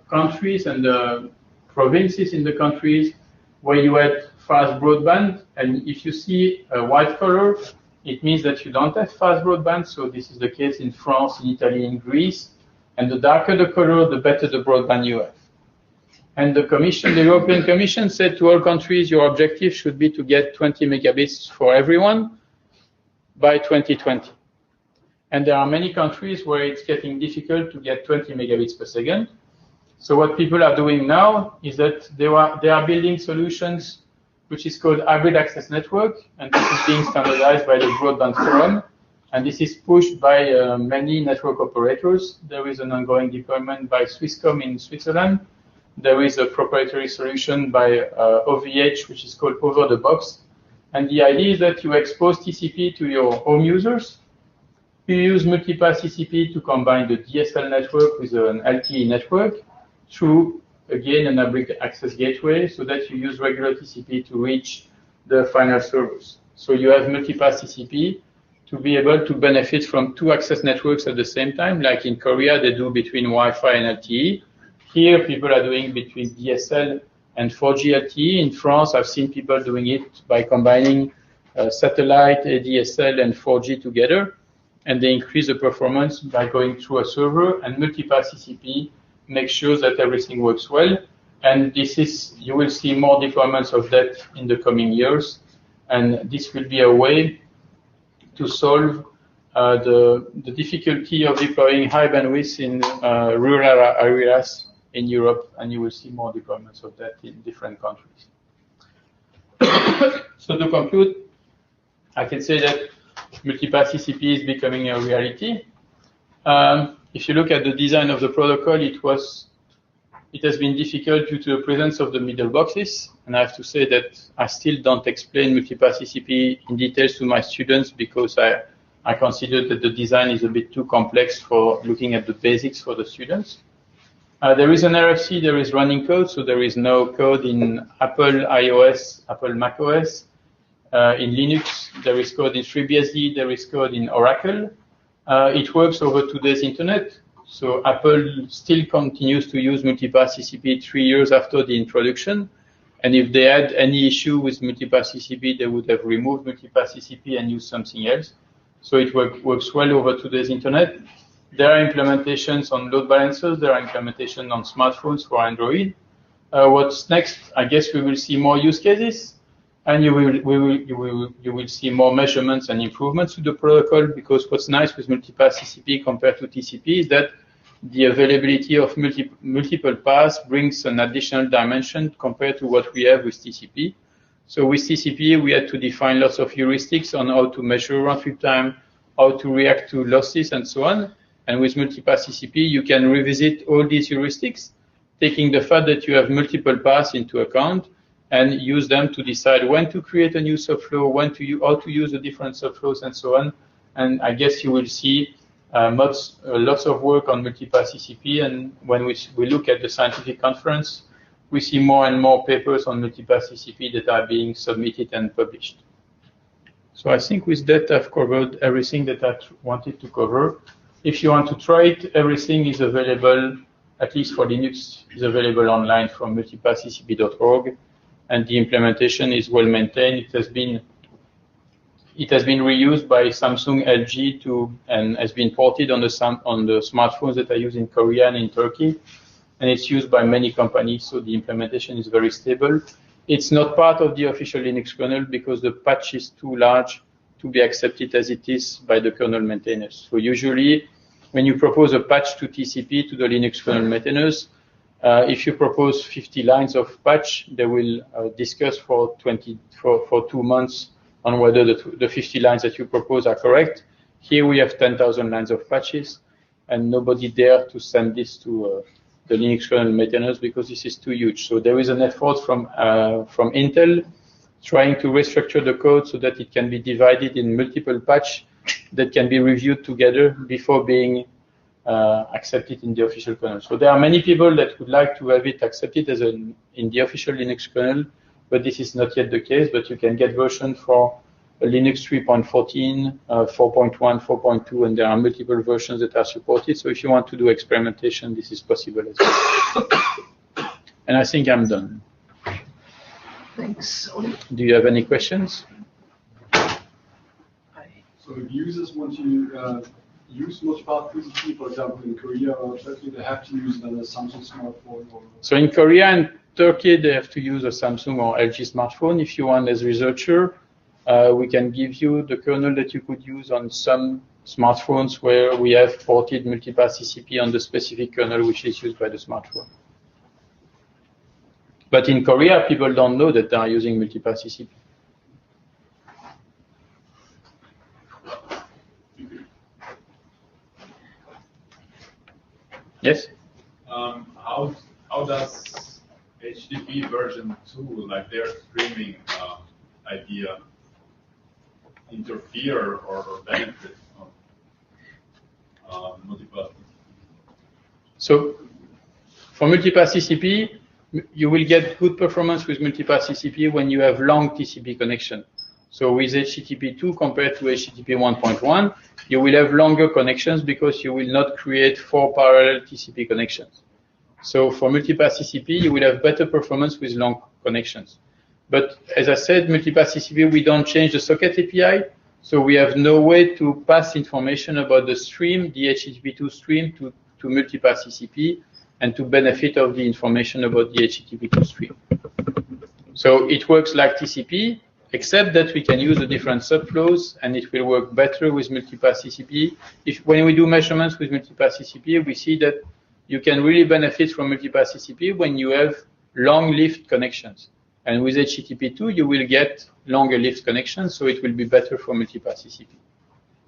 countries and the provinces in the countries where you had fast broadband. And if you see a white color, it means that you don't have fast broadband. So this is the case in France, in Italy, in Greece. And the darker the color, the better the broadband you have. And the European Commission said to all countries, your objective should be to get 20 megabits for everyone by 2020. And there are many countries where it's getting difficult to get 20 megabits per second. So what people are doing now is that they are building solutions which is called hybrid access network, and this is being standardized by the Broadband Forum, and this is pushed by many network operators. There is an ongoing deployment by Swisscom in Switzerland. There is a proprietary solution by OVH, which is called Over the Box. And the idea is that you expose TCP to your home users. You use multipath TCP to combine the DSL network with an LTE network through, again, an hybrid access gateway so that you use regular TCP to reach the final servers. So you have multipath TCP to be able to benefit from 2 access networks at the same time, like in Korea, they do between Wi-Fi and LTE. Here, people are doing between DSL and 4G LTE. In France, I've seen people doing it by combining satellite, ADSL, and 4G together. And they increase the performance by going through a server, and multipath TCP makes sure that everything works well. And this is, you will see more deployments of that in the coming years. And this will be a way to solve the difficulty of deploying high bandwidth in rural areas in Europe, and you will see more deployments of that in different countries. So to conclude, I can say that multipath TCP is becoming a reality. If you look at the design of the protocol, it has been difficult due to the presence of the middleboxes, and I have to say that I still don't explain multipath TCP in details to my students because I consider that the design is a bit too complex for looking at the basics for the students. There is an RFC, there is running code, so there is no code in Apple iOS, Apple macOS. In Linux, there is code in FreeBSD, there is code in Oracle. It works over today's internet. So Apple still continues to use multipath TCP 3 years after the introduction. And if they had any issue with multipath TCP, they would have removed multipath TCP and used something else. So it works well over today's internet. There are implementations on load balancers. There are implementations on smartphones for Android. What's next? I guess we will see more use cases, and you will see more measurements and improvements to the protocol. Because what's nice with Multipath TCP compared to TCP is that the availability of multiple paths brings an additional dimension compared to what we have with TCP. So with TCP, we had to define lots of heuristics on how to measure round trip time, how to react to losses, and so on. And with Multipath TCP, you can revisit all these heuristics, taking the fact that you have multiple paths into account, and use them to decide when to create a new subflow, how to use the different subflows, and so on. And I guess you will see lots of work on Multipath TCP. And when we look at the scientific conference, we see more and more papers on Multipath TCP that are being submitted and published. So I think with that, I've covered everything that I wanted to cover. If you want to try it, everything is available, at least for Linux, is available online from multipathTCP.org, and the implementation is well maintained. It has been reused by Samsung, LG, and has been ported on the smartphones that I use in Korea and in Turkey, and it's used by many companies. So the implementation is very stable. It's not part of the official Linux kernel because the patch is too large to be accepted as it is by the kernel maintainers. So usually, when you propose a patch to TCP, to the Linux kernel maintainers, if you propose 50 lines of patch, they will discuss for 2 months on whether the 50 lines that you propose are correct. Here we have 10,000 lines of patches, and nobody dare to send this to the Linux kernel maintainers because this is too huge. So there is an effort from Intel trying to restructure the code so that it can be divided in multiple patch that can be reviewed together before being accepted in the official kernel. So there are many people that would like to have it accepted as in the official Linux kernel, but this is not yet the case. But you can get version for Linux 3.14, 4.1, 4.2, and there are multiple versions that are supported. So if you want to do experimentation, this is possible as well. And I think I'm done. Thanks. Do you have any questions? So if users want to use Multipath TCP, for example, in Korea or Turkey, they have to use it on a Samsung smartphone? So in Korea and Turkey, they have to use a Samsung or LG smartphone. If you want, as a researcher, we can give you the kernel that you could use on some smartphones where we have ported Multipath TCP on the specific kernel which is used by the smartphone. But in Korea, people don't know that they are using Multipath TCP. Yes? How does HTTP version 2, like their streaming idea, interfere or benefit of Multipath TCP? So for Multipath TCP, you will get good performance with Multipath TCP when you have long TCP connection. So with HTTP 2 compared to HTTP 1.1, you will have longer connections because you will not create 4 parallel TCP connections. So for Multipath TCP, you will have better performance with long connections. But as I said, Multipath TCP, we don't change the socket API, so we have no way to pass information about the stream, the HTTP2 stream, to Multipath TCP, and to benefit of the information about the HTTP2 stream. So it works like TCP, except that we can use the different subflows, and it will work better with Multipath TCP. When we do measurements with Multipath TCP, we see that you can really benefit from Multipath TCP when you have long-lived connections. And with HTTP2, you will get longer-lived connections, so it will be better for Multipath TCP.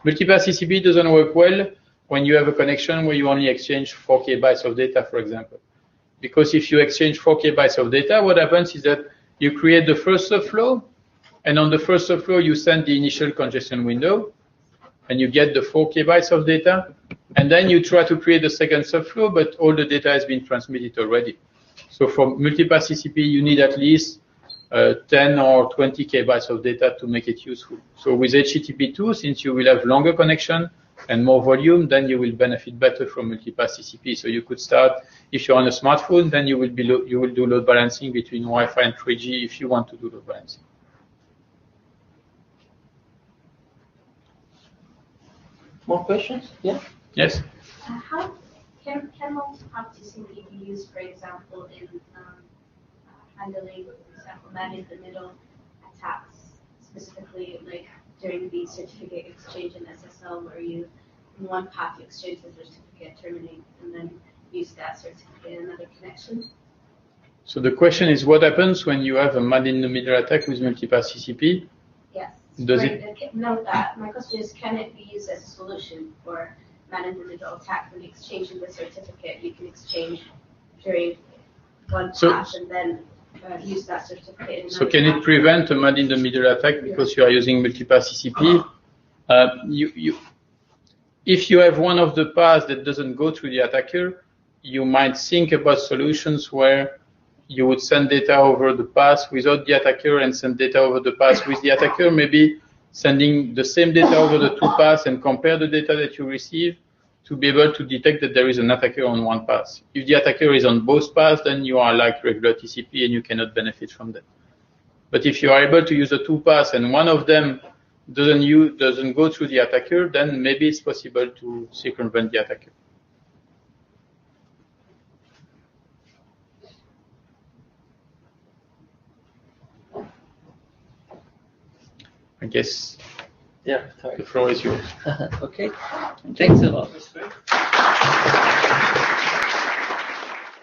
Multipath TCP doesn't work well when you have a connection where you only exchange 4K bytes of data, for example. Because if you exchange 4K bytes of data, what happens is that you create the first subflow, and on the first subflow, you send the initial congestion window, and you get the 4K bytes of data, and then you try to create the second subflow, but all the data has been transmitted already. So for Multipath TCP, you need at least 10 or 20 kbytes of data to make it useful. So with HTTP2, since you will have longer connection and more volume, then you will benefit better from Multipath TCP. So you could start, if you're on a smartphone, then you will do load balancing between Wi-Fi and 3G if you want to do load balancing. More questions? Yeah? Yes? How can Multipath TCP be used, for example, in handling, for example, man-in-the-middle attacks, specifically like during the certificate exchange in SSL, where you, in one path, you exchange the certificate, terminate, and then use that certificate in another connection? So the question is, what happens when you have a man-in-the-middle attack with Multipath TCP? Yes. Does Note that. My question is, can it be used as a solution for man-in-the-middle attack? When exchanging the certificate, you can exchange during one path and then use that certificate in So can it prevent a man-in-the-middle attack because you are using Multipath TCP? If you have one of the paths that doesn't go through the attacker, you might think about solutions where you would send data over the path without the attacker and send data over the path with the attacker, maybe sending the same data over the two paths and compare the data that you receive to be able to detect that there is an attacker on one path. If the attacker is on both paths, then you are like regular TCP and you cannot benefit from that. But if you are able to use the two paths and one of them doesn't go through the attacker, then maybe it's possible to circumvent the attacker. I guess the floor is yours. Okay, thanks a lot.